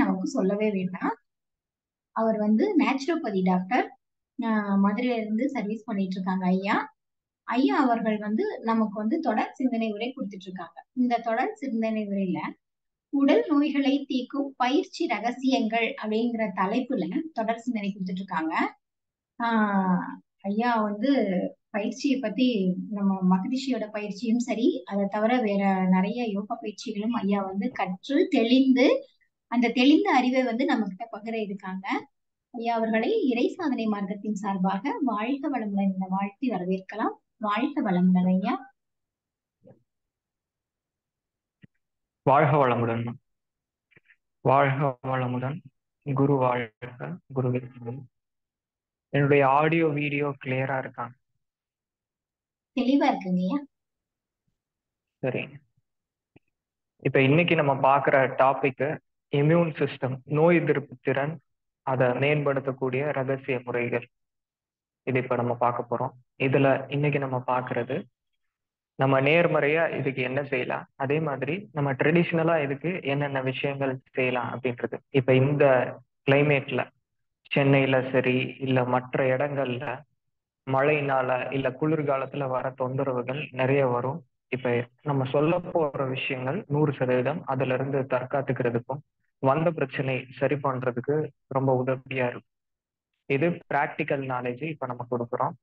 நமக்கு சொல்லவே வேண்டாம். அவர் வந்து நேச்சுரோபதி டாக்டர். மதுரையில இருந்து சர்வீஸ் பண்ணிட்டு இருக்காங்க ஐயா. ஐயா அவர்கள் வந்து நமக்கு வந்து தொடர் சிந்தனை உரை கொடுத்துட்டு இருக்காங்க. இந்த தொடர் சிந்தனை உரையில உடல் நோய்களை தீர்க்கும் பயிற்சி ரகசியங்கள் அப்படிங்கிற தலைப்புல தொடர் சிந்தனை கொடுத்துட்டு இருக்காங்க. ஆஹ் ஐயா வந்து பயிற்சியை பத்தி நம்ம மகரிஷியோட பயிற்சியும் சரி, அதை தவிர வேற நிறைய யோகா பயிற்சிகளும் ஐயா வந்து கற்று தெளிந்து அந்த தெளிந்த அறிவை வந்து நம்ம கிட்ட பகிர இருக்காங்க. ஐயா அவர்களை இறை சாதனை மார்க்கத்தின் சார்பாக வாழ்க வளமுடன் என வாழ்த்தி வரவேற்கலாம். வாழ்க வளமுடன் ஐயா. வாழ்க வளமுடன். வாழ்க வளமுடன். குரு வாழ்க. குருவே துணை. என்னுடைய ஆடியோ வீடியோ கிளியரா இருக்காங்க? தெளிவா இருக்குங்க ஐயா. சரி. இப்ப இன்னைக்கு நம்ம பாக்குற டாபிக் இம்யூன் சிஸ்டம், நோய் எதிர்ப்பு திறன், அதை மேம்படுத்தக்கூடிய ரகசிய முறைகள். இது இப்ப நம்ம பார்க்க போறோம். இதுல இன்னைக்கு நம்ம பாக்குறது, நம்ம நேர்மறையா இதுக்கு என்ன செய்யலாம், அதே மாதிரி நம்ம ட்ரெடிஷ்னலா இதுக்கு என்னென்ன விஷயங்கள் செய்யலாம் அப்படின்றது. இப்ப இந்த கிளைமேட்ல, சென்னையில சரி இல்ல மற்ற இடங்கள்ல மழைனால இல்ல குளிர்காலத்துல வர தொந்தரவுகள் நிறைய வரும். இப்ப நம்ம சொல்ல போற விஷயங்கள் 100% அதுல இருந்து தற்காத்துக்கிறதுக்கும் வந்த பிரச்சனை சரி பண்றதுக்கு ரொம்ப உதவியா இருக்கும். இது பிராக்டிக்கல் நாலேஜ் இப்ப நம்ம கொடுக்குறோம்.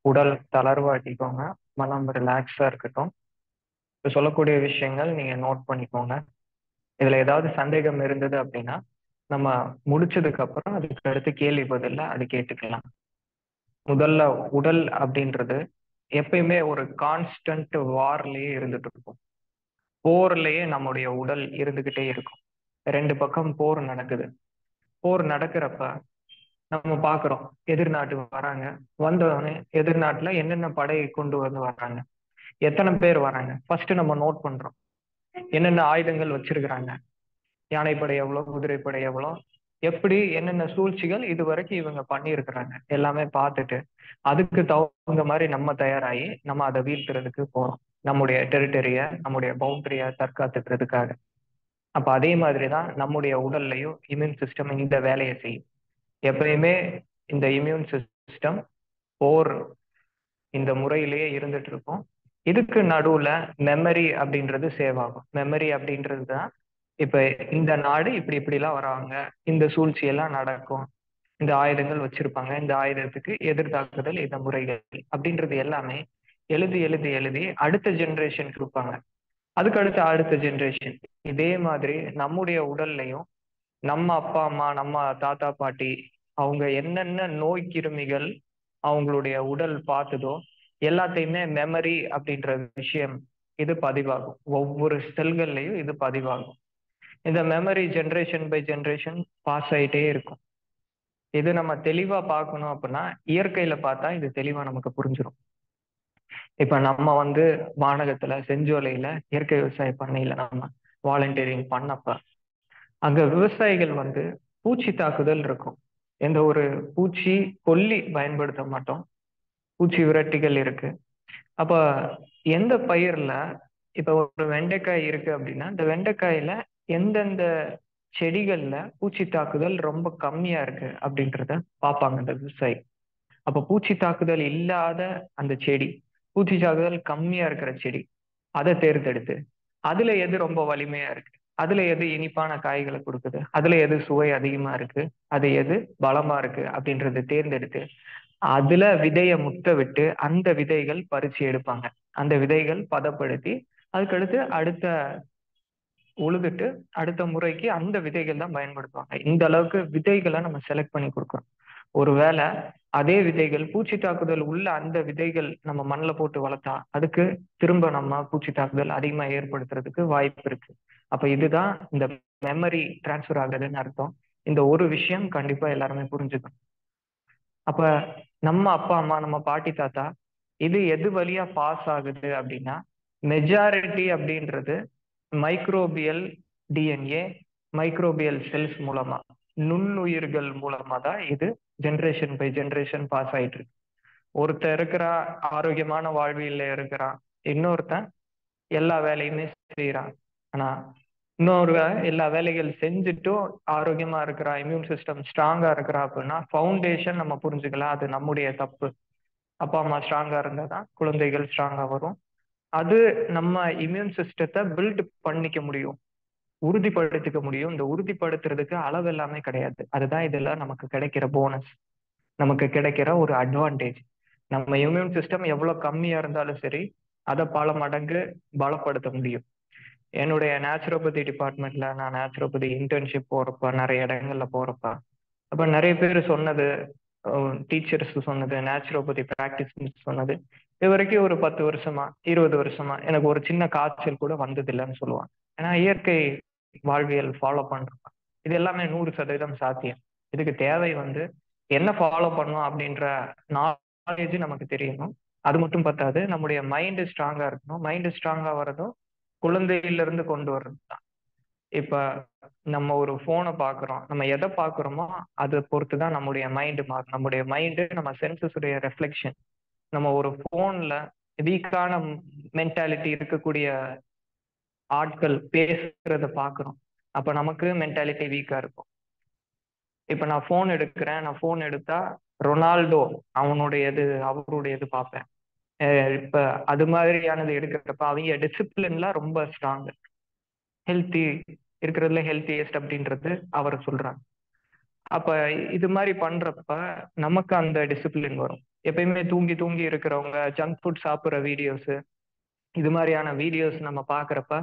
உடல் தளர்வாட்டிக்கோங்க, மனம் ரிலாக்ஸா இருக்கட்டும். இப்ப சொல்லக்கூடிய விஷயங்கள் நீங்க நோட் பண்ணிக்கோங்க. இதுல ஏதாவது சந்தேகம் இருந்தது அப்படின்னா நம்ம முடிச்சதுக்கு அப்புறம் அதுக்கு அடுத்து கேள்வி பதில்ல அது கேட்டுக்கலாம். முதல்ல உடல் அப்படின்றது எப்பயுமே ஒரு கான்ஸ்டன்ட் வார்லயே இருந்துட்டு இருக்கும். போர்லயே நம்முடைய உடல் இருந்துகிட்டே இருக்கும். ரெண்டு பக்கம் போர் நடக்குது. போர் நடக்கிறப்ப நம்ம பாக்குறோம், எதிர்நாட்டு வராங்க. வந்தவொடனே எதிர்நாட்டுல என்னென்ன படையை கொண்டு வந்து வர்றாங்க, எத்தனை பேர் வராங்க, ஃபர்ஸ்ட் நம்ம நோட் பண்றோம். என்னென்ன ஆயுதங்கள் வச்சிருக்கிறாங்க, யானைப்படை எவ்வளோ, குதிரைப்படை எவ்வளோ, எப்படி என்னென்ன சூழ்ச்சிகள் இது வரைக்கும் இவங்க பண்ணியிருக்கிறாங்க எல்லாமே பார்த்துட்டு அதுக்கு தகுந்த மாதிரி நம்ம தயாராகி நம்ம அதை வீழ்த்துறதுக்கு போறோம். நம்முடைய டெரிட்டரிய, நம்முடைய பவுண்டரிய தற்காத்துக்கிறதுக்காக. அப்ப அதே மாதிரிதான் நம்முடைய உடல்லையும் இம்யூன் சிஸ்டம் இந்த வேலையை செய்யும். எப்பயுமே இந்த இம்யூன் சிஸ்டம் போர் இந்த முறையிலேயே இருந்துட்டு இருக்கும். இதுக்கு நடுவுல மெமரி அப்படின்றது சேவ் ஆகும். மெமரி அப்படின்றது தான் இப்ப இந்த நாடு இப்படி இப்படி எல்லாம் வராங்க, இந்த சூழ்ச்சி எல்லாம் நடக்கும், இந்த ஆயுதங்கள் வச்சிருப்பாங்க, இந்த ஆயுதத்துக்கு எதிர்த்தாக்குதல் இந்த முறைகள் அப்படின்றது எல்லாமே எழுதி எழுதி எழுதி அடுத்த ஜெனரேஷன் கொடுப்பாங்க. அதுக்கு அடுத்த ஜெனரேஷன். இதே மாதிரி நம்முடைய உடல்லையும் நம்ம அப்பா அம்மா, நம்ம தாத்தா பாட்டி, அவங்க என்னென்ன நோய் கிருமிகள் அவங்களுடைய உடல் பார்த்ததோ எல்லாத்தையுமே மெமரி அப்படின்ற விஷயம் இது பதிவாகும். ஒவ்வொரு செல்கள்லையும் இது பதிவாகும். இந்த memory generation by generation pass ஆயிட்டே இருக்கும். இது நம்ம தெளிவா பார்க்கணும் அப்படின்னா இயற்கையில பார்த்தா இது தெளிவா நமக்கு புரிஞ்சிடும். இப்ப நம்ம வந்து வானகத்துல செஞ்சோலையில இயற்கை விவசாய பண்ணையில நம்ம வாலண்டியரிங் பண்ணப்ப அங்க விவசாயிகள் வந்து பூச்சி தாக்குதல் இருக்கும். எந்த ஒரு பூச்சி கொல்லி பயன்படுத்த மாட்டோம், பூச்சி விரட்டிகள் இருக்கு. அப்ப எந்த பயிர்ல இப்ப ஒரு வெண்டைக்காய் இருக்கு அப்படின்னா இந்த வெண்டைக்காயில எந்தெந்த செடிகள்ல பூச்சி தாக்குதல் ரொம்ப கம்மியா இருக்கு அப்படின்றத பார்ப்பாங்க அந்த விவசாயி. அப்ப பூச்சி தாக்குதல் இல்லாத அந்த செடி, பூச்சி தாக்குதல் கம்மியா இருக்கிற செடி, அதை தேர்ந்தெடுத்து அதுல எது ரொம்ப வலிமையா இருக்கு, அதுல எது இனிப்பான காய்களை கொடுக்குது, அதுல எது சுவை அதிகமா இருக்கு, அது எது பலமா இருக்கு அப்படின்றத தேர்ந்தெடுத்து அதுல விதைய முத்த விட்டு அந்த விதைகள் பறிச்சு எடுப்பாங்க. அந்த விதைகள் பதப்படுத்தி அதுக்கடுத்து அடுத்த உழுதுட்டு அடுத்த முறைக்கு அந்த விதைகள் தான் பயன்படுத்துவாங்க. இந்த அளவுக்கு விதைகளை நம்ம செலக்ட் பண்ணி கொடுக்குறோம். ஒருவேளை அதே விதைகள் பூச்சி தாக்குதல் உள்ள அந்த விதைகள் நம்ம மண்ணில் போட்டு வளர்த்தா அதுக்கு திரும்ப நம்ம பூச்சி தாக்குதல் அதிகமா ஏற்படுத்துறதுக்கு வாய்ப்பு இருக்கு. அப்ப இதுதான் இந்த மெமரி டிரான்ஸ்ஃபர் ஆகுதுன்னு அர்த்தம். இந்த ஒரு விஷயம் கண்டிப்பா எல்லாருமே புரிஞ்சுக்கணும். அப்ப நம்ம அப்பா அம்மா, நம்ம பாட்டி தாத்தா இது எது வழியா பாஸ் ஆகுது அப்படின்னா மெஜாரிட்டி அப்படின்றது மைக்ரோபியல் டிஎன்ஏ, மைக்ரோபியல் செல்ஸ் மூலமா, நுண்ணுயிர்கள் மூலமா தான் இது ஜென்ரேஷன் பை ஜென்ரேஷன் பாஸ் ஆயிட்டு இருக்கு. ஒருத்தர் இருக்கிறா ஆரோக்கியமான வாழ்வியல்ல இருக்கிறான், இன்னொருத்தன் எல்லா வேலையுமே செய்யறான். ஆனா இன்னொரு எல்லா வேலைகள் செஞ்சுட்டும் ஆரோக்கியமா இருக்கிறா, இம்யூன் சிஸ்டம் ஸ்ட்ராங்கா இருக்கிறா அப்படின்னா ஃபவுண்டேஷன் நம்ம புரிஞ்சுக்கலாம். அது நம்முடைய தப்பு. அப்பா அம்மா ஸ்ட்ராங்கா இருந்தா தான் குழந்தைகள் ஸ்ட்ராங்கா வரும். அது நம்ம இம்யூன் சிஸ்டத்தை பில்ட் பண்ணிக்க முடியும், உறுதிப்படுத்திக்க முடியும். இந்த உறுதிப்படுத்துறதுக்கு அளவு எல்லாமே கிடையாது. அதுதான் இதுல நமக்கு கிடைக்கிற போனஸ், நமக்கு கிடைக்கிற ஒரு அட்வான்டேஜ். நம்ம இம்யூன் சிஸ்டம் எவ்வளவு கம்மியா இருந்தாலும் சரி, அதை பல மடங்கு பலப்படுத்த முடியும். என்னுடைய நேச்சுரோபதி டிபார்ட்மெண்ட்ல நான் நேச்சுரோபதி இன்டர்ன்ஷிப் போறப்ப, நிறைய இடங்கள்ல போறப்ப, அப்ப நிறைய பேர் சொன்னது, டீச்சர்ஸ் சொன்னது, நேச்சுரோபதி பிராக்டிஸ் சொன்னது, இது வரைக்கும் ஒரு 10 வருஷமா 20 வருஷமா எனக்கு ஒரு சின்ன காய்ச்சல் கூட வந்தது இல்லைன்னு சொல்லுவாங்க. ஏன்னா இயற்கை வாழ்வியல் ஃபாலோ பண்றோம். இது எல்லாமே 100% சாத்தியம். இதுக்கு தேவை வந்து என்ன ஃபாலோ பண்ணணும் அப்படின்ற நாலேஜ் நமக்கு தெரியணும். அது மட்டும் பத்தாது, நம்முடைய மைண்ட் ஸ்ட்ராங்கா இருக்கணும். மைண்ட் ஸ்ட்ராங்கா வர்றதும் குழந்தையில இருந்து கொண்டு வர்றது தான். இப்ப நம்ம ஒரு போனை பாக்குறோம், நம்ம எதை பாக்குறோமோ அதை பொறுத்து தான் நம்முடைய மைண்ட் மாறும். நம்முடைய மைண்டு நம்ம சென்சஸ் உடைய ரெஃப்ளெக்ஷன். நம்ம ஒரு போன்ல வீக்கான மென்டாலிட்டி இருக்கக்கூடிய ஆட்கள் பேசுறத பாக்குறோம், அப்ப நமக்கு மென்டாலிட்டி வீக்கா இருக்கும். இப்ப நான் போன் எடுக்கிறேன், நான் போன் எடுத்தா ரொனால்டோ அவனுடையது அவருடையது பார்ப்பேன். இப்ப அது மாதிரியானது எடுக்கிறப்ப அவங்க டிசிப்ளின்லாம் ரொம்ப ஸ்ட்ராங், ஹெல்த்தி, இருக்கிறதுல ஹெல்த்தியஸ்ட் அப்படின்றது அவர் சொல்றாங்க. அப்ப இது மாதிரி பண்றப்ப நமக்கு அந்த டிசிப்ளின் வரும். எப்பயுமே தூங்கி தூங்கி இருக்கிறவங்க ஜங்க் ஃபுட் சாப்பிட்ற வீடியோஸ், இது மாதிரியான வீடியோஸ் நம்ம பாக்குறப்ப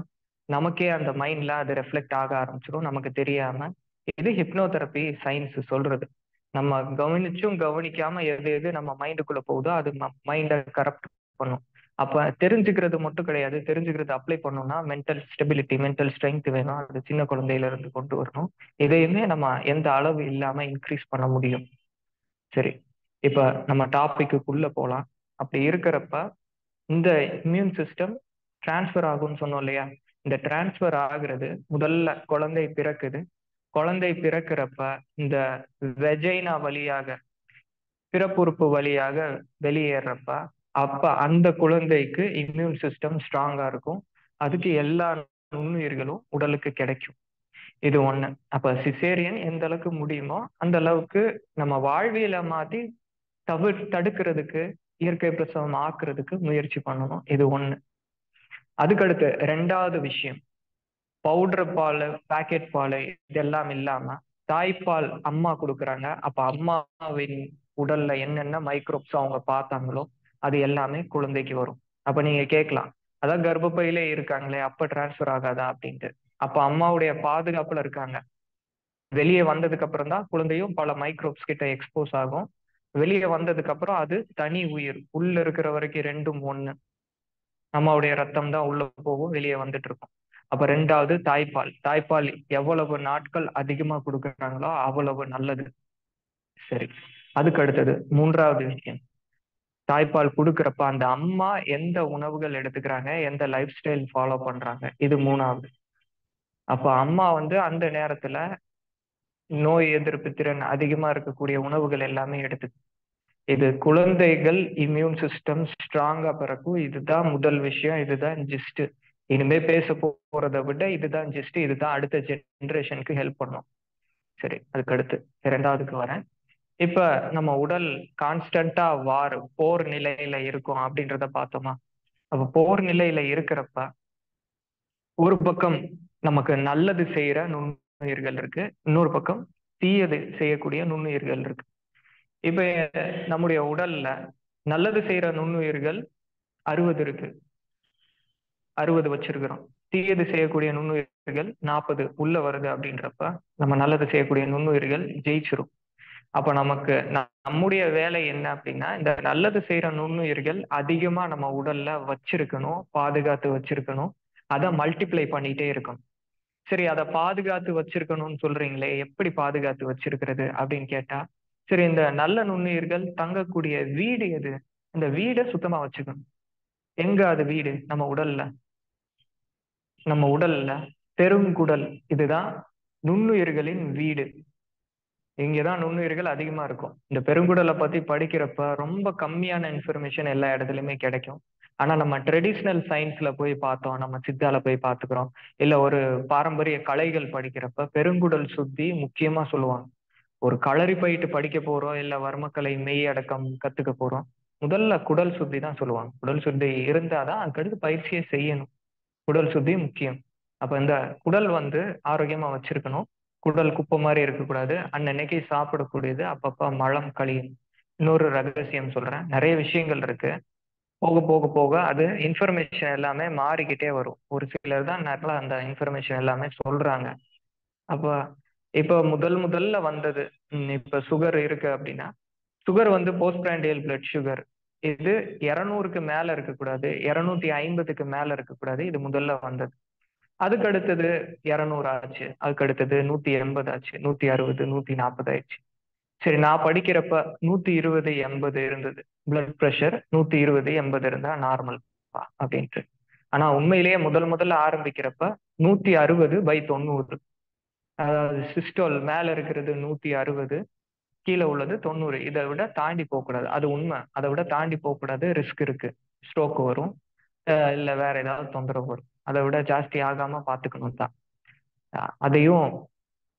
நமக்கே அந்த மைண்ட்ல அது ரெஃப்ளெக்ட் ஆக ஆரம்பிச்சிடும் நமக்கு தெரியாம. இது ஹிப்னோதெரப்பி சயின்ஸ் சொல்றது. நம்ம கவனிச்சும் கவனிக்காம எது எது நம்ம மைண்டுக்குள்ள போகுதோ அது மைண்டை கரப்ட் பண்ணும். அப்ப தெரிஞ்சுக்கிறது மட்டும் கிடையாது, தெரிஞ்சுக்கிறது அப்ளை பண்ணணும்னா மென்டல் ஸ்டெபிலிட்டி, மென்டல் ஸ்ட்ரென்த் வேணும். அது சின்ன குழந்தையில இருந்து கொண்டு வரணும். இதையுமே நம்ம எந்த அளவு இல்லாம இன்க்ரீஸ் பண்ண முடியும். சரி, இப்ப நம்ம டாபிக்குள்ள போலாம். அப்படி இருக்கிறப்ப இந்த இம்யூன் சிஸ்டம் டிரான்ஸ்ஃபர் ஆகும்னு சொன்னோம் இல்லையா? இந்த டிரான்ஸ்ஃபர் ஆகுறது முதல்ல குழந்தை பிறக்குது. குழந்தை பிறக்கிறப்ப இந்த வெஜைனா வழியாக, பிறப்புறுப்பு வழியாக வெளியேறப்ப, அப்ப அந்த குழந்தைக்கு இம்யூன் சிஸ்டம் ஸ்ட்ராங்கா இருக்கும். அதுக்கு எல்லா நுண்ணுயிர்களும் உடலுக்கு கிடைக்கும். இது ஒண்ணு. அப்ப சிசேரியன் எந்த அளவுக்கு முடியுமோ அந்த அளவுக்கு நம்ம வாழ்வியலை மாத்தி தடுக்கிறதுக்கு, இயற்கை பிரசவம் ஆக்குறதுக்கு முயற்சி பண்ணணும். இது ஒண்ணு. அதுக்கடுத்து ரெண்டாவது விஷயம், பவுடர் பால், பாக்கெட் பால் இதெல்லாம் இல்லாம தாய்ப்பால் அம்மா கொடுக்குறாங்க. அப்ப அம்மாவின் உடல்ல என்னென்ன மைக்ரோப்ஸ் அவங்க பார்த்தாங்களோ அது எல்லாமே குழந்தைக்கு வரும். அப்ப நீங்க கேட்கலாம், அதான் கர்ப்பப்பையிலே இருக்காங்களே அப்ப டிரான்ஸ்ஃபர் ஆகாதா அப்படின்ட்டு. அப்ப அம்மாவுடைய பாதுகாப்புல இருக்காங்க. வெளியே வந்ததுக்கு அப்புறம் தான் குழந்தையும் பல மைக்ரோப்ஸ் கிட்ட எக்ஸ்போஸ் ஆகும். வெளியே வந்ததுக்கு அப்புறம் அது தனி உயிர். உள்ள இருக்கிற வரைக்கும் ரெண்டும் ஒண்ணு. அம்மாவுடைய ரத்தம் தான் உள்ள போகும், வெளியே வந்துட்டு இருக்கும். அப்ப ரெண்டாவது தாய்ப்பால். தாய்ப்பால் எவ்வளவு நாட்கள் அதிகமா கொடுக்குறாங்களோ அவ்வளவு நல்லது. சரி, அதுக்கு அடுத்தது மூன்றாவது விஷயம், தாய்ப்பால் கொடுக்கறப்ப அந்த அம்மா எந்த உணவுகள் எடுத்துக்கிறாங்க, எந்த லைஃப் ஸ்டைல் ஃபாலோ பண்றாங்க, இது மூணாவது. அப்ப அம்மா வந்து அந்த நேரத்துல நோய் எதிர்ப்பு திறன் அதிகமா இருக்கக்கூடிய உணவுகள் எல்லாமே எடுத்து, இது குழந்தைகள் இம்யூன் சிஸ்டம் ஸ்ட்ராங்கா பிறக்கும். இதுதான் முதல் விஷயம், இதுதான் ஜிஸ்ட். இனிமே பேச போறதை விட இதுதான் ஜிஸ்ட், இதுதான் அடுத்த ஜெனரேஷனுக்கு ஹெல்ப் பண்ணும். சரி, அதுக்கு அடுத்து இரண்டாவதுக்கு வரேன். இப்ப நம்ம உடல் கான்ஸ்டன்டா போர் நிலையில இருக்கும் அப்படின்றத பார்த்தோமா? அப்ப போர் நிலையில இருக்கிறப்ப ஒரு பக்கம் நமக்கு நல்லது செய்யற நுண்ணுயிர்கள் இருக்கு, இன்னொரு பக்கம் தீயது செய்யக்கூடிய நுண்ணுயிர்கள் இருக்கு. இப்ப நம்முடைய உடல்ல நல்லது செய்யற நுண்ணுயிர்கள் 60 இருக்கு, 60 வச்சிருக்கிறோம். தீயது செய்யக்கூடிய நுண்ணுயிர்கள் 40 உள்ள வருது. அப்படின்றப்ப நம்ம நல்லது செய்யக்கூடிய நுண்ணுயிர்கள் ஜெயிச்சிரும். அப்ப நமக்கு நம்முடைய வேலை என்ன அப்படின்னா, இந்த நல்லது செய்யற நுண்ணுயிர்கள் அதிகமா நம்ம உடல்ல வச்சிருக்கணும், பாதுகாத்து வச்சிருக்கணும். அதை மல்டிப்ளை பண்ணிட்டே இருக்கணும். சரி, அதை பாதுகாத்து வச்சிருக்கணும்னு சொல்றீங்களே, எப்படி பாதுகாத்து வச்சிருக்கிறது அப்படின்னு கேட்டா, சரி, இந்த நல்ல நுண்ணுயிர்கள் தங்கக்கூடிய வீடு எது? இந்த வீடை சுத்தமா வச்சுக்கணும். எங்க அது வீடு? நம்ம உடல்ல. நம்ம உடல்ல பெருங்குடல், இதுதான் நுண்ணுயிர்களின் வீடு. இங்கதான் நுண்ணுயிர்கள் அதிகமா இருக்கும். இந்த பெருங்குடலை பத்தி படிக்கிறப்ப ரொம்ப கம்மியான இன்ஃபர்மேஷன் எல்லா இடத்துலயுமே கிடைக்கும். ஆனா நம்ம ட்ரெடிஷ்னல் சயின்ஸ்ல போய் பார்த்தோம், நம்ம சித்தால போய் பார்த்துக்கிறோம், இல்ல ஒரு பாரம்பரிய கலைகள் படிக்கிறப்ப பெருங்குடல் சுத்தி முக்கியமா சொல்லுவாங்க. ஒரு களரி பயிட்டு படிக்க போறோம், இல்ல வர்மக்கலை மெய் அடக்கம் கத்துக்க போறோம், முதல்ல குடல் சுத்தி தான் சொல்லுவாங்க. குடல் சுத்தி இருந்தாதான் அதுக்கடுத்து பயிற்சியை செய்யணும். குடல் சுத்தி முக்கியம். அப்ப இந்த குடல் ஆரோக்கியமா வச்சிருக்கணும். குடல் குப்பை மாதிரி இருக்கக்கூடாது. அன்னன்னைக்கு சாப்பிடக்கூடியது, அப்பப்ப மலம் கழியும். இன்னொரு ரகசியம் சொல்றேன், நிறைய விஷயங்கள் இருக்கு. போக போக போக அது இன்ஃபர்மேஷன் எல்லாமே மாறிக்கிட்டே வரும். ஒரு சிலர் தான் நல்லா அந்த இன்ஃபர்மேஷன் எல்லாமே சொல்றாங்க. அப்ப இப்ப முதல்ல வந்தது, இப்ப சுகர் இருக்கு அப்படின்னா, sugar post prandial blood sugar. இது 200க்கு மேல இருக்கக்கூடாது, 250க்கு மேல இருக்கக்கூடாது. இது முதல்ல வந்தது. அதுக்கு அடுத்தது 200 ஆச்சு, அதுக்கு அடுத்தது 180 ஆச்சு, 160, 140 ஆயிடுச்சு. சரி, நான் படிக்கிறப்ப 120/80 இருந்தது பிளட் பிரஷர். 120/80 இருந்தா நார்மல் அப்படின்ட்டு. ஆனா உண்மையிலேயே முதல்ல ஆரம்பிக்கிறப்ப 160/90. அதாவது சிஸ்டோல் மேல இருக்கிறது 160, கீழே உள்ளது 90. இதை விட தாண்டி போக கூடாது. அது உண்மை. அதை விட தாண்டி போக கூடாது, ரிஸ்க் இருக்கு. ஸ்ட்ரோக் வரும், இல்ல வேற ஏதாவது தொந்தரவு வரும். அதை விட ஜாஸ்தி ஆகாம பாத்துக்கணும் தான். அதையும்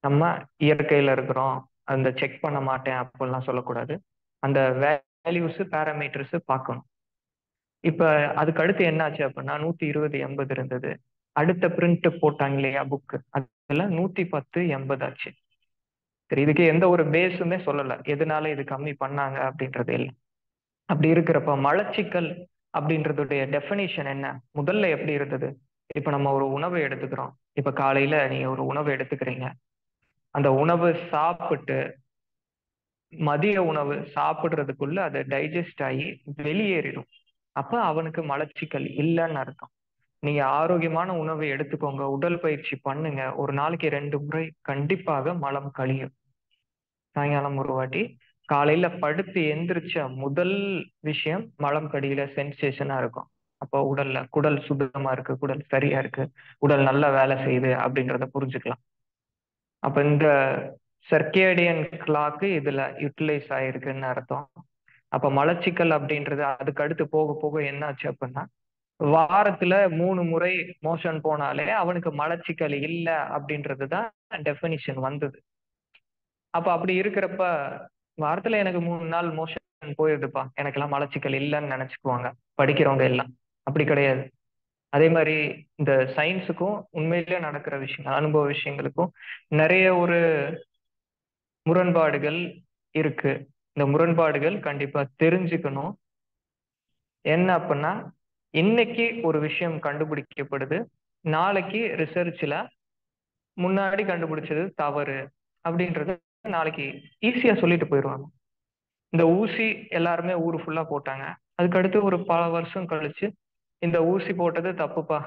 நம்ம இயற்கையில இருக்கிறோம், அந்த செக் பண்ண மாட்டேன் அப்படிலாம் சொல்லக்கூடாது. அந்த வேல்யூஸ் பேராமீட்டர்ஸ் பார்க்கணும். இப்ப அதுக்கு அடுத்து என்னாச்சு அப்படின்னா, 120/80 இருந்தது. அடுத்த பிரிண்ட் போட்டாங்க இல்லையா புக், அதெல்லாம் 110/80 ஆச்சு. சரி, இதுக்கு எந்த ஒரு பேஸுமே சொல்லல எதனால இது கம்மி பண்ணாங்க அப்படின்றது இல்லை. அப்படி இருக்கிறப்ப மலச்சிக்கல் அப்படின்றதுடைய டெஃபினிஷன் என்ன, முதல்ல எப்படி இருந்தது? இப்ப நம்ம ஒரு உணவை எடுத்துக்கிறோம். இப்ப காலையில நீங்க ஒரு உணவு எடுத்துக்கிறீங்க. அந்த உணவு சாப்பிட்டு மதிய உணவு சாப்பிடுறதுக்குள்ள அது டைஜஸ்ட் ஆகி வெளியேறிடும். அப்ப அவனுக்கு மலச்சிக்கல் இல்லைன்னு அர்த்தம். நீங்க ஆரோக்கியமான உணவை எடுத்துக்கோங்க, உடல் பயிற்சி பண்ணுங்க, ஒரு நாளைக்கு 2 முறை கண்டிப்பாக மலம் கழியும். சாயங்காலம் ஒரு வாட்டி, காலையில படுத்து எந்திரிச்ச முதல் விஷயம் மலம் கடியில சென்சேஷனா இருக்கும். அப்போ குடல் சுத்தமா இருக்கு, குடல் சரியா இருக்கு, உடல் நல்லா வேலை செய்யுது அப்படின்றத புரிஞ்சுக்கலாம். அப்ப இந்த சர்க்கேடியன் கிளாக்கு இதுல யூட்டிலைஸ் ஆயிருக்குன்னு அர்த்தம். அப்ப மலச்சிக்கல் அப்படின்றது அதுக்கு அடுத்து போக போக என்னாச்சு அப்படின்னா, வாரத்துல 3 முறை மோஷன் போனாலே அவனுக்கு மலச்சிக்கல் இல்ல அப்படின்றதுதான் டெஃபினிஷன் வந்தது. அப்ப அப்படி இருக்கிறப்ப, வாரத்துல எனக்கு 3 நாள் மோஷன் போயிருதுப்பா, எனக்கெல்லாம் மலச்சிக்கல் இல்லைன்னு நினைச்சுக்குவாங்க படிக்கிறவங்க எல்லாம். அப்படி கிடையாது. அதே மாதிரி இந்த சயின்ஸுக்கும் உண்மையிலேயே நடக்கிற விஷயம், அனுபவ விஷயங்களுக்கும் நிறைய ஒரு முரண்பாடுகள் இருக்கு. இந்த முரண்பாடுகள் கண்டிப்பா தெரிஞ்சுக்கணும். என்ன அப்படின்னா, இன்னைக்கு ஒரு விஷயம் கண்டுபிடிக்கப்படுது, நாளைக்கு ரிசர்ச்ல முன்னாடி கண்டுபிடிச்சது தவறு அப்படின்றது நாளைக்கு ஈஸியா சொல்லிட்டு போயிடுவாங்க. இந்த ஊசி எல்லாருமே ஊரு ஃபுல்லா போட்டாங்க. அதுக்கு அடுத்து ஒரு பல வருஷம் கழிச்சு இந்த ஊசி போட்டது தப்புப்பா,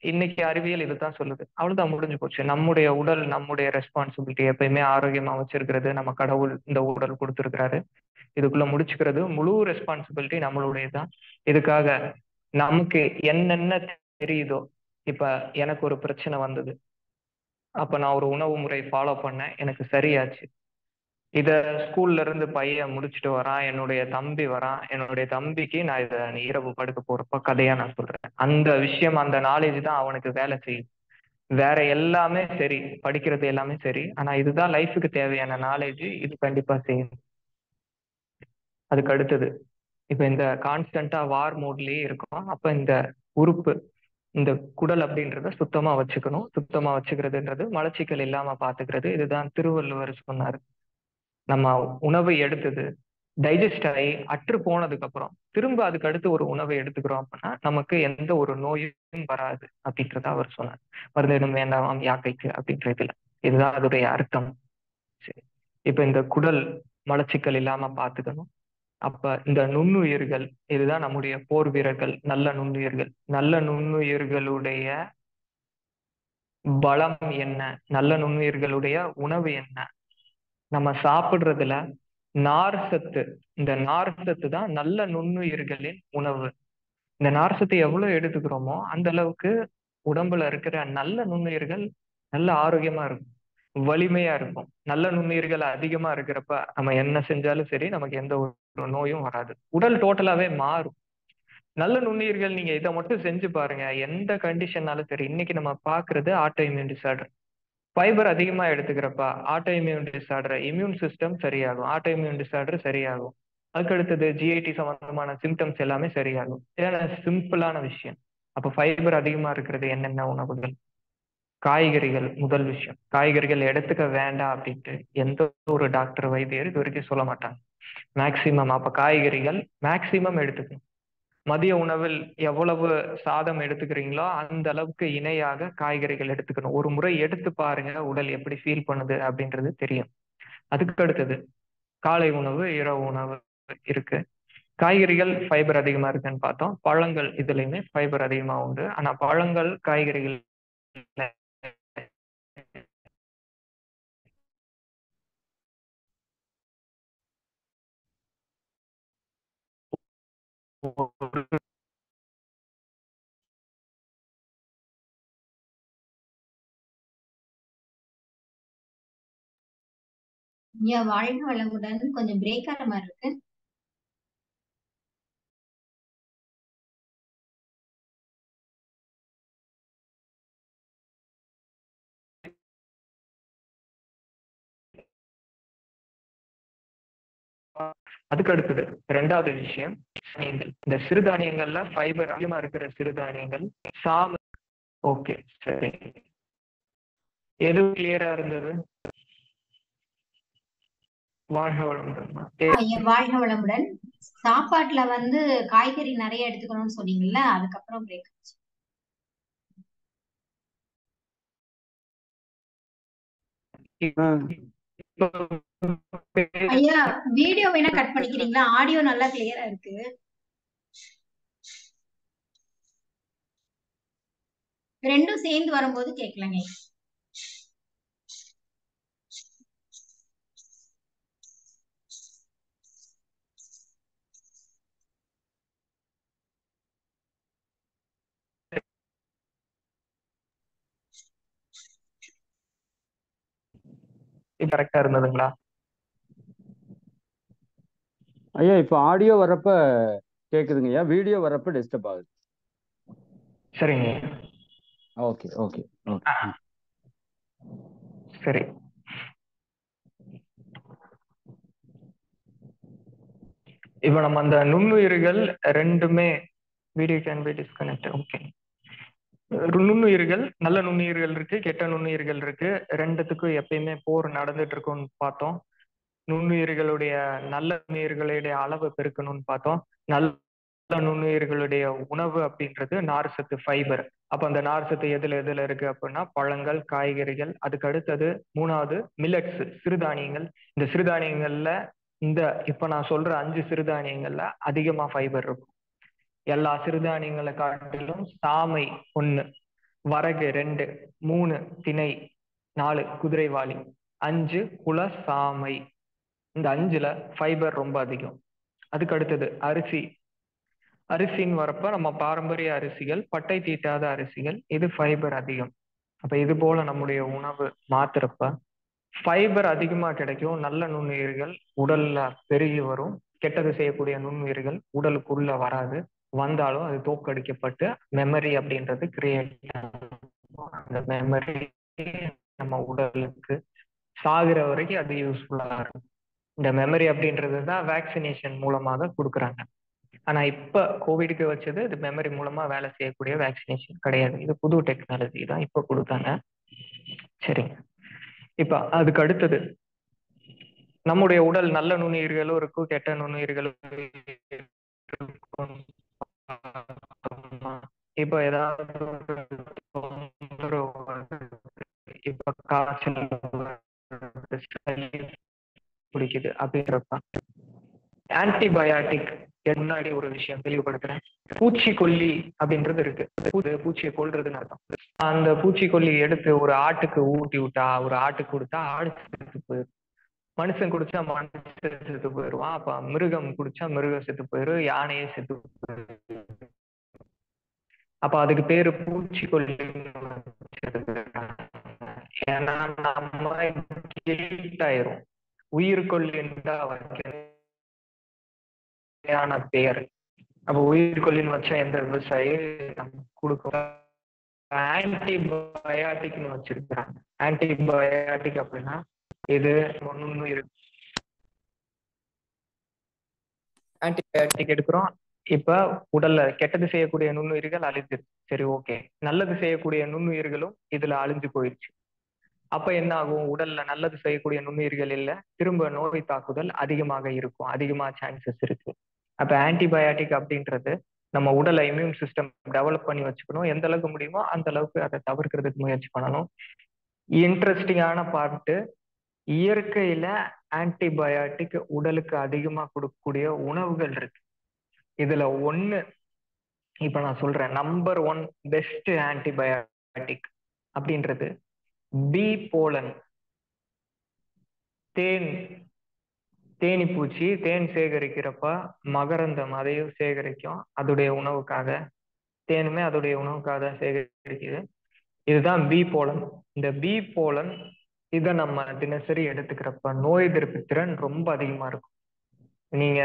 இன்னைக்கு அறிவியல் இதுதான் சொல்லுது, அவ்வளவுதான், முடிஞ்சு போச்சு. நம்முடைய உடல் நம்முடைய ரெஸ்பான்சிபிலிட்டி. எப்பயுமே ஆரோக்கியமா வச்சிருக்கிறது நம்ம கடவுள் இந்த உடல் கொடுத்துருக்கிறாரு. இதுக்குள்ள முடிச்சுக்கிறது முழு ரெஸ்பான்சிபிலிட்டி நம்மளுடையதான். இதுக்காக நமக்கு என்னென்ன தெரியுதோ, இப்ப எனக்கு ஒரு பிரச்சனை வந்தது, அப்ப நான் ஒரு உணவு முறை ஃபாலோ பண்ணேன், எனக்கு சரியாச்சு. இத ஸ்கூல்ல இருந்து பையன் முடிச்சுட்டு வரான், என்னுடைய தம்பி வரான், என்னுடைய தம்பிக்கு நான் இத இரவு படுக்க போறப்ப கதையா நான் சொல்றேன். அந்த விஷயம், அந்த நாலேஜ் தான் அவனுக்கு வேலை செய்யும். வேற எல்லாமே சரி, படிக்கிறது எல்லாமே சரி, ஆனா இதுதான் லைஃபுக்கு தேவையான நாலேஜ், இது கண்டிப்பா செய்யும். அதுக்கு அடுத்தது, இப்ப இந்த கான்ஸ்டன்டா வார் மோட்லயே இருக்கும். அப்ப இந்த உறுப்பு, இந்த குடல் அப்படின்றத சுத்தமா வச்சுக்கணும். சுத்தமா வச்சுக்கிறதுன்றது மலச்சிக்கல் இல்லாம பாத்துக்கிறது. இதுதான் திருவள்ளுவர் சொன்னாரு. நம்ம உணவை எடுத்தது டைஜஸ்ட் ஆகி அற்று போனதுக்கு அப்புறம் திரும்ப அதுக்கு அடுத்து ஒரு உணவை எடுத்துக்கிறோம் அப்படின்னா நமக்கு எந்த ஒரு நோயும் வராது அப்படின்றத அவர் சொன்னார். மருந்தினும் வேண்டாம் யாக்கைக்கு அப்படின்றதுல இதுதான் அதோடைய அர்த்தம். சரி, இப்ப இந்த குடல் மலச்சிக்கல் இல்லாம பாத்துக்கணும். அப்ப இந்த நுண்ணுயிர்கள், இதுதான் நம்முடைய போர் வீரர்கள், நல்ல நுண்ணுயிர்கள். நல்ல நுண்ணுயிர்களுடைய பலம் என்ன, நல்ல நுண்ணுயிர்களுடைய உணவு என்ன, நம்ம சாப்பிடுறதுல நார் சத்து, இந்த நார் சத்து தான் நல்ல நுண்ணுயிர்களின் உணவு. இந்த நார் சத்து எவ்வளவு எடுத்துக்கிறோமோ அந்த அளவுக்கு உடம்புல இருக்கிற நல்ல நுண்ணுயிர்கள் நல்ல ஆரோக்கியமா இருக்கும். வலிமையா இருக்கும். நல்ல நுண்ணுயிர்கள் அதிகமா இருக்கிறப்ப நம்ம என்ன செஞ்சாலும் சரி நமக்கு எந்த ஒரு நோயும் வராது. உடல் டோட்டலாவே மாறும். நல்ல நுண்ணுயிர்கள் நீங்க இதை மட்டும் செஞ்சு பாருங்க, எந்த கண்டிஷன்னாலும் சரி. இன்னைக்கு நம்ம பாக்குறது ஆட்டோ இம்யூன் டிசார்டர். ஃபைபர் அதிகமா எடுத்துக்கிறப்ப auto immune disorder, immune system சரியாகும், ஆட்டோ இம்யூன் டிசார்டர் சரியாகும். அதுக்கு அடுத்தது ஜிஐடி சம்பந்தமான சிம்டம்ஸ் எல்லாமே சரியாகும். ஏன்னா சிம்பிளான விஷயம். அப்ப ஃபைபர் அதிகமா இருக்கிறது என்னென்ன உணவுகள்? காய்கறிகள் முதல் விஷயம். காய்கறிகள் எடுத்துக்க வேண்டாம் அப்படின்ட்டு எந்த ஒரு டாக்டர் வைத்தியர் இது வரைக்கும் சொல்ல மாட்டாங்க. மேக்சிமம் அப்ப காய்கறிகள் மேக்சிமம் எடுத்துக்கணும். மதிய உணவில் எவ்வளவு சாதம் எடுத்துக்கிறீங்களோ அந்த அளவுக்கு இணையாக காய்கறிகள் எடுத்துக்கணும். ஒரு முறை எடுத்து பாருங்க, உடல் எப்படி ஃபீல் பண்ணுது அப்படின்றது தெரியும். அதுக்கு அடுத்தது காலை உணவு, இரவு உணவு இருக்கு. காய்கறிகள் ஃபைபர் அதிகமா இருக்குன்னு பார்த்தோம். பழங்கள் இதுலயுமே ஃபைபர் அதிகமா உண்டு. ஆனா பழங்கள் காய்கறிகள் ஐயா வாழ்க வளமுடன். கொஞ்சம் பிரேக் ஆன மாதிரி இருக்கு. அதுக்கு அடுத்தது ரெண்டாவது விஷயம், இந்த சிறுதானியங்கள்ல ஃபைபர் அதிகமா இருக்கிற சிறுதானியங்கள் சாமை. ஓகே, சரி. எது கிளியரா இருந்தது? வாழ்க வளமுடன். ஐயா வாழ்க வளமுடன். சாப்பாட்டுல வந்து காய்கறி நிறைய எடுத்துக்கணும்னு சொன்னீங்கல்ல, அதுக்கப்புறம் பிரேக் ஆச்சு. ஐயா வீடியோ வேணா கட் பண்ணிக்கிறீங்களா? ஆடியோ நல்லா கிளியரா இருக்கு. ரெண்டும் சேர்ந்து வரும்போது கேட்கலங்க. கரெக்டா இருந்ததுங்களா ஐயா? இப்ப ஆடியோ வர்றப்ப கேக்குதுங்க ஐயா, வீடியோ வர்றப்ப டிஸ்டர்ப் ஆகுது. சரிங்க. Okay okay okay. சரி. இப்ப நம்ம அந்த நுண்ணுயிர்கள் ரெண்டுமே video can be disconnect. Okay. நுண்ணுயிர்கள், நல்ல நுண்ணுயிர்கள் இருக்கு, கெட்ட நுண்ணுயிர்கள் இருக்கு. ரெண்டுத்துக்கும் எப்பயுமே போர் நடந்துட்டு இருக்கும்னு பார்த்தோம். நுண்ணுயிர்களுடைய நல்ல நுண்ணுயிர்களுடைய அளவு பெருக்கணும்னு பார்த்தோம். நல்ல நுண்ணுயிர்களுடைய உணவு அப்படின்றது நார்சத்து, ஃபைபர். அப்ப அந்த நார்சத்து எதுல எதுல இருக்கு அப்படின்னா பழங்கள், காய்கறிகள். அதுக்கு அடுத்தது மூணாவது மில்லட்ஸ், சிறுதானியங்கள். இந்த சிறுதானியங்கள்ல இந்த இப்ப நான் சொல்ற 5 சிறுதானியங்கள்ல அதிகமா ஃபைபர் இருக்கும். எல்லா சிறுதானியங்களை காட்டிலும் சாமை 1, வரகு 2, 3 திணை, 4 குதிரைவாளி, 5 குலசாமை. இந்த 5ல ஃபைபர் ரொம்ப அதிகம். அதுக்கு அடுத்தது அரிசி. அரிசின்னு வரப்ப நம்ம பாரம்பரிய அரிசிகள், பட்டை தீட்டாத அரிசிகள், இது ஃபைபர் அதிகம். அப்ப இது போல நம்முடைய உணவு மாத்துறப்ப ஃபைபர் அதிகமா கிடைக்கும். நல்ல நுண்ணுயிர்கள் உடல்ல பெருகி வரும். கெட்டது செய்யக்கூடிய நுண்ணுயிர்கள் உடலுக்குள்ள வராது. வந்தாலும் அது தோற்கடிக்கப்பட்டு மெமரி அப்படின்றது கிரியேட். அந்த மெமரி நம்ம உடலுக்கு சாகுற வரைக்கும் அது யூஸ்ஃபுல்லா இருக்கும். இந்த மெமரி அப்படின்றது தான் வேக்சினேஷன் மூலமாக கொடுக்குறாங்க. ஆனா இப்ப கோவிடுக்கு வச்சது இது மெமரி மூலமா வேலை செய்யக்கூடிய வேக்சினேஷன் கிடையாது. இது புது டெக்னாலஜி தான் இப்ப கொடுத்தாங்க. சரிங்க. இப்ப அதுக்கு அடுத்தது நம்முடைய உடல் நல்ல நுண்ணுயிர்களும் இருக்கும், கெட்ட நுண்ணுயிர்களும் இருக்கும். இப்ப ஏதாவது இப்ப காய்ச்சல் பிடிக்குது அப்படின்றப்ப ஆன்டிபயாட்டிக். முன்னாடி ஒரு விஷயம் தெளிவுபடுத்துறேன். பூச்சிக்கொல்லி அப்படின்றது இருக்கு. பூச்சியை கொல்றதுன்னு அர்த்தம். அந்த பூச்சிக்கொல்லி எடுத்து ஒரு ஆட்டுக்கு ஊட்டி விட்டா, ஒரு ஆட்டுக்கு கொடுத்தா ஆடு செத்து போயிடும். மனுஷன் குடிச்சா மனுஷன் செத்து போயிடுவான். அப்ப மிருகம் குடிச்சா மிருகம் செத்து போயிடும், யானையே செத்து போயிடும். அப்ப அதுக்கு பேரு பூச்சிக்கொல்லி. ஏன்னா நம்ம கில்ட் ஆயிரும். உயிர்கொல்லி வகையான பெயர். அப்ப உயிர்கொல்லின்னு வச்சா எந்த விவசாயி நம்ம கொடுக்கும். ஆன்டிபயாட்டிக்னு வச்சிருக்கிறாங்க. ஆன்டிபயாட்டிக் அப்படின்னா இது நுண்ணுயிர். ஆன்டிபயாட்டிக் எடுக்கிறோம். இப்ப உடல்ல கெட்டது செய்யக்கூடிய நுண்ணுயிர்கள் அழிஞ்சிருச்சு. சரி, ஓகே. நல்லது செய்யக்கூடிய நுண்ணுயிர்களும் இதுல அழிஞ்சு போயிடுச்சு. அப்ப என்ன ஆகும்? உடல்ல நல்லது செய்யக்கூடிய நுண்ணுயிர்கள் இல்ல, திரும்ப நோய் தாக்குதல் அதிகமாக இருக்கும், அதிகமா சான்சஸ் இருக்கு. அப்ப ஆன்டிபயாட்டிக் அப்படின்றது நம்ம உடலை இம்யூன் சிஸ்டம் டெவலப் பண்ணி வச்சுக்கணும். எந்த அளவுக்கு முடியுமோ அந்த அளவுக்கு அதை தவிர்க்கிறதுக்கு முயற்சி பண்ணணும். இன்ட்ரெஸ்டிங்கான பார்ட்டு, இயற்கையில ஆன்டிபயாட்டிக் உடலுக்கு அதிகமா கொடுக்கக்கூடிய உணவுகள் இருக்கு. இதுல ஒண்ணு இப்ப நான் சொல்றேன். நம்பர் 1 பெஸ்ட் ஆன்டிபயாட்டிக் அப்படின்றது பீ போலன். தேனி பூச்சி தேன் சேகரிக்கிறப்ப மகரந்தம் அதையும் சேகரிக்கும் அதோடைய உணவுக்காக. தேனுமே அதோடைய உணவுக்காக தான் சேகரிக்குது. இதுதான் பீ போலன். இந்த பீ போலன் இதை நம்ம தினசரி எடுத்துக்கிறப்ப நோய் எதிர்ப்பு திறன் ரொம்ப அதிகமா இருக்கும். நீங்க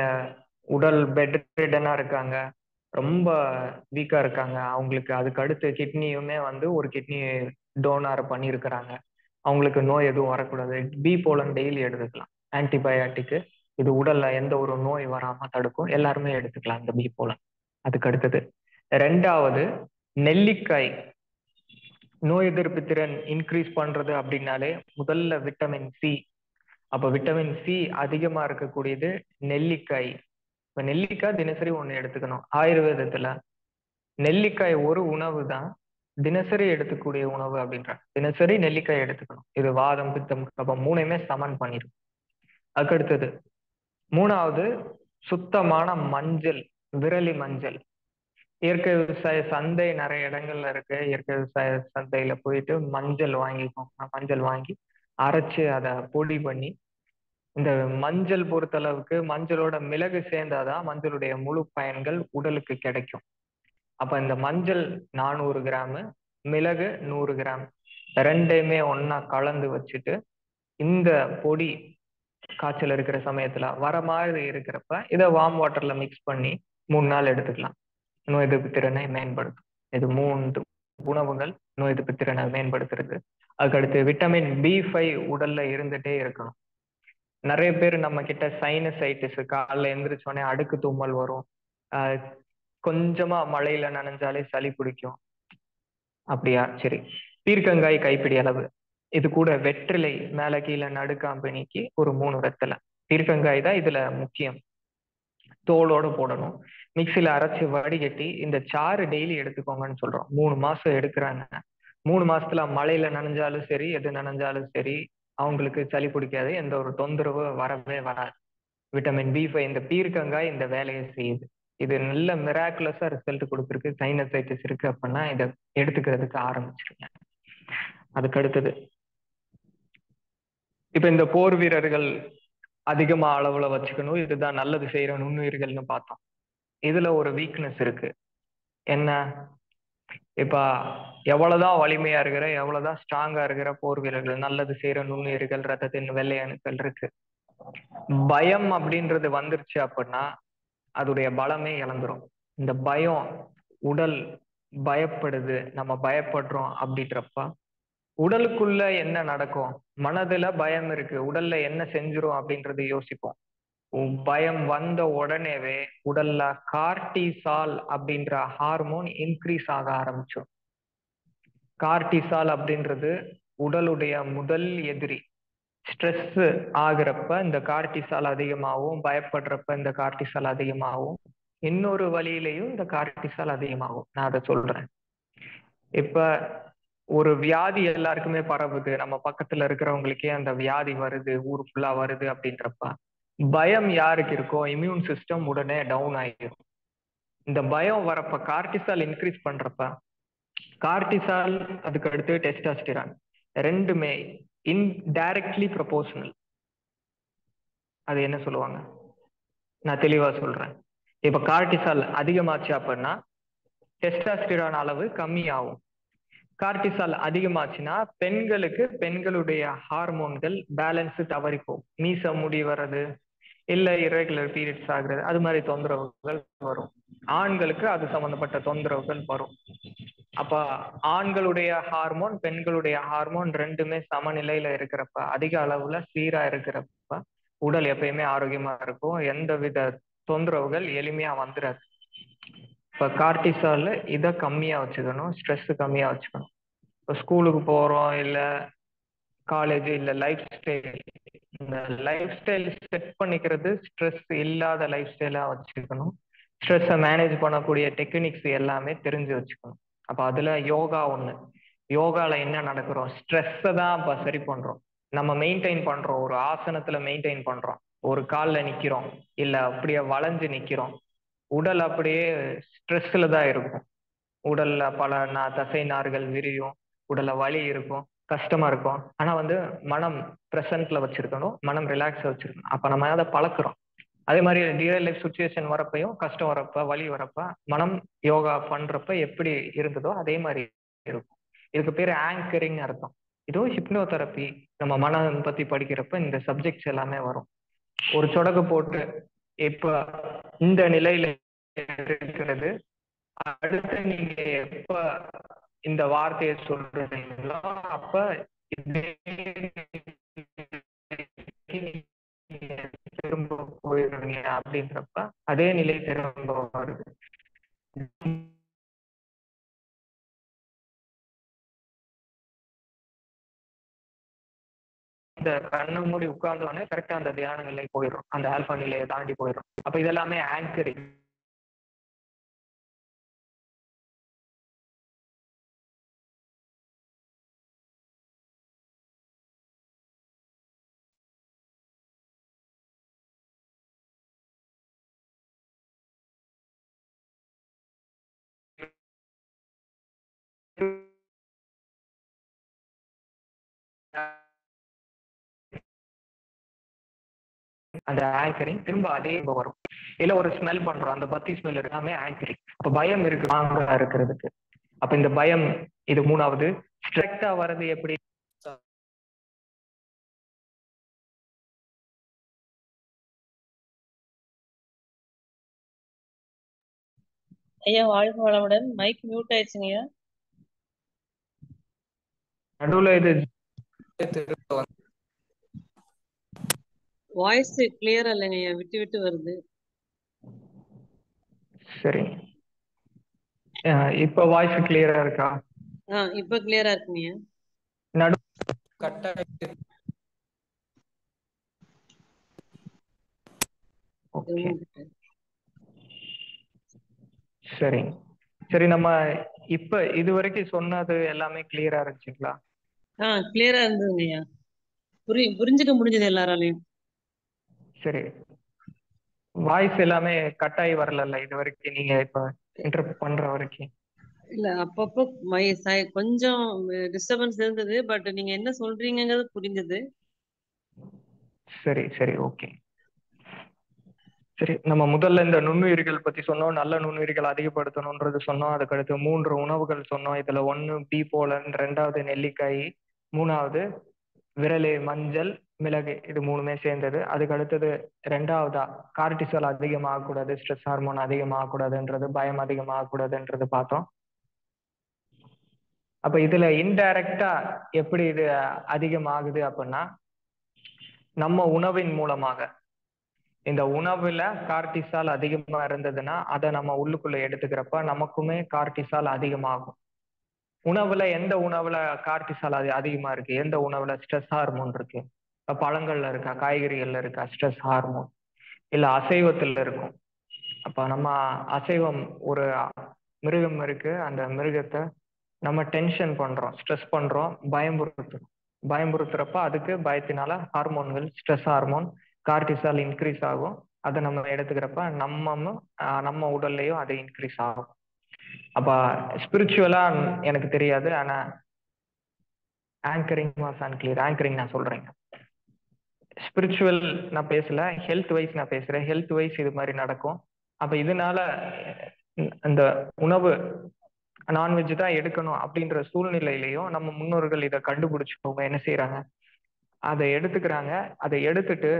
உடல் பெட்ரிடனா இருக்காங்க, ரொம்ப வீக்கா இருக்காங்க, அவங்களுக்கு அதுக்கு அடுத்து கிட்னியுமே ஒரு கிட்னி டோனார் பண்ணியிருக்கிறாங்க, அவங்களுக்கு நோய் எதுவும் வரக்கூடாது, பி போலன் டெய்லி எடுத்துக்கலாம். ஆன்டிபயாட்டிக்கு இது உடல்ல எந்த ஒரு நோய் வராம தடுக்கும். எல்லாருமே எடுத்துக்கலாம் இந்த பி போலன். அதுக்கு அடுத்தது 2வது நெல்லிக்காய். நோய் எதிர்ப்பு திறன் இன்க்ரீஸ் பண்றது அப்படின்னாலே முதல்ல விட்டமின் சி. அப்ப விட்டமின் சி அதிகமா இருக்கக்கூடியது நெல்லிக்காய். இப்ப நெல்லிக்காய் தினசரி 1 எடுத்துக்கணும். ஆயுர்வேதத்துல நெல்லிக்காய் ஒரு உணவு தான் தினசரி எடுத்துக்கூடிய உணவு அப்படின்றாங்க. தினசரி நெல்லிக்காய் எடுத்துக்கணும். இது வாதம், பித்தம், கபம் 3யுமே சமன் பண்ணிடும். அதுக்கடுத்தது 3வது சுத்தமான மஞ்சள், விரலி மஞ்சள். இயற்கை விவசாய சந்தை நிறைய இடங்கள்ல இருக்கு. இயற்கை விவசாய சந்தையில போயிட்டு மஞ்சள் வாங்கிக்கோங்க. மஞ்சள் வாங்கி அரைச்சு அதை பொடி பண்ணி, இந்த மஞ்சள் பொறுத்தளவுக்கு மஞ்சளோட மிளகு சேர்ந்தாதான் மஞ்சளுடைய முழு பயன்கள் உடலுக்கு கிடைக்கும். அப்ப இந்த மஞ்சள் 400 கிராம், மிளகு 100 கிராம், 2யுமே ஒன்னா கலந்து வச்சுட்டு இந்த பொடி காய்ச்சல் இருக்கிற சமயத்துல வர மாதிரி இருக்கிறப்ப இதை வார்ம் வாட்டர்ல மிக்ஸ் பண்ணி 3 நாள் எடுத்துக்கலாம். நோய் எதிர்ப்பு திறனை மேம்படுத்தும். இது 3 உணவுகள் நோய் எதிர்ப்பு திறனை மேம்படுத்துறது. அதுக்கடுத்து விட்டமின் B5 உடல்ல இருந்துட்டே இருக்கணும். நிறைய பேர் நம்ம கிட்ட சைனசைட்டிஸ், காலைல எந்திரிச்சோடனே அடுக்கு தும்மல் வரும், கொஞ்சமா மழையில நனைஞ்சாலே சளி பிடிக்கும். அப்படியா? சரி, பீர்க்கங்காய் கைப்பிடி அளவு, இது கூட வெற்றிலை மேல கீழே நடுக்காம்பினிக்கு ஒரு 3 வெத்தலை. பீர்க்கங்காய் தான் இதுல முக்கியம். தோலோட போடணும். மிக்சியில அரைச்சு வடிகட்டி இந்த சாறு டெய்லி எடுத்துக்கோங்கன்னு சொல்றோம். 3 மாசம் எடுக்கிறாங்க. 3 மாசத்துல மழையில நனைஞ்சாலும் சரி, எது நனைஞ்சாலும் சரி, அவங்களுக்கு சளி பிடிக்காது, எந்த ஒரு தொந்தரவு வரவே வராது. விட்டமின் B5 இந்த பீர்க்கங்காய் இந்த வேலையை செய்யுது. இது நல்ல மிராக்குலஸா ரிசல்ட் கொடுத்துருக்கு. சைனசைட்டிஸ் இருக்கு அப்படின்னா இதை எடுத்துக்கிறதுக்கு ஆரம்பிச்சிருங்க. அதுக்கு அடுத்தது இப்ப இந்த போர் வீரர்கள் அதிகமா அளவுல வச்சுக்கணும். இதுதான் நல்லது செய்யற நுண்ணுயிர்கள்னு பார்த்தோம். இதுல ஒரு வீக்னஸ் இருக்கு. என்ன? இப்ப எவ்வளவுதான் வலிமையா இருக்கிற, எவ்வளவுதான் ஸ்ட்ராங்கா இருக்கிற போர் வீரர்கள், நல்லது செய்யற நுண்ணுயிர்கள், ரத்தத்தின் வெள்ளை அணுக்கள் இருக்கு, பயம் அப்படின்றது வந்துருச்சு அப்படின்னா அதோடைய பலமே இழந்துரும். இந்த பயம், உடல் பயப்படுது, நம்ம பயப்படுறோம் அப்படின்றப்ப உடலுக்குள்ள என்ன நடக்கும்? மனதுல பயம் இருக்கு, உடல்ல என்ன செஞ்சிரும் அப்படின்றது யோசிப்போம். பயம் வந்த உடனேவே உடல்ல கார்டிசால் அப்படின்ற ஹார்மோன் இன்க்ரீஸ் ஆக ஆரம்பிச்சிடும். கார்டிசால் அப்படின்றது உடலுடைய முதல் எதிரி. ஸ்ட்ரெஸ் ஆகுறப்ப இந்த கார்டிசால் அதிகமாகும், பயப்படுறப்ப இந்த கார்டிசால் அதிகமாகும், இன்னொரு வழியிலையும் இந்த கார்டிசால் அதிகமாகும். நான் அதை சொல்றேன். இப்ப ஒரு வியாதி எல்லாருக்குமே பரவுது, நம்ம பக்கத்துல இருக்கிறவங்களுக்கே அந்த வியாதி வருது, ஊர் ஃபுல்லா வருது அப்படின்றப்ப பயம் யாருக்கு இருக்கோ இம்யூன் சிஸ்டம் உடனே டவுன் ஆகிடும். இந்த பயம் வரப்ப கார்டிசால் இன்க்ரீஸ் பண்றப்ப கார்டிசால், அதுக்கு அடுத்து டெஸ்டாஸ்டிரான், ரெண்டுமே இன்டைரக்ட்லி ப்ரொபோஷனல். அது என்ன சொல்லுவாங்க? நான் தெளிவா சொல்றேன். இப்ப கார்டிசால் அதிகமாச்சு அப்படின்னா டெஸ்டாஸ்டிரான் அளவு கம்மி ஆகும். கார்டிசால் அதிகமாச்சுன்னா பெண்களுக்கு பெண்களுடைய ஹார்மோன்கள் பேலன்ஸ் தவறி போகும். மீச முடி வர்றது, இல்ல இரகுலர் பீரியட்ஸ் ஆகுறது, அது மாதிரி தொந்தரவுகள் வரும். ஆண்களுக்கு அது சம்பந்தப்பட்ட தொந்தரவுகள் வரும். அப்ப ஆண்களுடைய ஹார்மோன் பெண்களுடைய ஹார்மோன் ரெண்டுமே சமநிலையில இருக்கிறப்ப, அதிக அளவுல சீரா இருக்கிறப்ப உடல் எப்பயுமே ஆரோக்கியமா இருக்கும். எந்த வித தொந்தரவுகள் எளிமையா வந்துடாது. இப்ப கார்டிசால் இதை கம்மியா வச்சுக்கணும், ஸ்ட்ரெஸ் கம்மியா வச்சுக்கணும். இப்போ ஸ்கூலுக்கு போறோம், இல்ல காலேஜ், இல்ல லைஃப் ஸ்டைல், இந்த லைஃப் ஸ்டைல் செட் பண்ணிக்கிறது ஸ்ட்ரெஸ் இல்லாத லைஃப் ஸ்டைலா வச்சுக்கணும். ஸ்ட்ரெஸ்ஸை மேனேஜ் பண்ணக்கூடிய டெக்னிக்ஸ் எல்லாமே தெரிஞ்சு வச்சுக்கணும். அப்ப அதுல யோகா ஒண்ணு. யோகால என்ன நடக்கிறோம், ஸ்ட்ரெஸ்ஸை தான் அப்ப சரி பண்றோம். நம்ம மெயின்டைன் பண்றோம், ஒரு ஆசனத்துல மெயின்டைன் பண்றோம், ஒரு கால்ல நிக்கிறோம், இல்ல அப்படியே வளைஞ்சு நிக்கிறோம், உடல் அப்படியே ஸ்ட்ரெஸ்ல தான் இருக்கும். உடல்ல பல தசை நார்கள் விரியும், உடல்ல வலி இருக்கும், கஷ்டமா இருக்கும். ஆனா வந்து மனம் ப்ரெசன்ட்ல வச்சிருக்கணும், மனம் ரிலாக்ஸா வச்சிருக்கணும். அப்ப நம்ம அதை பழக்கிறோம். அதே மாதிரி ரியல் லைஃப் சுச்சுவேஷன் வரப்பையும், கஷ்டம் வரப்ப, வலி வரப்ப, மனம் யோகா பண்றப்ப எப்படி இருந்ததோ அதே மாதிரி இருக்கும். இதுக்கு பேரு ஆங்கரிங் அர்த்தம். இதுவும் ஹிப்னோதெரப்பி, நம்ம மனம் பத்தி படிக்கிறப்ப இந்த சப்ஜெக்ட்ஸ் எல்லாமே வரும். ஒரு சொடக்கு போட்டு இப்ப இந்த நிலையில இருக்கிறது, அடுத்து நீங்க எப்ப இந்த வார்த்தையை சொல்றீங்களோ அப்ப திரும்ப போயிடுறீங்க அப்படின்றப்ப அதே நிலை திரும்ப வருது. இந்த கண்ணு மூடி உட்கார்ந்தோடனே கரெக்டா அந்த தியான நிலை போயிடும், அந்த ஆல்பா நிலையை தாண்டி போயிடும். அப்ப இதெல்லாமே ஆங்கரிங். அந்த ஆங்கரிங் திரும்ப அதே வரும். இல்ல ஒரு ஸ்மெல் பண்றோம், அந்த பத்தி ஸ்மெல் எல்லாமே ஆங்கரிங். அப்ப பயம் இருக்கு மாங்கா இருக்கிறதுக்கு. அப்ப இந்த பயம், இது மூணாவது. ஸ்ட்ரெக்டா வர்றது எப்படி? ஐயா வாழ்க வளமுடன். மைக் மியூட் ஆயிடுச்சுங்க ஐயா. நடுவுல இது வாய்ஸ் கிளியரா இல்லைங்க ஐயா, விட்டு விட்டு வருது. சரி, இப்ப வாய்ஸ் கிளியரா இருக்கா? இப்ப கிளியரா இருக்குங்க ஐயா. நடு ஓகே, சரி சரி. நம்ம இப்ப இது வரைக்கும் சொன்னது எல்லாமே கிளியரா இருந்துச்சுங்களா? கிளியரா இருந்ததுங்க ஐயா. புரிஞ்சுக்க முடிஞ்சது எல்லாராலையும். சரி, வாய்ஸ் எல்லாமே கட்டாயி வரல இது வரைக்கும், நீங்க இப்ப இன்டர்ப்ட் பண்ற வரைக்கும்? இல்ல, அப்பப்போ கொஞ்சம் டிஸ்டர்பன்ஸ் இருந்தது, பட் நீங்க என்ன சொல்றீங்கிறது புரிஞ்சது. சரி சரி, ஓகே. சரி, நம்ம முதல்ல இந்த நுண்ணுயிர்கள் பத்தி சொன்னோம், நல்ல நுண்ணுயிர்கள் அதிகப்படுத்தணும்ன்றது சொன்னோம். அதுக்கடுத்து 3 உணவுகள் சொன்னோம். இதுல 1 பீ போலன், 2வது நெல்லிக்காய், 3வது விரலி, மஞ்சள், மிளகு, இது 3மே சேர்ந்தது. அதுக்கு அடுத்தது 2வதா கார்டிசால் அதிகமாகக்கூடாது, ஸ்ட்ரெஸ் ஹார்மோன் அதிகமாகக்கூடாதுன்றது, பயம் அதிகமாகக்கூடாதுன்றது பார்த்தோம். அப்ப இதுல இன்டைரக்டா எப்படி இது அதிகமாகுது அப்படின்னா, நம்ம உணவின் மூலமாக. இந்த உணவுல கார்டிசால் அதிகமா இருந்ததுன்னா அதை நம்ம உள்ளுக்குள்ள எடுத்துக்கிறப்ப நமக்குமே கார்டிசால் அதிகமாகும். உணவுல எந்த உணவுல கார்டிசால் அதிகமா இருக்கு, எந்த உணவுல ஸ்ட்ரெஸ் ஹார்மோன் இருக்கு? பழங்கள்ல இருக்கா, காய்கறிகள்ல இருக்கா ஸ்ட்ரெஸ் ஹார்மோன்? இல்ல அசைவத்துல இருக்கும். அப்ப நம்ம அசைவம், ஒரு மிருகம் இருக்கு, அந்த மிருகத்தை நம்ம டென்ஷன் பண்றோம், ஸ்ட்ரெஸ் பண்றோம், பயம்புறுத்துறப்ப அதுக்கு பயத்தினால ஹார்மோன்கள், ஸ்ட்ரெஸ் ஹார்மோன், கார்டிசால் இன்க்ரீஸ் ஆகும். அதை நம்ம எடுத்துக்கிறப்ப நம்ம உடல்லையும் அது இன்க்ரீஸ் ஆகும். அப்ப ஸ்பிரிச்சுவலா எனக்கு தெரியாது, ஆனா ஆங்கரிங் வாஸ் அன்கிளியர். ஆங்கரிங் நான் சொல்றேங்க. ஸ்பிரிச்சுவல் நான் பேசல, ஹெல்த் வைஸ் நான் பேசுறேன். ஹெல்த் வைஸ் இது மாதிரி நடக்கும். அப்ப இதனால அந்த உணவு நான்வெஜ் தான் எடுக்கணும் அப்படின்ற சூழ்நிலையிலையும் நம்ம முன்னோர்கள் இதை கண்டுபிடிச்சவங்க என்ன செய்யறாங்க, அதை எடுத்துக்கிறாங்க. அதை எடுத்துட்டு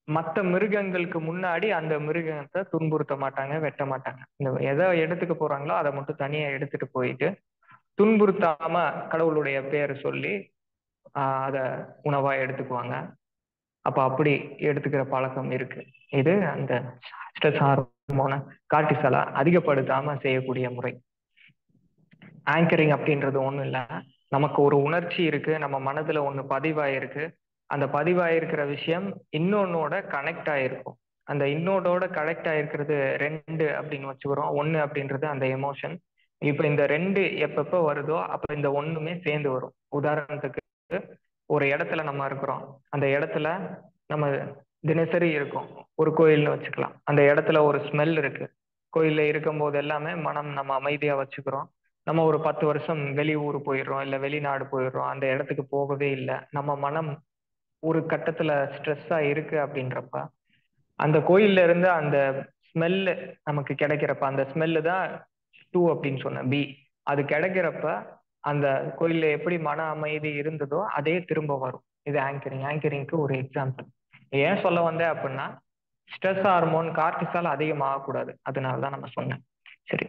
மற்ற மிருகங்களுக்கு முன்னாடி அந்த மிருகத்தை துன்புறுத்த மாட்டாங்க, வெட்ட மாட்டாங்க. இந்த எதை எடுத்துக்க போறாங்களோ அதை மட்டும் தனியா எடுத்துட்டு போயிட்டு துன்புறுத்தாம கடவுளுடைய பேரை சொல்லி அத உணவா எடுத்துக்குவாங்க. அப்ப அப்படி எடுத்துக்கிற பழக்கம் இருக்கு. இது அந்த ஸ்ட்ரெஸ் ஹார்மோன கார்டிசாலை அதிகப்படுத்தாம செய்யக்கூடிய முறை. ஆங்கரிங் அப்படின்றது ஒண்ணும் இல்ல, நமக்கு ஒரு உணர்ச்சி இருக்கு, நம்ம மனதுல ஒண்ணு பதிவாயிருக்கு. அந்த பதிவாயிருக்கிற விஷயம் இன்னொன்னோட கனெக்ட் ஆயிருக்கும். அந்த இன்னொன்னோட கனெக்ட் ஆயிருக்கிறது 2 அப்படின்னு வச்சுக்கிறோம். 1 அப்படின்றது அந்த எமோஷன். இப்ப இந்த 2 எப்பப்ப வருதோ அப்ப இந்த 1மே சேர்ந்து வரும். உதாரணத்துக்கு ஒரு இடத்துல நம்ம இருக்கிறோம், அந்த இடத்துல நம்ம தினசரி இருக்கும். ஒரு கோயில்னு வச்சுக்கலாம், அந்த இடத்துல ஒரு ஸ்மெல் இருக்கு. கோயில்ல இருக்கும் போது எல்லாமே மனம் நம்ம அமைதியா வச்சுக்கிறோம். நம்ம ஒரு 10 வருஷம் வெளியூர் போயிடுறோம், இல்ல வெளிநாடு போயிடுறோம், அந்த இடத்துக்கு போகவே இல்லை, நம்ம மனம் ஒரு கட்டத்துல ஸ்ட்ரெஸ்ஸா இருக்கு அப்படின்றப்ப அந்த கோயில்ல இருந்து அந்த ஸ்மெல்லு நமக்கு கிடைக்கிறப்ப, அந்த ஸ்மெல்லு தான் 2 அப்படின்னு சொன்ன பி, அது கிடைக்கிறப்ப அந்த கோயில்ல எப்படி மன அமைதி இருந்ததோ அதே திரும்ப வரும். இது ஆங்கரிங். ஆங்கரிங்க்கு ஒரு எக்ஸாம்பிள். ஏன் சொல்ல வந்தேன் அப்படின்னா, ஸ்ட்ரெஸ் ஹார்மோன் கார்டிசால் அதிகமாகக்கூடாது, அதனாலதான் நம்ம சொன்னேன். சரி,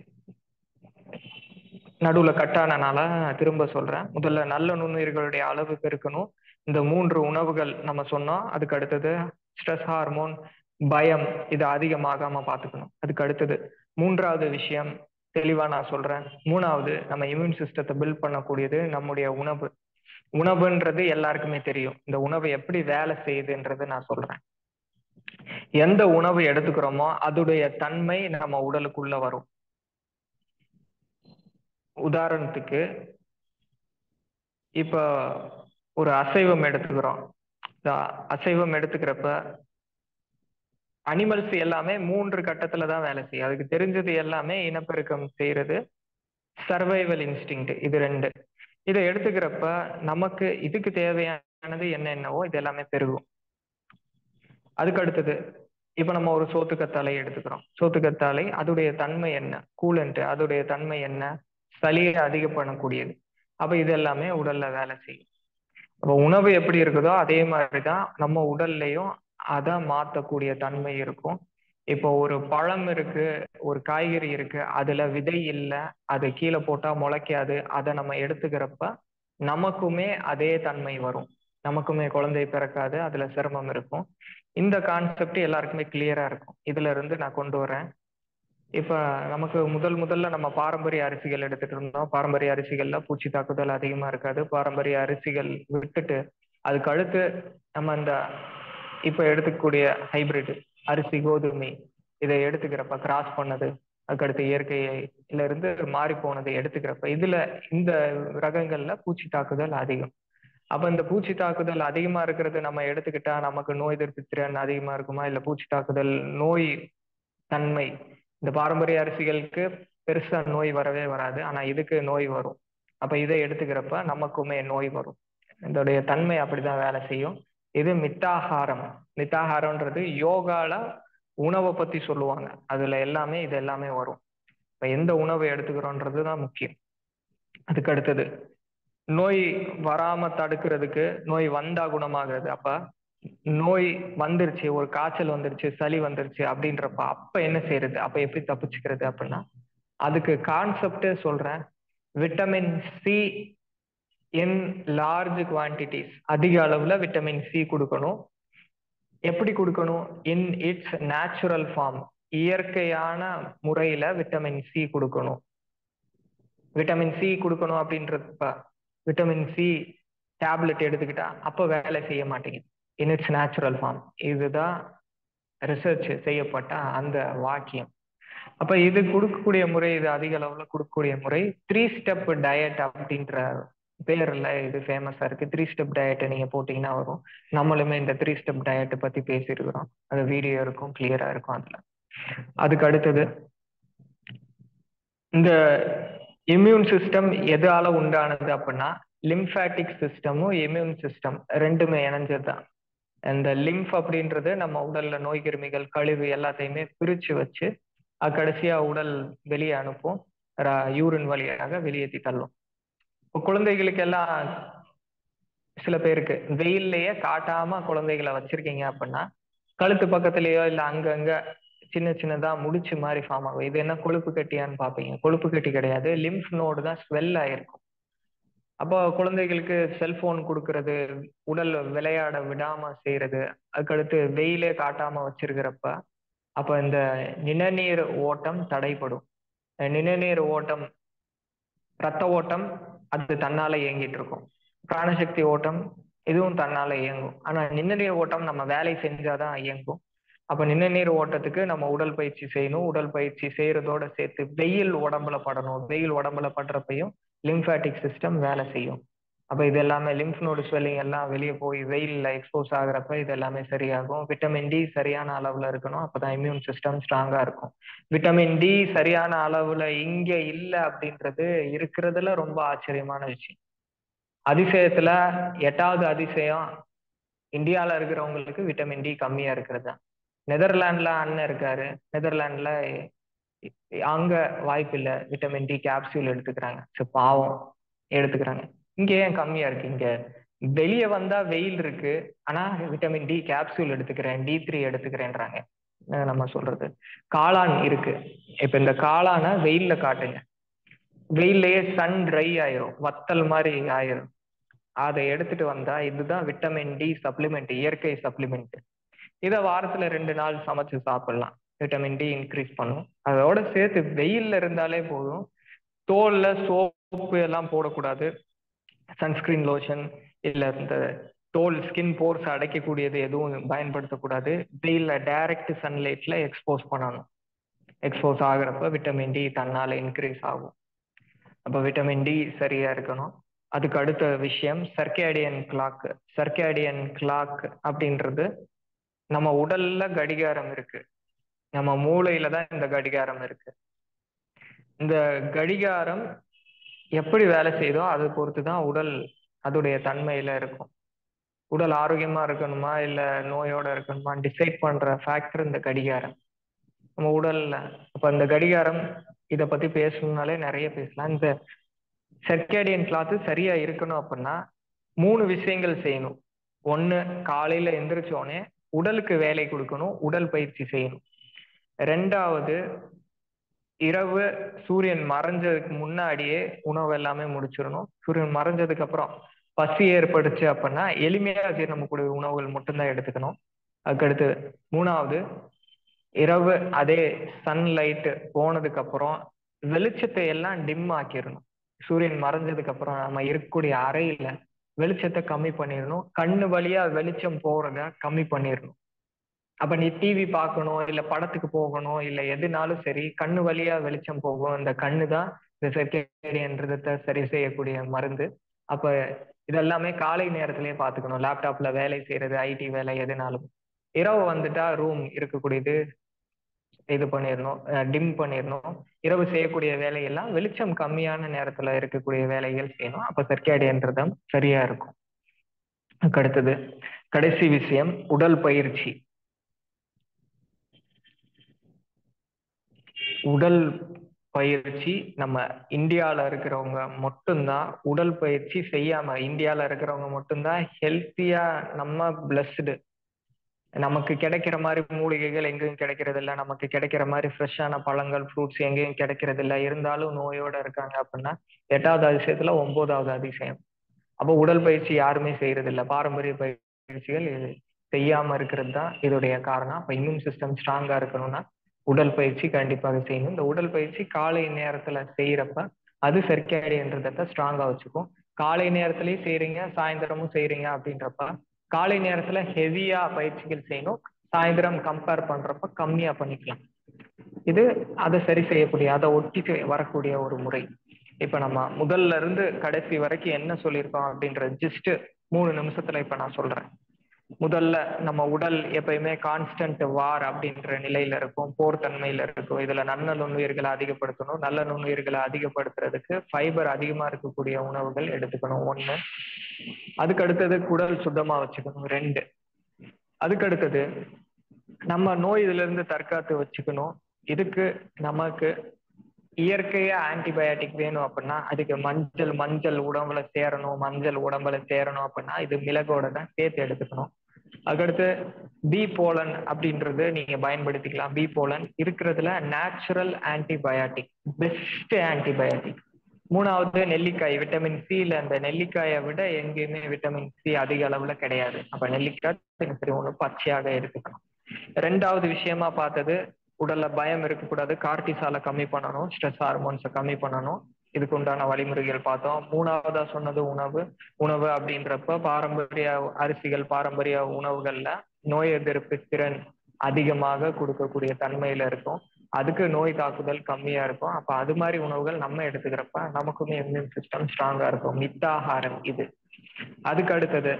நடுவுல கட்டானனால திரும்ப சொல்றேன். முதல்ல நல்ல நுண்ணுயிர்களுடைய அளவு பெருக்கணும். இந்த 3 உணவுகள் நம்ம சொன்னோம். அதுக்கு அடுத்தது ஸ்ட்ரெஸ் ஹார்மோன், பயம், இது அதிகமாகாம பாத்துக்கணும். அதுக்கு அடுத்தது 3வது விஷயம் தெளிவா நான் சொல்றேன். 3வது, நம்ம இம்யூன் சிஸ்டத்தை பில்ட் பண்ணக்கூடியது நம்முடைய உணவு. உணவுன்றது எல்லாருக்குமே தெரியும். இந்த உணவு எப்படி வேலை செய்யுதுன்றது நான் சொல்றேன். எந்த உணவு எடுத்துக்கிறோமோ அதோடைய தன்மை நம்ம உடலுக்குள்ள வரும். உதாரணத்துக்கு இப்ப ஒரு அசைவம் எடுத்துக்கிறோம். அசைவம் எடுத்துக்கிறப்ப அனிமல்ஸ் எல்லாமே 3 கட்டத்துல தான் வேலை செய்யும். அதுக்கு தெரிஞ்சது எல்லாமே இனப்பெருக்கம் செய்யறது, சர்வைவல் இன்ஸ்டிங்க்ட், இது 2. இதை எடுத்துக்கிறப்ப நமக்கு இதுக்கு தேவையானது என்னென்னவோ இது எல்லாமே பெருகும். அதுக்கு அடுத்தது இப்ப நம்ம ஒரு சோத்துக்கத்தாழை எடுத்துக்கிறோம். சோத்துக்கத்தாழை அதோடைய தன்மை என்ன, கூலண்ட், அதோடைய தன்மை என்ன, சளியை அதிகம் பண்ணக்கூடியது. அப்ப இது எல்லாமே உடல்ல வேலை செய்யும். அப்ப உணவு எப்படி இருக்குதோ அதே மாதிரிதான் நம்ம உடல்லையும் அதை மாத்தக்கூடிய தன்மை இருக்கும். இப்போ ஒரு பழம் இருக்கு, ஒரு காய்கறி இருக்கு, அதுல விதை இல்லை, அது கீழே போட்டா முளைக்காது, அதை நம்ம எடுத்துக்கிறப்ப நமக்குமே அதே தன்மை வரும். நமக்குமே குழந்தை பிறக்காது, அதுல சிரமம் இருக்கும். இந்த கான்செப்ட் எல்லாருக்குமே கிளியரா இருக்கும். இதுல இருந்து நான் கொண்டு வரேன். இப்ப நமக்கு முதல்ல நம்ம பாரம்பரிய அரிசிகள் எடுத்துட்டு இருந்தோம். பாரம்பரிய அரிசிகள்ல பூச்சி தாக்குதல் அதிகமா இருக்காது. பாரம்பரிய அரிசிகள் விட்டுட்டு அதுக்கு அடுத்து நம்ம இந்த இப்ப எடுத்துக்கூடிய ஹைபிரிட் அரிசி, கோதுமை, இதை எடுத்துக்கிறப்ப கிராஸ் பண்ணது, அதுக்கடுத்து இயற்கையில இருந்து மாறி போனதை எடுத்துக்கிறப்ப இதுல இந்த ரகங்கள்ல பூச்சி தாக்குதல் அதிகம். அப்ப இந்த பூச்சி தாக்குதல் அதிகமா இருக்கிறது நம்ம எடுத்துக்கிட்டா நமக்கு நோய் எதிர்ப்பு திறன் அதிகமா இருக்குமா, இல்ல பூச்சி தாக்குதல் நோய் தன்மை, இந்த பாரம்பரிய அரிசிகளுக்கு பெருசா நோய் வரவே வராது, ஆனா இதுக்கு நோய் வரும். அப்ப இதை எடுத்துக்கிறப்ப நமக்குமே நோய் வரும். இதோடைய தன்மை அப்படிதான் வேலை செய்யும். இது மித்தாகாரம். மித்தாகாரம்ன்றது யோகால உணவை பத்தி சொல்லுவாங்க, அதுல எல்லாமே இது எல்லாமே வரும். இப்ப எந்த உணவை எடுத்துக்கிறோன்றதுதான் முக்கியம். அதுக்கு அடுத்தது நோய் வராம தடுக்கிறதுக்கு, நோய் வந்தா குணமாகிறது. அப்ப நோய் வந்துருச்சு, ஒரு காய்ச்சல் வந்துருச்சு, சளி வந்துருச்சு அப்படின்றப்ப அப்ப என்ன செய்யறது, அப்ப எப்படி தப்பிச்சுக்கிறது அப்படின்னா, அதுக்கு கான்செப்டே சொல்றேன். Vitamin C in large quantities, அதிக அளவுல விட்டமின் சி கொடுக்கணும். எப்படி கொடுக்கணும், இன் இட்ஸ் நேச்சுரல் ஃபார்ம், இயற்கையான முறையில விட்டமின் சி கொடுக்கணும். விட்டமின் சி கொடுக்கணும் அப்படின்றப்ப விட்டமின் சி டேப்லெட் எடுத்துக்கிட்டா அப்ப வேலை செய்ய மாட்டேங்குது. இன் இட்ஸ் நேச்சுரல் ஃபார்ம், இதுதான் ரிசர்ச் செய்யப்பட்ட அந்த வாக்கியம். அப்ப இது கொடுக்கக்கூடிய முறை, இது அதிக அளவுல கொடுக்கக்கூடிய முறை 3 ஸ்டெப் டயட் அப்படின்ற பேர்ல இது ஃபேமஸா இருக்கு. 3 ஸ்டெப் டயட் நீங்க போட்டீங்கன்னா வரும். நம்மளுமே இந்த 3 ஸ்டெப் டயட் பத்தி பேசியிருக்கிறோம், அது வீடியோ இருக்கும், கிளியரா இருக்கும் அதுல. அதுக்கு அடுத்தது இந்த இம்யூன் சிஸ்டம் எதால உண்டானது அப்படின்னா, லிம்பாட்டிக் சிஸ்டமும் இம்யூன் சிஸ்டம் ரெண்டுமே இணைஞ்சதுதான். இந்த லிம்ப் அப்படின்றது நம்ம உடல்ல நோய் கிருமிகள், கழிவு எல்லாத்தையுமே பிரிச்சு வச்சு கடைசியா உடல் வெளியே அனுப்பும். யூரின் வழியாக வெளியேற்றி தள்ளும். இப்போ குழந்தைகளுக்கு எல்லாம் சில பேருக்கு வெயில்லயே காட்டாம குழந்தைகளை வச்சிருக்கீங்க அப்படின்னா கழுத்து பக்கத்துலயோ இல்ல அங்கங்க சின்ன சின்னதா முடிச்சு மாதிரி ஃபார்ம் ஆகும். இது என்ன கொழுப்பு கட்டியான்னு பாப்பீங்க. கொழுப்பு கட்டி கிடையாது, லிம்ஃப் நோடு தான் ஸ்வெல் ஆயிருக்கும். அப்போ குழந்தைகளுக்கு செல்போன் கொடுக்கறது, உடல் விளையாட விடாம செய்யறது, அதுக்கடுத்து வெயிலே காட்டாம வச்சிருக்கிறப்ப அப்ப இந்த நிணநீர் ஓட்டம் தடைப்படும். நிணநீர் ஓட்டம், ரத்த ஓட்டம் அது தன்னால இயங்கிட்டு இருக்கும். பிராணசக்தி ஓட்டம் இதுவும் தன்னால இயங்கும். ஆனா நிணநீர் ஓட்டம் நம்ம வேலை செஞ்சாதான் இயங்கும். அப்ப நிணநீர் ஓட்டத்துக்கு நம்ம உடல் பயிற்சி செய்யணும். உடல் பயிற்சி செய்யறதோட சேர்த்து வெயில் உடம்புல படணும். வெயில் உடம்புல படுறப்பையும் லிம்ஃபாட்டிக் சிஸ்டம் வேலை செய்யும். அப்ப இது எல்லாமே லிம்ஃப் நோடு ஸ்வெல்லிங் எல்லாம் வெளியே போய் வெயில்ல எக்ஸ்போஸ் ஆகுறப்ப இது எல்லாமே சரியாகும். விட்டமின் டி சரியான அளவுல இருக்கணும், அப்பதான் இம்யூன் சிஸ்டம் ஸ்ட்ராங்கா இருக்கும். விட்டமின் டி சரியான அளவுல இங்க இல்ல அப்படின்றது இருக்கிறதுல ரொம்ப ஆச்சரியமான விஷயம். அதிசயத்துல 8வது அதிசயம் இந்தியால இருக்கிறவங்களுக்கு விட்டமின் டி கம்மியா இருக்கிறது தான். நெதர்லாண்ட்ல அண்ணன் இருக்காரு, நெதர்லாண்ட்ல அங்க வாய்ப்பு இல்ல, விட்டமின் டி கேப்சூல் எடுத்துக்கிறாங்க. பாவம் எடுத்துக்கிறாங்க. இங்க ஏன் கம்மியா இருக்கு? இங்க வெளியே வந்தா வெயில் இருக்கு, ஆனா விட்டமின் டி கேப்சூல் எடுத்துக்கிறேன், D3 எடுத்துக்கிறேன்றாங்க. நம்ம சொல்றது காளான் இருக்கு. இப்ப இந்த காளான வெயில்ல காட்டுங்க, வெயில்லயே சன் ட்ரை ஆயிரும், வத்தல் மாதிரி ஆயிரும். அதை எடுத்துட்டு வந்தா இதுதான் விட்டமின் டி சப்ளிமெண்ட், இயற்கை சப்ளிமெண்ட். இதை வாரத்துல 2 நாள் சமைச்சு சாப்பிடலாம். விட்டமின் டி இன்க்ரீஸ் பண்ணும். அதோட சேர்த்து வெயில்ல இருந்தாலே போதும். தோல்ல சோப்பு எல்லாம் போடக்கூடாது, சன்ஸ்கிரீன் லோஷன் இல்ல இந்த தோல் ஸ்கின் போர்ஸ் அடைக்கக்கூடியது எதுவும் பயன்படுத்தக்கூடாது. வெயில்ல டைரக்ட் சன்லைட்ல எக்ஸ்போஸ் பண்ணணும். எக்ஸ்போஸ் ஆகுறப்ப விட்டமின் டி தன்னால இன்க்ரீஸ் ஆகும். அப்ப விட்டமின் டி சரியா இருக்கணும். அதுக்கு அடுத்த விஷயம் சர்க்கேடியன் கிளாக். சர்க்கேடியன் கிளாக் அப்படின்றது நம்ம உடல்ல கடிகாரம் இருக்கு, நம்ம மூளையில தான் இந்த கடிகாரம் இருக்கு. இந்த கடிகாரம் எப்படி வேலை செய்தோ அதை பொறுத்துதான் உடல் அதோடைய தன்மையில இருக்கும். உடல் ஆரோக்கியமா இருக்கணுமா இல்ல நோயோட இருக்கணுமா டிசைட் பண்ற ஃபேக்டர் இந்த கடிகாரம் நம்ம உடல்ல. அப்ப இந்த கடிகாரம் இதை பத்தி பேசணும்னாலே நிறைய பேசலாம். இந்த சர்க்கேடியன் கிளாக் சரியா இருக்கணும் அப்படின்னா 3 விஷயங்கள் செய்யணும். ஒண்ணு, காலையில எந்திரிச்சோடனே உடலுக்கு வேலை கொடுக்கணும், உடல் பயிற்சி செய்யணும். 2வது, இரவு சூரியன் மறைஞ்சதுக்கு முன்னாடியே உணவு எல்லாமே முடிச்சிடணும். சூரியன் மறைஞ்சதுக்கு அப்புறம் பசி ஏற்படுச்சு அப்படின்னா எளிமையா ஜீரணக்கூடிய உணவுகள் மட்டும்தான் எடுத்துக்கணும். அதுக்கடுத்து 3வது, இரவு அதே சன்லைட் போனதுக்கு அப்புறம் வெளிச்சத்தை எல்லாம் டிம் ஆக்கிடணும். சூரியன் மறைஞ்சதுக்கு அப்புறம் நம்ம இருக்கக்கூடிய அறையில வெளிச்சத்தை கம்மி பண்ணிடணும். கண்ணு வழியா வெளிச்சம் போறத கம்மி பண்ணிடணும். அப்ப நீ டிவி பார்க்கணும் இல்ல படத்துக்கு போகணும் இல்ல எதுனாலும் சரி, கண்ணு வழியா வெளிச்சம் போகும். இந்த கண்ணு தான் இந்த சர்க்கேடியன்றதை சரி செய்யக்கூடிய மருந்து. அப்ப இதெல்லாமே காலை நேரத்திலேயே பார்த்துக்கணும். லேப்டாப்ல வேலை செய்யறது, ஐடி வேலை எதுனாலும். இரவு வந்துட்டா ரூம் இருக்கக்கூடியது இது பண்ணிடணும், டிம் பண்ணிடணும். இரவு செய்யக்கூடிய வேலையெல்லாம் வெளிச்சம் கம்மியான நேரத்துல இருக்கக்கூடிய வேலைகள் செய்யணும். அப்ப சர்க்கேடியன்றதும் சரியா இருக்கும். அடுத்தது கடைசி விஷயம் உடல் பயிற்சி. உடல் பயிற்சி நம்ம இந்தியால இருக்கிறவங்க மட்டும்தான் உடல் பயிற்சி செய்யாம, இந்தியால இருக்கிறவங்க மட்டும்தான் ஹெல்த்தியா, நம்ம பிளஸ்டு. நமக்கு கிடைக்கிற மாதிரி மூலிகைகள் எங்கேயும் கிடைக்கிறது இல்லை, நமக்கு கிடைக்கிற மாதிரி ஃப்ரெஷ்ஷான பழங்கள் ஃப்ரூட்ஸ் எங்கேயும் கிடைக்கிறது இல்லை, இருந்தாலும் நோயோட இருக்காங்க அப்படின்னா 8வது அதிசயத்துல 9வது அதிசயம். அப்போ உடல் பயிற்சி யாருமே செய்யறது இல்லை. பாரம்பரிய பயிற்சிகள் செய்யாம இருக்கிறது தான் இதோடைய காரணம். அப்ப இம்யூன் சிஸ்டம் ஸ்ட்ராங்கா இருக்கணும்னா உடல் பயிற்சி கண்டிப்பாக செய்யணும். இந்த உடல் பயிற்சி காலை நேரத்துல செய்யறப்ப அது சர்க்கேடியன்றதை ஸ்ட்ராங்கா வச்சுக்கும். காலை நேரத்திலயும் செய்யறீங்க, சாயந்தரமும் செய்யறீங்க அப்படின்றப்ப காலை நேரத்துல ஹெவியா பயிற்சிகள் செய்யணும், சாயந்தரம் கம்பேர் பண்றப்ப கம்மியா பண்ணிக்கலாம். இது அதை சரி செய்யக்கூடிய, அதை ஒட்டி வரக்கூடிய ஒரு முறை. இப்ப நம்ம முதல்ல இருந்து கடைசி வரைக்கும் என்ன சொல்லியிருக்கோம் அப்படின்ற ஜஸ்ட் 3 நிமிஷத்துல இப்ப நான் சொல்றேன். முதல்ல நம்ம உடல் எப்பயுமே கான்ஸ்டன்ட் வார் அப்படின்ற நிலையில இருக்கும், போர் தன்மையில இருக்கும். இதுல நல்ல நுண்ணுயிர்களை அதிகப்படுத்தணும். நல்ல நுண்ணுயிர்களை அதிகப்படுத்துறதுக்கு ஃபைபர் அதிகமா இருக்கக்கூடிய உணவுகள் எடுத்துக்கணும் 1. அதுக்கு அடுத்தது குடல் சுத்தமா வச்சுக்கணும் 2. அதுக்கு அடுத்தது நம்ம நோய் இதுல இருந்து தற்காத்து வச்சுக்கணும். இதுக்கு நமக்கு இயற்கையா ஆன்டிபயாட்டிக் வேணும் அப்படின்னா அதுக்கு மஞ்சள் உடம்புல சேரணும் அப்படின்னா இது மிளகோட தான் சேர்த்து எடுத்துக்கணும். அதுக்கடுத்து பி போலன் அப்படின்றது நீங்க பயன்படுத்திக்கலாம். பி போலன் இருக்கிறதுல நேச்சுரல் ஆன்டிபயாட்டிக், பெஸ்ட் ஆன்டிபயாட்டிக். மூணாவது நெல்லிக்காய், விட்டமின் சில அந்த நெல்லிக்காயை விட எங்கேயுமே விட்டமின் சி அதிக அளவுல கிடையாது. அப்ப நெல்லிக்காய் ஒண்ணு பச்சையாக எடுத்துக்கணும். ரெண்டாவது விஷயமா பார்த்தது, உடல்ல பயம் இருக்கக்கூடாது, கார்டிசால கம்மி பண்ணணும், ஸ்ட்ரெஸ் ஹார்மோன்ஸை கம்மி பண்ணணும். இதுக்கு உண்டான வழிமுறைகள் பார்த்தோம். மூணாவதா சொன்னது உணவு அப்படின்றப்ப பாரம்பரிய அரிசிகள், பாரம்பரிய உணவுகள்ல நோய் எதிர்ப்பு திறன் அதிகமாக கொடுக்கக்கூடிய தன்மையில இருக்கும். அதுக்கு நோய் தாக்குதல் கம்மியா இருக்கும். அப்ப அது மாதிரி உணவுகள் நம்ம எடுத்துக்கிறப்ப நமக்குமே இம்யூன் சிஸ்டம் ஸ்ட்ராங்கா இருக்கும். மித்தாகாரம் இது. அதுக்கு அடுத்தது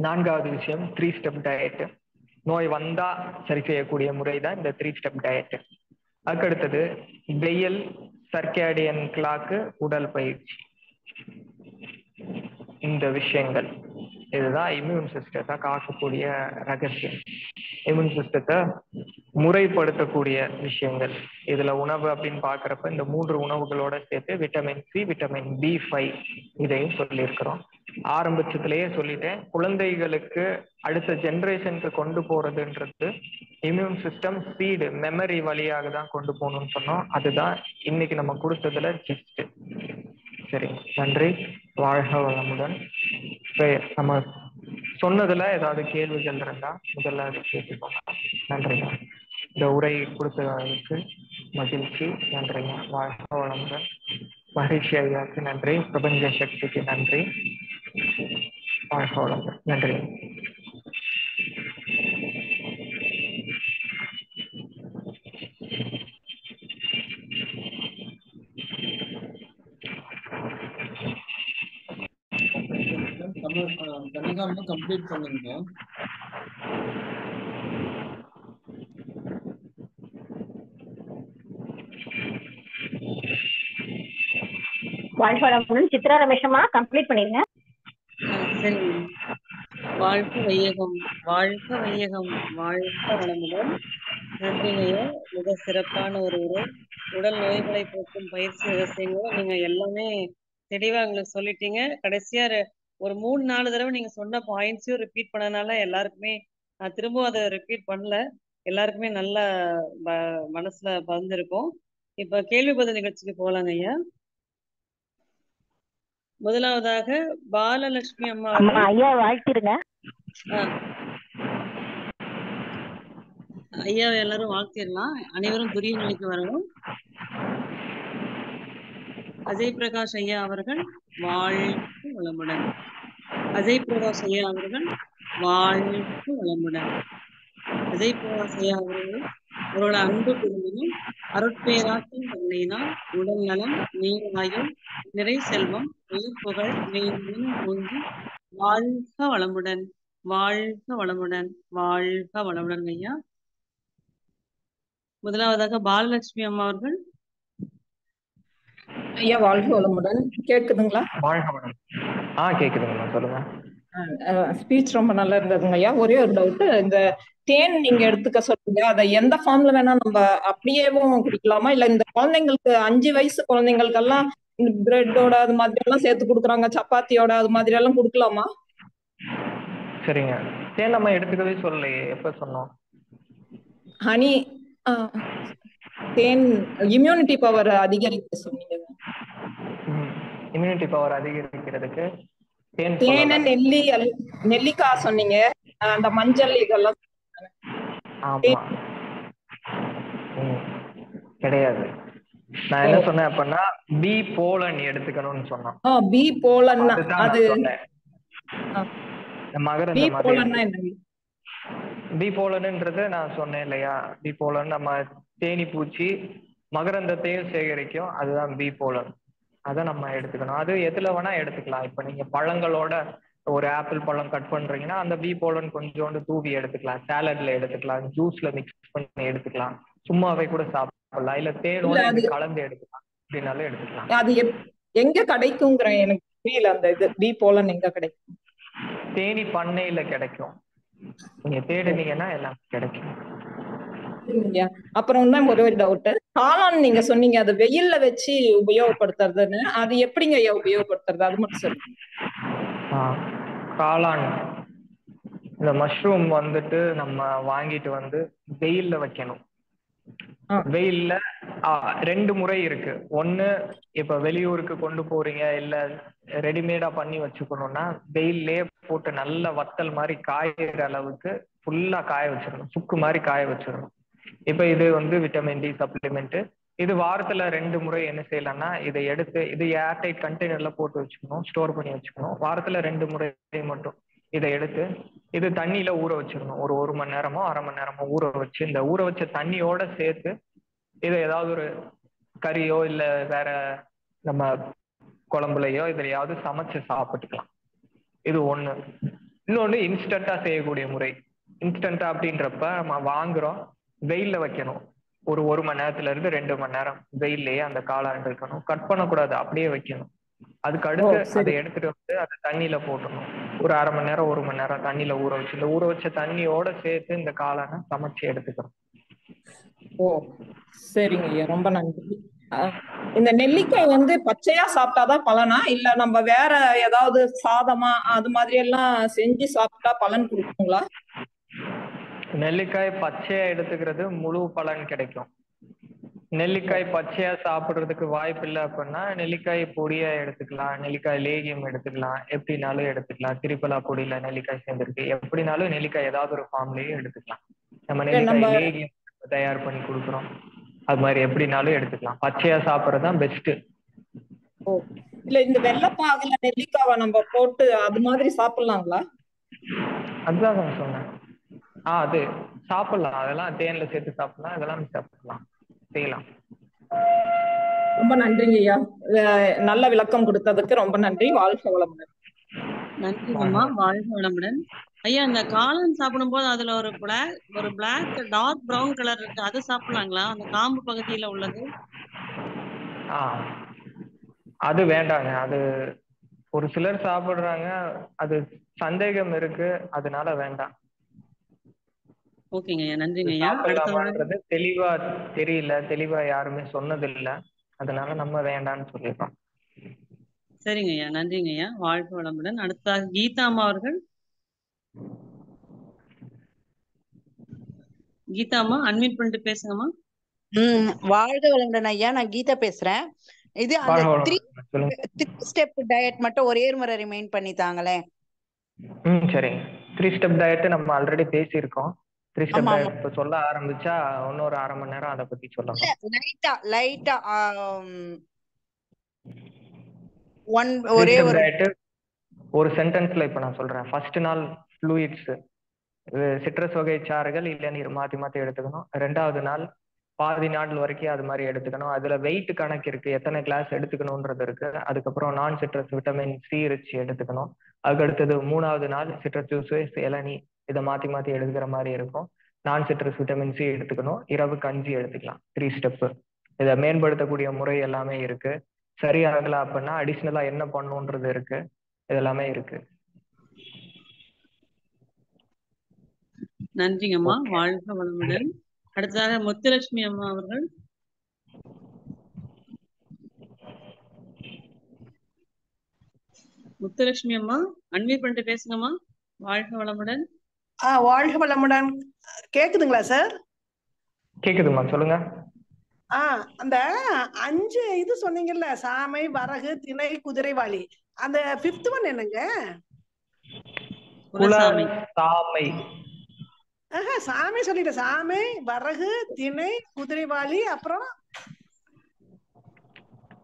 4வது விஷயம் 3 ஸ்டெப் டயட். நோய் வந்தா சரி செய்யக்கூடிய முறை தான் இந்த 3 ஸ்டெப் டயட். அதுக்கடுத்தது வெயில், சர்க்கேடியன் கிளாக்கு, உடல் பயிற்சி. இந்த விஷயங்கள் இதுதான் இம்யூன் சிஸ்டத்தை காக்கக்கூடிய ரகசியம். இம்யூன் சிஸ்டத்தை முறைப்படுத்தக்கூடிய விஷயங்கள். இதுல உணவு அப்படின்னு பாக்குறப்ப இந்த 3 உணவுகளோட சேர்த்து விட்டமின் சி, விட்டமின் B5 இதையும் சொல்லியிருக்கிறோம். ஆரம்பத்திலேயே சொல்லிட்டேன், குழந்தைகளுக்கு அடுத்த ஜெனரேஷனுக்கு கொண்டு போறதுன்றது இம்யூன் சிஸ்டம் ஸ்பீடு, மெமரி வழியாக தான் கொண்டு போகணும்னு சொன்னோம். அதுதான் இன்னைக்கு நம்ம கொடுத்ததுல ஜிஸ்ட். சரி, நன்றி. வாழ்க வளமுடன். நம்ம சொன்னதுல ஏதாவது கேள்விகள் இருந்தா முதல்ல அதை கேட்டுக்கோங்க. நன்றிங்க. இந்த உரை கொடுத்ததுக்கு மகிழ்ச்சி. நன்றிங்க. வாழ்க வளமுடன். மகிழ்ச்சி ஐயாவுக்கு நன்றி. பிரபஞ்ச சக்திக்கு நன்றி. வாழ்க வளமுடன். நன்றி. கனிகாம கம்ப்ளீட் பண்ணுங்க. வாழ்க வளமுடன். சித்ரா ரமேஷம்மா கம்ப்ளீட் பண்ணிருங்க. சரி. வாழ்க வையகம், வாழ்க வையகம், வாழ்க வளமுடன். நன்றிங்கய்யா. மிக சிறப்பான ஒரு உரை. உடல் நோய்களை போக்கும் பயிற்சி ரகசியங்களை நீங்க எல்லாமே தெளிவா எங்களுக்கு சொல்லிட்டீங்க. கடைசியா ஒரு 3-4 தடவை நீங்க சொன்ன பாயிண்ட்ஸையும் ரிப்பீட் பண்ணனால எல்லாருக்குமே, நான் திரும்பவும் அதை ரிப்பீட் பண்ணல, எல்லாருக்குமே நல்ல மனசுல பதிந்திருக்கும். இப்ப கேள்வி பதில் நிகழ்ச்சிக்கு போலாங்க ஐயா. முதலாவதாக பாலலட்சுமி அம்மா ஐயா வாழ்த்திருங்க. ஐயா எல்லாரும் வாழ்த்திடலாம். அனைவரும் துரிய நிலைக்கு வரவும். அஜய் பிரகாஷ் ஐயா அவர்கள் வாழ்க வளமுடன். அஜய் பிரகாஷ் ஐயா அவர்கள் வாழ்க வளமுடன். அஜய் பிரகாஷ் ஐயா அவர்கள் அவரோட அன்பு குடும்பமும் அருட்பேராற்றும் தன்மையினால் உடல் நலம், நீராயுள், நிறை செல்வம், உயிர்ப்புகள் மேலும் ஓங்கி வாழ்க வளமுடன், வாழ்க வளமுடன், வாழ்க வளமுடன் ஐயா. முதலாவதாக பாலலட்சுமி அம்மா அவர்கள். ஐயா வாழ்க வளமுடன். கேக்குதுங்களா? வாழ்க வளமுடன். கேக்குதுங்களா? சொல்லுங்க. ஸ்பீச் ரொம்ப நல்லா இருந்ததுங்க ஐயா. ஒரே ஒரு டவுட், இந்த தேன் நீங்க எடுத்துக்க சொல்றீங்க, அதை எந்த ஃபார்ம்ல வேணா நம்ம அப்படியேவும் குடிக்கலாமா, இல்ல இந்த குழந்தைங்களுக்கு 5 வயசு குழந்தைங்களுக்கெல்லாம் இந்த பிரெட்டோட அது மாதிரி எல்லாம் சேர்த்து கொடுக்குறாங்க, சப்பாத்தியோட அது மாதிரி எல்லாம் கொடுக்கலாமா? சரிங்க. தேன் நம்ம எடுத்துக்கவே சொல்லலையே, எப்ப சொன்னோம்? ஹனி தேன் இம்யூனிட்டி பவர் அதிகரிக்க சொன்னீங்க. இம்யூனிட்டி பவர் அதிகரிக்கிறதுக்கு தேன், நெல்லிக்காய் சொன்னீங்க, அந்த மஞ்சள் இதெல்லாம். ஆமா, கிடையாது. நான் என்ன சொன்னேன் அப்படின்னா பி போலன் எடுத்துக்கணும்னு சொன்னோம். பி போலன் அது பி போலன்ன்றது நான் சொன்னேன் இல்லையா? பி போலன் நம்ம தேனி பூச்சி மகரந்தத்தையும் சேகரிக்கும், அதுதான் பி போலன். அதை நம்ம எடுத்துக்கணும். அது எதுல வேணா எடுத்துக்கலாம். இப்ப நீங்க பழங்களோட ஒரு ஆப்பிள் பழம் கட் பண்றீங்கன்னா அந்த பி போலன் கொஞ்சோண்டு தூவி எடுத்துக்கலாம், சாலட்ல எடுத்துக்கலாம், ஜூஸ்ல மிக்ஸ் பண்ணி எடுத்துக்கலாம், சும்மாவே கூட சாப்பிடலாம், இல்ல தேனோட கலந்து எடுத்துக்கலாம், அப்படின்னாலும் எடுத்துக்கலாம். அது எங்க கிடைக்குங்கிற எனக்கு புரியல. அந்த இது பி போலன் எங்க கிடைக்கும்? தேனி பண்ணையில கிடைக்கும், நீங்க தேடுனீங்கன்னா எல்லாம் கிடைக்கும். அப்புறம் தான் ஒரு டவுட், காளான் நீங்க சொன்னீங்க அது வெயில்ல வச்சு உபயோகப்படுத்துறதுன்னு, அது எப்படிங்க ஐயா உபயோகப்படுத்துறது அது மட்டும் சொல்லுங்க. காளான் இந்த மஷ்ரூம் வந்துட்டு நம்ம வாங்கிட்டு வந்து வெயில்ல வைக்கணும். வெயில்ல 2 முறை இருக்கு. ஒண்ணு, இப்ப வெளியூருக்கு கொண்டு போறீங்க இல்ல ரெடிமேடா பண்ணி வச்சுக்கணும்னா வெயிலே போட்டு நல்ல வத்தல் மாதிரி காயிற அளவுக்கு ஃபுல்லா காய வச்சிடணும், சுக்கு மாதிரி காய வச்சிடணும். இப்ப இது வந்து விட்டமின் டி சப்ளிமெண்ட். இது வாரத்துல 2 முறை என்ன செய்யலாம்னா இதை எடுத்து இது ஏர்டைட் கண்டெய்னர்ல போட்டு வச்சுக்கணும், ஸ்டோர் பண்ணி வச்சுக்கணும். வாரத்துல 2 முறை மட்டும் இதை எடுத்து இது தண்ணியில ஊற வச்சிடணும். ஒரு மணி நேரமோ அரை மணி நேரமோ ஊற வச்சு இந்த ஊற வச்ச தண்ணியோட சேர்த்து இதை ஏதாவது ஒரு கறியோ இல்ல வேற நம்ம குழம்புலையோ இதுலயாவது சமைச்சு சாப்பிட்டுக்கலாம். இது ஒண்ணு. இன்னொன்னு இன்ஸ்டன்டா செய்யக்கூடிய முறை. இன்ஸ்டன்டா அப்படின்றப்ப நம்ம வாங்குறோம், வெயில்ல வைக்கணும். ஒரு மணி நேரத்துல இருந்து 2 மணி நேரம் வெயில்லயே அந்த காளான் இருக்கணும். கட் பண்ணக்கூடாது, அப்படியே வைக்கணும். அதுக்கு அடுத்து அதை எடுத்துட்டு வந்து அதை தண்ணியில போட்டணும். ஒரு அரை மணி நேரம் 1 மணி நேரம் தண்ணியில ஊற வச்சு இந்த ஊற வச்ச தண்ணியோட சேர்த்து இந்த காளானை சமைச்சு எடுத்துக்கணும். ஓ சரிங்க ஐயா, ரொம்ப நன்றி. இந்த நெல்லிக்காய் வந்து பச்சையா சாப்பிட்டாதான் பலனா இல்ல நம்ம வேற ஏதாவது சாதமா அது மாதிரி எல்லாம் செஞ்சு சாப்பிட்டா பலன் கொடுக்குங்களா? நெல்லிக்காய் பச்சையா எடுத்துக்கிறது முழு பலன் கிடைக்கும். நெல்லிக்காய் பச்சையா சாப்பிடுறதுக்கு வாய்ப்பு இல்லை அப்படின்னா நெல்லிக்காய் பொடியா எடுத்துக்கலாம், நெல்லிக்காய் லேகியம் எடுத்துக்கலாம், எப்படினாலும் எடுத்துக்கலாம். திரிபலா பொடியில நெல்லிக்காய் சேர்ந்திருக்கு, எப்படினாலும் நெல்லிக்காய் ஏதாவது ஒரு ஃபார்ம்லயே எடுத்துக்கலாம். நம்ம நெல்லிக்காய் லேகியம் தயார் பண்ணி கொடுக்குறோம், அது மாதிரி எப்படினாலும் எடுத்துக்கலாம். பச்சையா சாப்பிட்றதுதான் பெஸ்ட். இல்ல இந்த வெள்ளைப்பாகுல நெல்லிக்காவை நம்ம போட்டு அது மாதிரி சாப்பிடலாங்களா? அதுதான் நான் சொன்னேன். அது சாப்பிடலாம், அதெல்லாம் தேன்ல சேர்த்து சாப்பிடலாம், இதெல்லாம் சாப்பிடலாம், செய்யலாம். ரொம்ப நன்றிங்க ஐயா, நல்ல விளக்கம் கொடுத்ததுக்கு ரொம்ப நன்றி. வாழ்க வளமுடன். நன்றிங்கம்மா, வாழ்க வளமுடன். ஐயா, இந்த காளான் சாப்பிடும் போது அதுல ஒரு பிளாக் டார்க் பிரவுன் கலர் இருக்கு, அது சாப்பிடலாங்களா? அந்த காம்பு பகுதியில உள்ளது. அது வேண்டாங்க, அது ஒரு சிலர் சாப்பிடுறாங்க, அது சந்தேகம் இருக்கு, அதனால வேண்டாம். ஓகேங்க ஐயா, நன்றிங்க ஐயா. சாப்பிடலாமான்றது தெளிவா தெரியல, தெளிவா யாருமே சொன்னது இல்ல, அதனால நம்ம வேண்டாம்னு சொல்லிடுறோம். சரிங்க ஐயா, நன்றிங்க ஐயா, வாழ்க வளமுடன். அடுத்ததாக கீதா அம்மா அவர்கள். கீதா அம்மா அன்மியூட் பண்ணிட்டு பேசுங்கம்மா. வாழ்க வளமுடன் ஐயா, நான் கீதா பேசுறேன். இது அந்த 3 ஸ்டெப் டயட் மட்டும் ஒரே முறை ரிமைண்ட் பண்ணித்தாங்களே. சரிங்க. 3 ஸ்டெப் டயட் நம்ம ஆல்ரெடி பேசியிருக்கோம். 3 ஸ்டெப் டயட் இப்ப சொல்ல ஆரம்பிச்சா இன்னொரு அரை மணி நேரம் அதை பத்தி சொல்லலாம். லைட்டா ஒரே ஒரு சென்டென்ஸ்ல இப்ப நான் சொல்றேன். ஃபர்ஸ்ட் நாள் ஃப்ளூயிட்ஸ், சிட்ரஸ் வகை சாறுகள், இளநீர் மாத்தி மாத்தி எடுத்துக்கணும். 2வது நாள் பாதி நாள் வரைக்கும் அது மாதிரி எடுத்துக்கணும். அதுல வெயிட் கணக்கு இருக்கு, எத்தனை கிளாஸ் எடுத்துக்கணும்ன்றது இருக்கு. அதுக்கப்புறம் நான் சிட்ரஸ் விட்டமின் சி ரிச் எடுத்துக்கணும். அதுக்கு அடுத்தது 3வது நாள் சிட்ரஸ் ஜூஸ், இளநீ இதை மாத்தி மாத்தி எடுத்துக்கிற மாதிரி இருக்கும். நான் சிட்ரஸ் விட்டமின் சி எடுத்துக்கணும், இரவு கஞ்சி எடுத்துக்கலாம். 3 ஸ்டெப். இதை மேம்படுத்தக்கூடிய முறை எல்லாமே இருக்கு. சரியாகல அப்படின்னா அடிஷ்னலா என்ன பண்ணுன்றது இருக்கு, இதெல்லாமே இருக்கு. நன்றிங்கம்மா, வாழ்க வளமுடன். அடுத்ததாக முத்துலட்சுமி அம்மா அவர்கள். முத்துலட்சுமி அம்மா அன்மியூட் பண்ணிட்டு பேசுங்கம்மா. வாழ்க வளமுடன். வாழ்க வளமுடன். கேக்குதுங்களா சார்? கேக்குதுமா, சொல்லுங்க. அந்த 5 இது சொன்னீங்கல்ல, சாமை, வரகு, திணை, குதிரைவாளி, அந்த 5th ஒன் என்னங்க? சாமை. சாமை சொல்லிட்டேன். சாமை, வரகு, திணை, குதிரைவாளி, அப்புறம்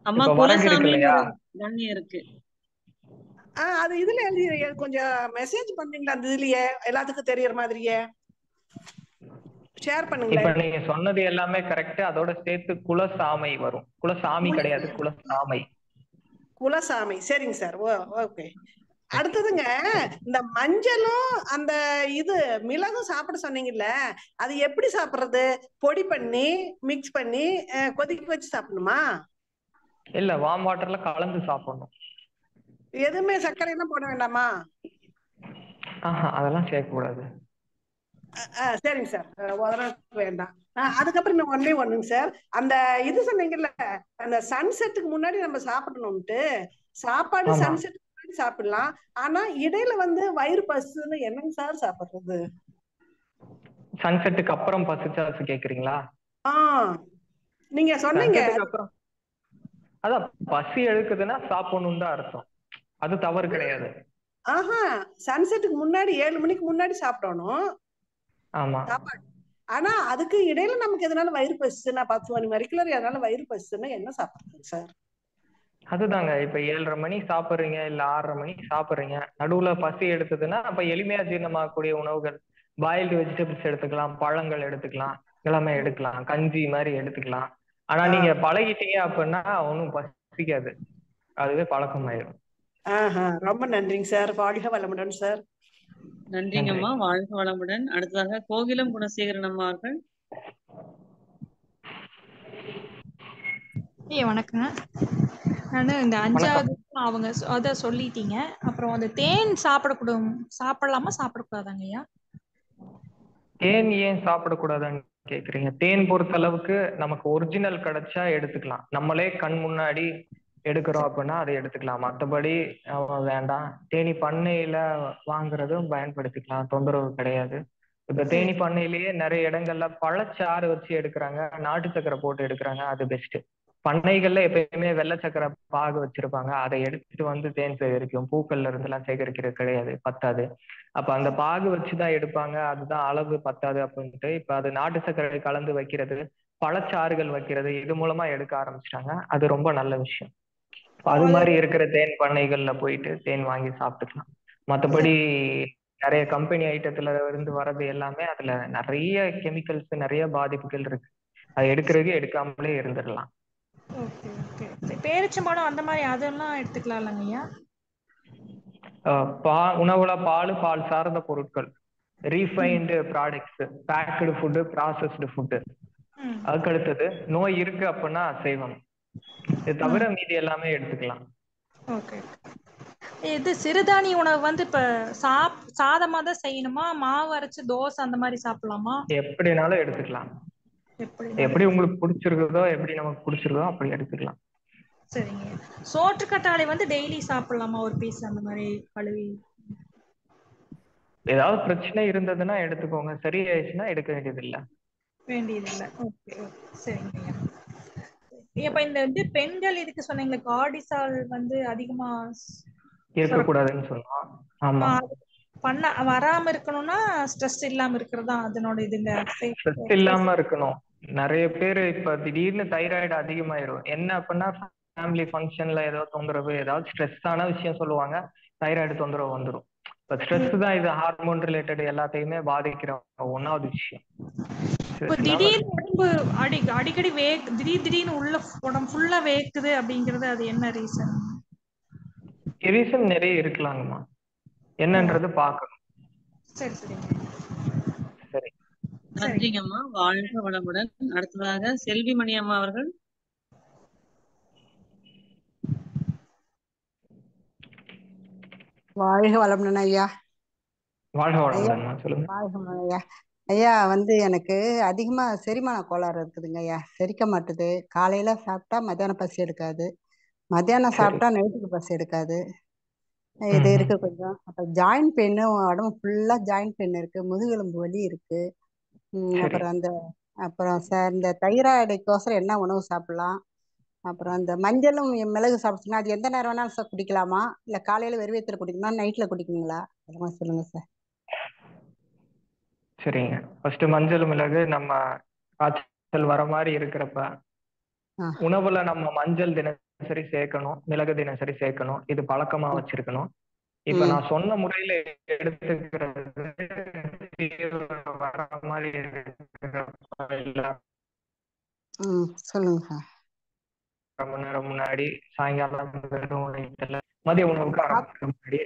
அம்மா குலசாமி இருக்கு. அது இதுல எழுதி கொஞ்சம் மெசேஜ் பண்ணீங்களா? அந்த இதுலயே எல்லாத்துக்கும் தெரியற மாதிரியே ஷேர் பண்ணுங்க. இப்ப நீங்க சொன்னது எல்லாமே கரெக்ட். அதோட சேர்த்து குலசாமை வரும். குலசாமி கிடையாது, குலசாமை. குலசாமை, சரிங்க சார். ஓகே. அடுத்ததுங்க, இந்த மஞ்சளும் அந்த இது மிளகும் சாப்பிட சொன்னீங்கல்ல, அது எப்படி சாப்பிடுறது? பொடி பண்ணி மிக்ஸ் பண்ணி கொதிக்க வச்சு சாப்பிடணுமா? இல்ல, வார்ம் வாட்டர்ல கலந்து சாப்பிடணும். எதுவுமே சர்க்கரை எல்லாம் போட வேண்டாமா? அதெல்லாம் சேர்க்க கூடாது. சரிங்க சார், வேண்டாம். அதுக்கப்புறம் இன்னும் ஒன்னே ஒண்ணுங்க சார், அந்த இது சொன்னீங்கல்ல, அந்த சன்செட்டுக்கு முன்னாடி நம்ம சாப்பிடணும்ட்டு, சாப்பாடு ஆமா சன்செட்டுக்கு முன்னாடி சாப்பிடலாம். ஆனா இடையில வந்து வயிறு பசுன்னு என்னங்க சார் சாப்பிடுறது? சன்செட்டுக்கு அப்புறம் பசிச்சாச்சு கேக்குறீங்களா? நீங்க சொன்னீங்க. சன்செட்டுக்கு அப்புறம் அதான் பசி எடுக்குதுன்னா சாப்பிடணும் தான் அர்த்தம். அது தவறு கிடையாது. சன்செட்டுக்கு முன்னாடி 7 மணிக்கு முன்னாடி சாப்பிடணும் ஆமா. சாப்பாடு. ஆனா அதுக்கு இடையில நமக்கு எதனால வயிறு பசிச்சுன்னா 10 மணி வரைக்கும் எதனால வயிறு பசிச்சுன்னா என்ன சாப்பிடுறது சார்? அதுதாங்க, இப்ப 7:30 மணி சாப்பிடுறீங்க இல்ல 6:30 மணி சாப்பிடுறீங்க, நடுவுல பசி எடுத்ததுன்னா அப்ப எளிமையா ஜீரணமாகக்கூடிய உணவுகள், பாயில்டு வெஜிடபிள்ஸ் எடுத்துக்கலாம், பழங்கள் எடுத்துக்கலாம், இளமை எடுக்கலாம், கஞ்சி மாதிரி எடுத்துக்கலாம். ஆனா நீங்க பழகிட்டீங்க அப்படின்னா ஒன்றும் பசிக்காது, அதுவே பழக்கமாயிரும். ரொம்ப நன்றிங்க சார். வாழ்க வளமுடன் சார். நன்றிங்கம்மா, வாழ்க வளமுடன். அடுத்ததாக கோகிலம் குணசேகரன் அம்மா அவர்கள். வணக்கங்க. நான் இந்த 5வது அவங்க அத சொல்லிட்டீங்க. அப்புறம் அந்த தேன் சாப்பிடலாமா சாப்பிடக்கூடாதாங்க ஐயா? தேன் ஏன் சாப்பிடக்கூடாதுன்னு கேக்குறீங்க? தேன் பொறுத்த அளவுக்கு நமக்கு ஒரிஜினல் கிடைச்சா எடுத்துக்கலாம், நம்மளே கண் முன்னாடி எடுக்கிறோம் அப்படின்னா அதை எடுத்துக்கலாம். மற்றபடி வேண்டாம். தேனி பண்ணையில வாங்குறதும் பயன்படுத்திக்கலாம், தொந்தரவு கிடையாது. இப்ப தேனி பண்ணையிலேயே நிறைய இடங்கள்ல பழச்சாறு வச்சு எடுக்கிறாங்க, நாட்டு சக்கரை போட்டு எடுக்கிறாங்க, அது பெஸ்ட். பண்ணைகள்ல எப்பயுமே வெள்ளை சக்கரை பாகு வச்சிருப்பாங்க, அதை எடுத்துட்டு வந்து தேன் சேகரிக்கும். பூக்கள்ல இருந்து எல்லாம் சேகரிக்கிறது கிடையாது, பத்தாது. அப்ப அந்த பாகு வச்சுதான் எடுப்பாங்க, அதுதான் அளவு பத்தாது அப்படின்ட்டு இப்ப அது நாட்டு சக்கரை கலந்து வைக்கிறது, பழச்சாறுகள் வைக்கிறது, இது மூலமா எடுக்க ஆரம்பிச்சிட்டாங்க. அது ரொம்ப நல்ல விஷயம். அது மாதிரி இருக்கிற தேன் பண்ணைகள்ல போயிட்டு தேன் வாங்கி சாப்பிட்டுக்கலாம். மற்றபடி நிறைய கம்பெனி ஐட்டத்துல இருந்து வர்றது எல்லாமே அதுல நிறைய கெமிக்கல்ஸ், நிறைய பாதிப்புகள் இருக்கு. அதை எடுக்கிறதுக்கு எடுக்காமலே இருந்துடலாம். பேரிச்சம்பழம் அந்த மாதிரி அதெல்லாம் எடுத்துக்கலாம் இல்லைங்கய்யா? உணவுல பால் சார்ந்த பொருட்கள், refined products, packed food, processed food, அதுக்கு அடுத்தது நோய் இருக்கு அப்படின்னா அசைவம், இது தவிர மீதி எல்லாமே எடுத்துக்கலாம். ஓகே. இது சிறுதானிய உணவு வந்து இப்ப சாதமா தான் செய்யணுமா, மாவு அரைச்சு தோசை அந்த மாதிரி சாப்பிடலாமா? எப்படினாலும் எடுத்துக்கலாம், எப்படி உங்களுக்கு பிடிச்சிருக்குதோ, எப்படி நமக்கு பிடிச்சிருக்கோ அப்படி எடுத்துக்கலாம். சரிங்க. சோற்றுக்கற்றாழை வந்து டெய்லி சாப்பிடலாமா ஒரு பீஸ் அந்த மாதிரி கழுவி? ஏதாவது பிரச்சனை இருந்ததுன்னா எடுத்துக்கோங்க, சரியாயிடுச்சுன்னா எடுக்க வேண்டியதில்லை. ஓகே சரிங்க. இப்ப இந்த வந்து பெண்கள் இதுக்கு சொன்னீங்க கார்டிசால் வந்து அதிகமா இருக்கக்கூடாதுன்னு சொன்னோம். ஆமா, வராம இருக்கணும்னா ஸ்ட்ரெஸ் இல்லாம இருக்கிறதா அதனோட இதுங்க. ஸ்ட்ரெஸ் இல்லாம இருக்கணும். நிறைய பேர் இப்ப திடீர்னு தைராய்டு அதிகமாயிரும், என்ன அப்படின்னா ஃபேமிலி ஃபங்க்ஷன்ல ஏதோ தொந்தரவு, ஏதாவது ஸ்ட்ரெஸ்ஸான விஷயம் சொல்லுவாங்க, தைராய்டு தொந்தரவு வந்துடும். இப்ப ஸ்ட்ரெஸ் தான் இது ஹார்மோன் ரிலேட்டட் எல்லாத்தையுமே பாதிக்கிற ஒன்னாவது விஷயம். திடீர்னு உடம்பு அடிக்கடி திடீர்னு உள்ள உடம்பு ஃபுல்லா வேக்குது அப்படிங்கறது அது என்ன ரீசன்? ரீசன் நிறைய இருக்கலாங்கம்மா, என்னன்றது பார்க்கணும். சரி சரி. நன்றிங்கம்மா, வாழ்க வளமுடன். அடுத்ததாக செல்விமணி அம்மா அவர்கள். வாழ்க வளமுடன் ஐயா. வாழ்க வளமுடன் சொல்லுங்க. வாழ்க வளமுடன் ஐயா. ஐயா வந்து எனக்கு அதிகமா செரிமான கோளாறு இருக்குதுங்க ஐயா, செரிக்க மாட்டுது. காலையில சாப்பிட்டா மத்தியானம் பசி எடுக்காது, மத்தியானம் சாப்பிட்டா நைட்டுக்கு பசி எடுக்காது, இது இருக்கு கொஞ்சம். அப்ப ஜாயிண்ட் பெயின், உடம்பு ஃபுல்லா ஜாயிண்ட் பெயின் இருக்கு, முதுகெலும்பு வலி இருக்கு. அப்புறம் சார் இந்த தைராய்டுக்கோசரம் என்ன உணவு சாப்பிடலாம்? அப்புறம் அந்த மஞ்சளும் மிளகு சாப்பிட்டுனா அது எந்த நேரம் வேணாலும் சார் குடிக்கலாமா, இல்ல காலையில வெறும் வயித்துல குடிக்கணுமா, நைட்ல குடிக்கணுங்களா? அதெல்லாம் சொல்லுங்க சார். சரிங்க, ஃபர்ஸ்ட் மஞ்சள் மிளகு நம்ம காய்ச்சல் வர மாதிரி இருக்கிறப்ப உணவுல நம்ம மஞ்சள் தினசரி சேர்க்கணும், மிளகு தினசரி சேர்க்கணும், இது பழக்கமா வச்சிருக்கணும். இப்ப நான் சொன்ன முறையில எடுத்துக்கிறது வர மாதிரி சொல்லுங்க சார். ரொம்ப நேரம் முன்னாடி சாயங்காலம் மதிய உணவுக்கு முன்னாடி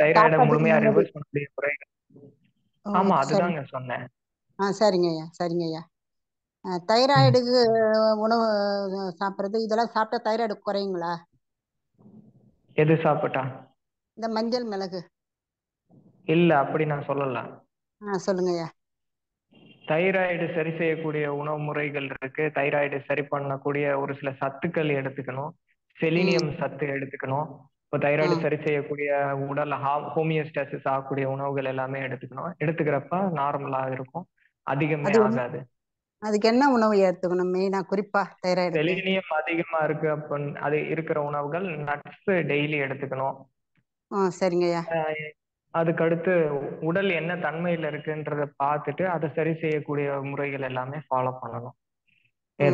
தைராய்டை முழுமையா ரிவர்ஸ் பண்ணக்கூடிய முறைகள். ஆமா, அதுதாங்க சொன்னேன். சரிங்க ஐயா, சரிங்க ஐயா. தைராய்டுக்கு உணவு சாப்பிடுறது இதெல்லாம் சாப்பிட்டா தைராய்டு குறையுங்களா? எது சாப்பிட்டா? இந்த மஞ்சள் மிளகு. இல்ல, அப்படி நான் சொல்லல. சொல்லுங்க ஐயா. தைராய்டு சரி செய்யக்கூடிய உணவு முறைகள் இருக்கு. தைராய்டு சரி பண்ணக்கூடிய ஒரு சில சத்துக்கள் எடுத்துக்கணும். செலினியம் சத்து எடுத்துக்கணும். இப்போ தைராய்டு சரி செய்யக்கூடிய உடல் ஹோமியோஸ்டாசிஸ் ஆகக்கூடிய உணவுகள் எல்லாமே எடுத்துக்கணும். எடுத்துக்கிறப்ப நார்மலா இருக்கும், அதிகமே அது ஆகாது. அதுக்கு என்ன உணவு எடுத்துக்கணும் மெயினா குறிப்பா தைராய்டுக்கு? செலினியம் அதிகமா இருக்கு அப்படின்னு அது இருக்கிற உணவுகள், நட்ஸ் டெய்லி எடுத்துக்கணும். சரிங்கய்யா. அதுக்கடுத்து உடல் என்ன தன்மையில இருக்குன்றத பார்த்துட்டு அதை சரி செய்யக்கூடிய முறைகள் எல்லாமே ஃபாலோ பண்ணணும்.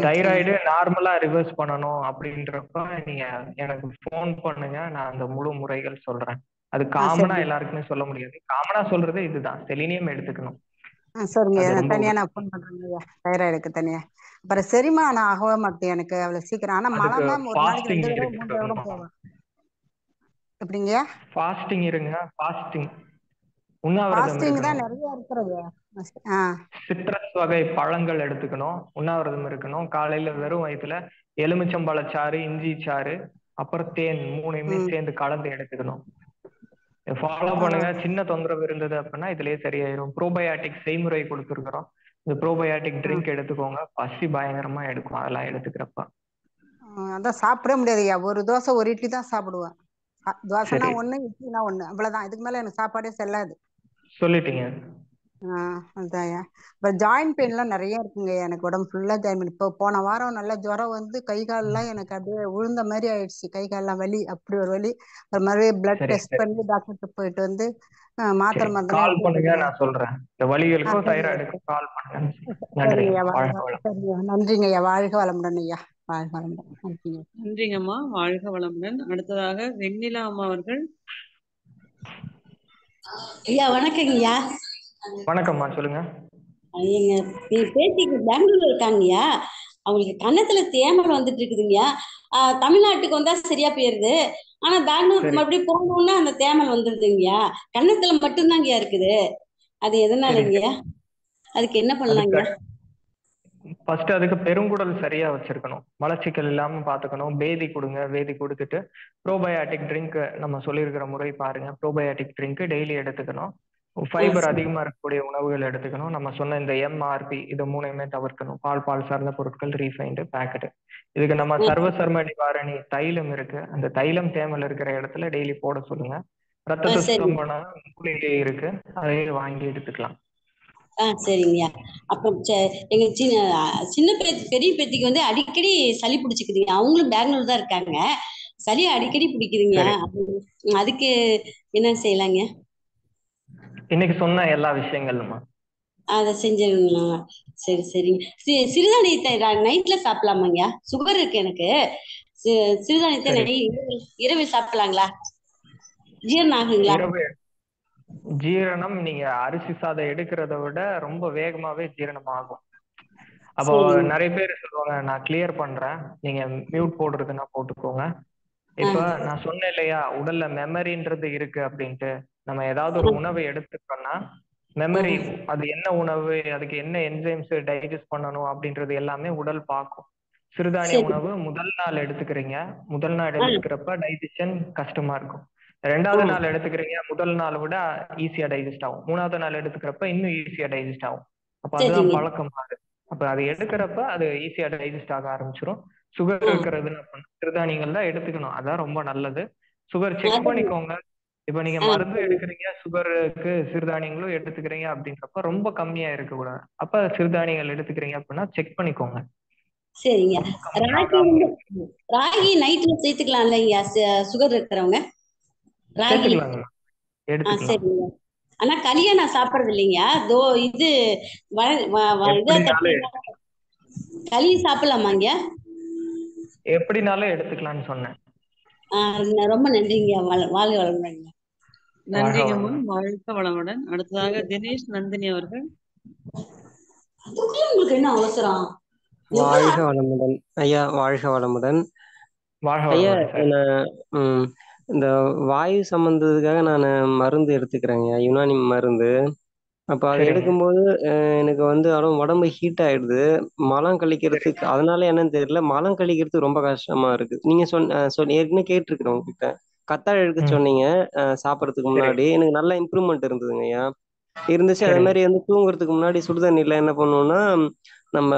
தைராய்டு நார்மலா ரிவர்ஸ் பண்ணணும் அப்படின்றப்ப நீங்க எனக்கு ஃபோன் பண்ணுங்க, நான் அந்த முழு முறைகள் சொல்றேன். அது காமனா எல்லாருக்குமே சொல்ல முடியாது. காமனா சொல்றது இதுதான், செலினியம் எடுத்துக்கணும். சரிங்க, தனியா நான் ஃபோன் பண்றேங்க தைராய்டுக்கு தனியா. அப்புறம் செரிமானம் ஆகவே மாட்டேன் எனக்கு அவ்வளவு சீக்கிரம். ஆனா மழை ஒரு நாளைக்கு 2 தடவை 3 தடவை போவேன். எப்படிங்கய்யா? ஃபாஸ்டிங் இருங்க. ஃபாஸ்டிங் உண்ணாவிரதம் தான் இருக்கணும். நிறைய இருக்கிறது. சிட்ரஸ் வகை பழங்கள் எடுத்துக்கணும். உண்ணாவிரதம் இருக்கணும். காலையில வெறும் வயிற்றுல எலுமிச்சம்பழச்சாறு, இஞ்சி சாறு, அப்புறம் தேன் 3யுமே சேர்ந்து கலந்து எடுத்துக்கணும். ஃபாலோ பண்ணுங்க. சின்ன தொந்தரவு இருந்தது அப்படின்னா இதுலயே சரியாயிரும். ப்ரோபயாட்டிக் செய்முறை கொடுத்துருக்குறோம். இந்த ப்ரோபயாட்டிக் ட்ரிங்க் எடுத்துக்கோங்க. பசி பயங்கரமா எடுக்கும் அதெல்லாம் எடுத்துக்கிறப்ப. அதான் சாப்பிடவே முடியாதுய்யா. ஒரு தோசை ஒரு இட்லி தான் சாப்பிடுவேன். தோசைனா ஒண்ணு, இட்லினா ஒண்ணு, அவ்வளவுதான். இதுக்கு மேல எனக்கு சாப்பாடே செல்லாது. சொல்லிட்டீங்க. அதான்யா. இப்ப ஜாயிண்ட் பெயின் எல்லாம் நிறைய இருக்குங்க எனக்கு. உடம்பு ஃபுல்லா ஜாயின் பெயின். இப்போ போன வாரம் நல்ல ஜுரம் வந்து கை கால்லாம் எனக்கு அப்படியே உழுந்த மாதிரி ஆயிடுச்சு. கை கால்லாம் வலி, அப்படி ஒரு வலி. ஒரு மாதிரி பிளட் டெஸ்ட் பண்ணி டாக்டர்கிட்ட போயிட்டு வந்து மாத்திரை மருந்து கால் பண்ணுங்க, நான் சொல்றேன். இந்த வலிகளுக்கும் தைராய்டுக்கும் கால் பண்ணுங்க. நன்றிங்கய்யா. வாழ்க வளமுடன் ஐயா. வாழ்க வளமுடன். நன்றிங்க. நன்றிங்கம்மா. வாழ்க வளமுடன். அடுத்ததாக வெண்ணிலா அம்மா அவர்கள். ஐயா வணக்கங்கய்யா. வணக்கம்மா, சொல்லுங்க. எங்க பேத்திக்கு பெங்களூர்ல இருக்காங்கய்யா. அவங்களுக்கு கன்னத்துல தேமல் வந்துட்டு இருக்குதுங்கய்யா. தமிழ்நாட்டுக்கு வந்தா சரியா போயிருது. ஆனா பெங்களூருக்கு மறுபடியும் போகணும்னா அந்த தேமல் வந்துருதுங்கய்யா. கன்னத்துல மட்டும்தாங்கய்யா இருக்குது. அது எதனாலங்கய்யா? அதுக்கு என்ன பண்ணலாங்கய்யா? ஃபர்ஸ்ட் அதுக்கு பெருங்குடல் சரியா வச்சிருக்கணும். மலச்சிக்கல் இல்லாம பாத்துக்கணும். பேதி கொடுங்க. பேதி கொடுத்துட்டு ப்ரோபயாட்டிக் ட்ரிங்க் நம்ம சொல்லியிருக்கிற முறை பாருங்க. ப்ரோபயாட்டிக் ட்ரிங்க் டெய்லி எடுத்துக்கணும். ஃபைபர் அதிகமா இருக்கக்கூடிய உணவுகள் எடுத்துக்கணும். நம்ம சொன்ன இந்த எம்ஆர்பி இது 3யுமே தவிர்க்கணும். பால் சார்ந்த பொருட்கள், ரீஃபைண்டு, பேக்கெட். இதுக்கு நம்ம சர்வசர்ம நிவாரணி தைலம் இருக்கு. அந்த தைலம் தேமல் இருக்கிற இடத்துல டெய்லி போட சொல்லுங்க. ரத்தத்தை சுத்தம் பண்ண மூலிகை இருக்கு, அதையே வாங்கி எடுத்துக்கலாம். சரிங்கய்யா. அப்புறம் எங்க சின்ன பெரிய பேத்திக்கு வந்து அடிக்கடி சளி பிடிச்சிக்குதுங்க. அவங்களும் பெங்களூர் தான் இருக்காங்க. சளி அடிக்கடி பிடிக்குதுங்க. அதுக்கு என்ன செய்யலாங்க? இன்னைக்கு சொன்ன எல்லா விஷயங்களுமா அதை செஞ்சிருங்களா? சரி சரிங்க. சிறுதானியத்தை நைட்ல சாப்பிடலாமாங்கய்யா? சுகர் இருக்கு எனக்கு. சிறுதானியத்தை இரவு சாப்பிடலாங்களா? ஜீரணம் ஆகுங்களா? ஜீரணம் நீங்க அரிசி சாதம் எடுக்கிறத விட ரொம்ப வேகமாவே ஜீரணம் ஆகும். அப்போ நிறைய பேர் சொல்லுவாங்க, நான் கிளியர் பண்றேன், நீங்க மியூட் போடுறதுன்னா போட்டுக்கோங்க. இப்ப நான் சொன்னேன் இல்லையா, உடல்ல மெமரின்றது இருக்கு அப்படின்ட்டு. நம்ம ஏதாவது ஒரு உணவை எடுத்துட்டோம்னா மெமரி, அது என்ன உணவு, அதுக்கு என்ன என்சைம்ஸ் டைஜஸ்ட் பண்ணணும் அப்படின்றது எல்லாமே உடல் பார்க்கும். சிறுதானிய உணவு முதல் நாள் எடுத்துக்கிறீங்க. முதல் நாள் எடுத்துக்கிறப்ப டைஜஷன் கஷ்டமா இருக்கும். 2வது நாள் எடுத்துக்கிறீங்க, முதல் நாள் விட ஈஸியா டைஜஸ்ட் ஆகும். 3வது நாள் எடுத்துக்கிறப்ப இன்னும் ஈஸியா டைஜஸ்ட் ஆகும். அப்ப அதுதான் பழக்கம் ஆகுது. அப்ப அது எடுக்கிறப்ப அது ஈஸியா டைஜஸ்ட் ஆக ஆரம்பிச்சிடும். சுகர் இருக்கிறது சிறுதானியங்கள் தான் எடுத்துக்கணும், அதான் ரொம்ப நல்லது. சுகர் செக் பண்ணிக்கோங்க. இப்ப நீங்க மருந்து எடுக்கிறீங்க, சுகருக்கு சிறுதானியங்களும் எடுத்துக்கிறீங்க அப்படின்றப்ப ரொம்ப கம்மியா இருக்க கூடாது. அப்ப சிறுதானியங்கள் எடுத்துக்கிறீங்க அப்படின்னா செக் பண்ணிக்கோங்க. சரிங்க. ராகி நைட்ல சேர்த்துக்கலாம் இல்லையா சுகர் இருக்கிறவங்க? ராகி சரிங்க. ஆனா களியா நான் சாப்பிடுறது இல்லைங்க. இது களி சாப்பிடலாமாங்க? எப்படினாலும் எடுத்துக்கலாம்னு சொன்னேன். ரொம்ப நன்றிங்க. வாழ்க வளமுடன். நன்றிங்கம்மா. வாழ்க வளமுடன். அடுத்ததாக தினேஷ் நந்தினி அவர்கள். உங்களுக்கு என்ன அவசரம்? வாழ்க வளமுடன் ஐயா. வாழ்க வளமுடன் ஐயா. இந்த வாயு சம்பந்தத்துக்காக நான் மருந்து எடுத்துக்கிறேங்க, யுனானி மருந்து. அப்ப அதை எடுக்கும்போது எனக்கு வந்து உடம்பு ஹீட் ஆயிடுது. மலம் கழிக்கிறதுக்கு, அதனால என்னன்னு தெரியல, மலம் கழிக்கிறதுக்கு ரொம்ப கஷ்டமா இருக்கு. நீங்க ஏற்கனவே கேட்டிருக்கிறேன் உங்ககிட்ட, கத்தாழை எடுக்க சொன்னீங்க சாப்பிட்றதுக்கு முன்னாடி. எனக்கு நல்ல இம்ப்ரூவ்மெண்ட் இருந்ததுங்க ஐயா. இருந்துச்சு. அதே சரிங்க மாதிரி வந்து தூங்குறதுக்கு முன்னாடி சுடுதண்ணில என்ன பண்ணுவோம்னா, நம்ம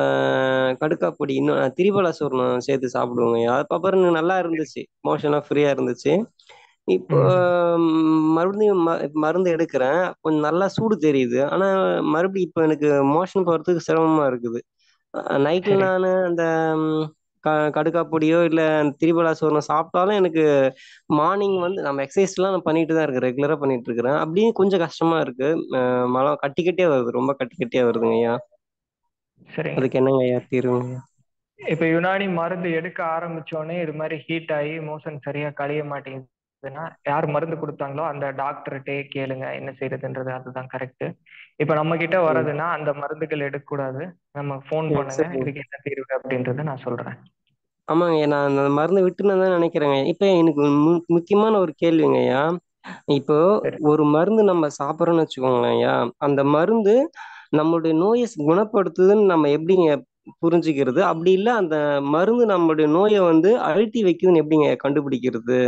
கடுக்கா பொடி இன்னும் திரிபலா சூர்ணம் சேர்த்து சாப்பிடுவோங்கய்யா. அதுக்கப்புறம் நல்லா இருந்துச்சு. மோஷன்லாம் ஃப்ரீயா இருந்துச்சு. இப்போ மறுபடியும் மருந்து எடுக்கிறேன். கொஞ்சம் நல்லா சூடு தெரியுது. ஆனா மறுபடியும் இப்போ எனக்கு மோஷன் போறதுக்கு சிரமமா இருக்குது. நைட்ல சரி நானு அந்த கடுக்கா பொடியோ இல்ல திரிபலா சூர்ணம் சாப்பிட்டாலும் எனக்கு மார்னிங் வந்து நம்ம எக்ஸசைஸ்லாம் நான் பண்ணிட்டு தான் இருக்கேன். ரெகுலரா பண்ணிட்டு இருக்கிறேன். அப்படியும் கொஞ்சம் கஷ்டமா இருக்கு. மலம் கட்டி கட்டியா வருது. ரொம்ப கட்டி கட்டியா வருதுங்க ஐயா. சரிங்க. அதுக்கு என்னங்க ஐயா தீர்வுங்க? இப்ப யுனானி மருந்து எடுக்க ஆரம்பிச்சோடனே இது மாதிரி ஹீட் ஆகி மோஷன் சரியா கழிய மாட்டேங்குதுன்னா யார் மருந்து கொடுத்தாங்களோ அந்த டாக்டர்கிட்டே கேளுங்க என்ன செய்யறதுன்றது, அதுதான் கரெக்ட். இப்ப நம்ம கிட்ட வர்றதுன்னா அந்த மருந்துகள் எடுக்கக்கூடாது. நம்ம ஃபோன் பண்ணுங்க, சரி. இதுக்கு என்ன தீர்வு அப்படின்றத நான் சொல்றேன். ஆமாங்க. நான் அந்த மருந்து விட்டுன்னு தான் நினைக்கிறேங்க. இப்ப எனக்கு முக்கியமான ஒரு கேள்விங்க ஐயா. இப்போ சரி ஒரு மருந்து நம்ம சாப்பிட்றோம்னு வச்சுக்கோங்களேன் ஐயா. அந்த மருந்து நம்மளுடைய நோயை குணப்படுத்துதுன்னு நம்ம எப்படிங்க புரிஞ்சுக்கிறது? அப்படி இல்ல அந்த மருந்து நம்மளுடைய நோயை வந்து அழுத்தி வைக்குதுன்னு எப்படிங்க கண்டுபிடிக்கிறது?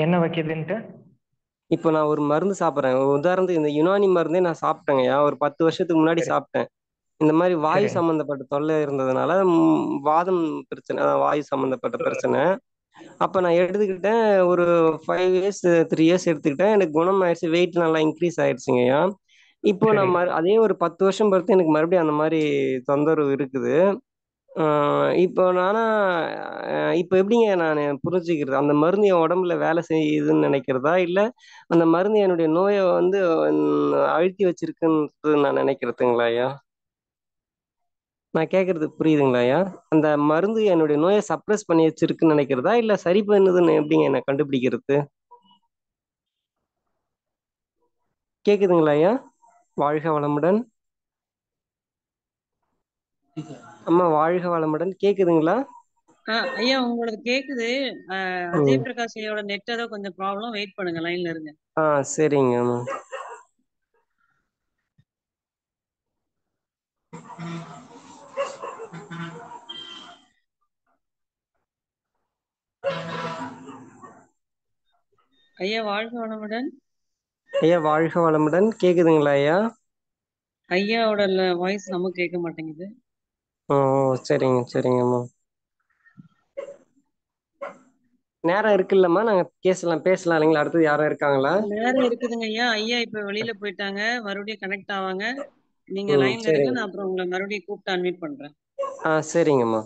என்ன வைக்குதுன்ட்டு? இப்போ நான் ஒரு மருந்து சாப்பிட்றேன். உதாரணத்துக்கு இந்த யுனானி மருந்தே நான் சாப்பிட்டேங்கய்யா. ஒரு 10 வருஷத்துக்கு முன்னாடி சரி சாப்பிட்டேன். இந்த மாதிரி வாயு சரிங்க. சம்பந்தப்பட்ட தொல்லை இருந்ததுனால வாதம் பிரச்சனை, வாயு சம்பந்தப்பட்ட சொல்லுங்க. பிரச்சனை. அப்ப நான் எடுத்துக்கிட்டேன். ஒரு 5 இயர்ஸ் 3 இயர்ஸ் எடுத்துக்கிட்டேன். எனக்கு குணம் ஆயிடுச்சு. வெயிட் நல்லா இன்க்ரீஸ் ஆயிடுச்சுங்கய்யா. இப்போ சரி நான் அதே ஒரு 10 வருஷம் பொறுத்து எனக்கு மறுபடியும் அந்த மாதிரி தொந்தரவு இருக்குது. இப்போ இப்போ எப்படிங்க நான் புரிஞ்சுக்கிறது? அந்த மருந்து என் உடம்புல வேலை செய்யுதுன்னு நினைக்கிறதா? இல்ல அந்த மருந்து என்னுடைய நோயை வந்து அழுத்தி வச்சிருக்குன்றது நான் நினைக்கிறதுங்களா ஐயா? நான் கேட்கறது புரியுதுங்களா ஐயா? அந்த மருந்து என்னுடைய நோயை சப்ரஸ் பண்ணி வச்சிருக்குன்னு நினைக்கிறதா? இல்ல சரி பண்ணுதுன்னு எப்படிங்க என்ன கண்டுபிடிக்கிறது? கேக்குதுங்களா ஐயா? வாழ்க வளமுடன். அம்மா வாழ்க வளமுடன். கேக்குதுங்களா? ஐயா உங்களுக்கு கேக்குது. அஜய் பிரகாஷ் ஐயாவோட நெட் ஏதோ கொஞ்சம் ப்ராப்ளம். வெயிட் பண்ணுங்க, லைன்ல இருங்க. சரிங்க அம்மா. ஐயா வாழ்க வளமுடன். ஐயா வாழ்க வளமுடன். கேக்குதுங்களா ஐயா? ஐயாவோட வாய்ஸ் நமக்கு கேட்க மாட்டேங்குது. ஓ சரிங்க சரிங்கம்மா. நேரம் இருக்குல்லம்மா, நாங்க பேசலாம் இல்லைங்களா? அடுத்தது யாரும் இருக்காங்களா? நேரம் இருக்குதுங்க ஐயா. ஐயா இப்ப வெளியில போயிட்டாங்க, மறுபடியும் கனெக்ட் ஆவாங்க. நீங்க லைன்ல இருங்க, சரிங்க. நான் அப்புறம் உங்களை மறுபடியும் கூப்பிட்டு அன்மியூட் பண்றேன். சரிங்கம்மா.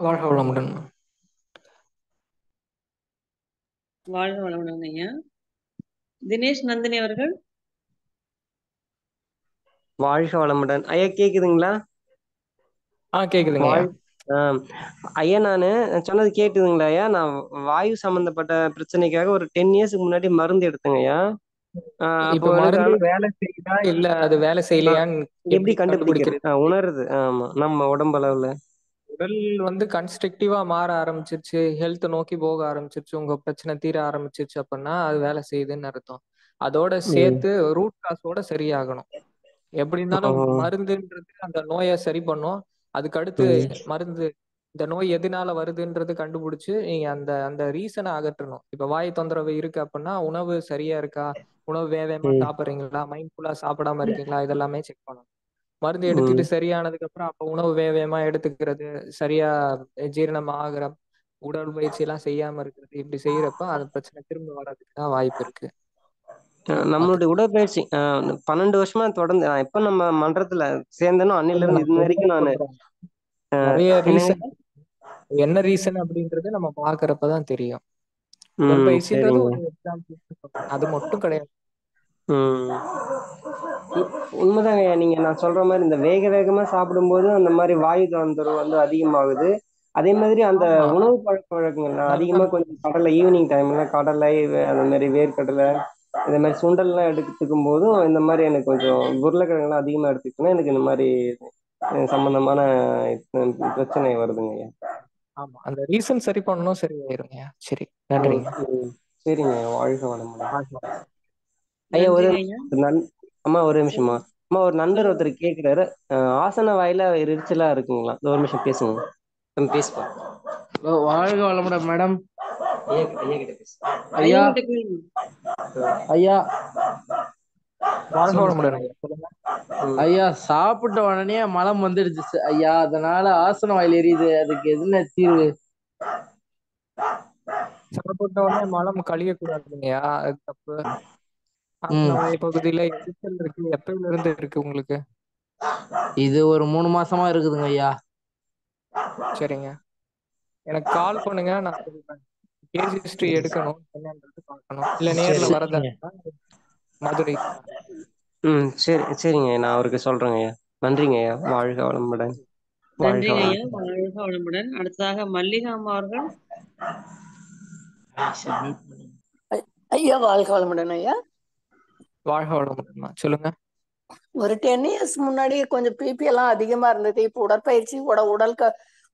வாழ்க வளமுடன். வாழ்க வளமுடன் ஐயா. தினேஷ் நந்தினி அவர்கள். வாழ்க வளமுடன். ஐயா கேக்குதுங்களா? கேக்குதுங்க ஐயா. ஐயா நானு சொன்னது கேக்குதுங்களா ஐயா? நான் வாயு சம்பந்தப்பட்ட பிரச்சனைக்காக ஒரு 10 இயர்ஸ்க்கு முன்னாடி மருந்து எடுத்தேங்க ஐயா. இப்ப மருந்து வேலை செய்யுதா இல்ல அது வேலை செய்யலையான்னு எப்படி கண்டுபிடிக்கிறது? கண்டுபிடிக்கிறது? உணருது. ஆமா, நம்ம உடம்பளவுல உடல் வந்து கன்ஸ்ட்ரக்டிவா மாற ஆரம்பிச்சிருச்சு, ஹெல்த் நோக்கி போக ஆரம்பிச்சிருச்சு, உங்க பிரச்சனை தீர ஆரம்பிச்சிருச்சு அப்படின்னா அது வேலை செய்யுதுன்னு அர்த்தம். அதோட சேர்த்து ரூட் காஸோட சரியாகணும். எப்படி இருந்தாலும் மருந்துன்றது அந்த நோயை சரி பண்ணும். அதுக்கு அடுத்து மருந்து இந்த நோய் எதனால வருதுன்றது கண்டுபிடிச்சு நீங்க அந்த அந்த ரீசனை அகற்றணும். இப்ப வாய் தொந்தரவு இருக்கு அப்படின்னா உணவு சரியா இருக்கா, உணவு வேகமா சாப்பிடுறீங்களா, மைண்ட்ஃபுல்லா சாப்பிடாம இருக்கீங்களா, இதெல்லாமே செக் பண்ணணும். மருந்து எடுத்துட்டு சரியானதுக்கு அப்புறம் அப்ப உணவு வேகமா எடுத்துக்கிறது, சரியா ஜீரணம் ஆகிற உடற்பயிற்சி எல்லாம் செய்யாம இருக்கிறது, இப்படி செய்யறப்ப அந்த பிரச்சனை திரும்ப வர்றதுக்கு தான் வாய்ப்பு இருக்கு. நம்மளுடைய உடற்பயிற்சி 12 வருஷமா தொடர்ந்து எப்ப நம்ம மன்றத்துல சேர்ந்தனோ அன்னில இருந்து இது வரைக்கும் நான் நிறைய ரீசன், என்ன ரீசன் அப்படின்றது நம்ம பாக்குறப்பதான் தெரியும். உடற்பயிற்சின்றது ஒரு எக்ஸாம்பிள், அது மட்டும் கிடையாது. உண்மைதாங்க. நீங்க நான் சொல்ற மாதிரி இந்த வேகமா சாப்பிடும்போது அந்த மாதிரி வாயு தொந்தரவு வந்து அதிகமாகுது. அதே மாதிரி அந்த உணவு பழக்க வழக்கங்கள் அதிகமா கொஞ்சம் கடலை, ஈவினிங் டைம்ல கடலை, அந்த மாதிரி வேர்க்கடலை, இந்த மாதிரி சுண்டல் எல்லாம் எடுத்துக்கும் போதும் இந்த மாதிரி எனக்கு கொஞ்சம் உருளைக்கிழங்குலாம் அதிகமா எடுத்துக்கிட்டோம்னா எனக்கு இந்த மாதிரி சம்பந்தமான பிரச்சனை வருதுங்க ஐயா. ஆமா, அந்த ரீசன் சரி பண்ணணும், சரி ஆயிருங்க. சரி, நன்றிங்க. சரிங்க ஐயா, வாழ்க வளமுடன். வாழ்க வளமுடன். ஐயா ஒரு நன்றிங்க ஐயா. அம்மா ஒரு நிமிஷமா. அம்மா ஒரு நண்பர் ஒருத்தர் கேட்கிறாரு, ஆசன வாயில எரிச்சலா இருக்குங்களா? ஒரு நிமிஷம் பேசுங்க, நம்ம பேசுவோம். வாழ்க வளமுடன் மேடம். ஐயா கிட்ட பேசு. ஐயா ஐயா வாழ்க வளமுடன் ஐயா, சொல்லுங்க. ஐயா, சாப்பிட்ட உடனே மலம் வந்துடுச்சு ஐயா, அதனால ஆசன வாயில் எரியுது, அதுக்கு என்ன தீர்வு? சாப்பிட்ட உடனே மலம் கழியக்கூடாதுங்கய்யா, அது தப்பு. ஆசன வாய் பகுதியில எரிச்சல் இருக்கு, எப்பயில இருந்து இருக்கு உங்களுக்கு? இது ஒரு 3 மாசமா இருக்குதுங்க ஐயா. சரிங்க, எனக்கு கால் பண்ணுங்க, நான் சொல்றேன். கேஸ் ஹிஸ்டரி எடுக்கணும், என்னன்றது பார்க்கணும். இல்ல நேர்ல வரதா மதுரை. சரிங்க, நான் அவருக்கு சொல்றேங்க ஐயா. நன்றிங்க ஐயா, வாழ்க வளமுடன். நன்றிங்க ஐயா, வாழ்க வளமுடன். அடுத்ததாக மல்லிகா அம்மா அவர்கள். ஐயா வாழ்க வளமுடன் ஐயா. வாழ்க வளமுடன், சொல்லுங்க. ஒரு 10 years முன்னாடி கொஞ்சம் பிபி எல்லாம் அதிகமா இருந்தது. இப்போ உடற்பயிற்சி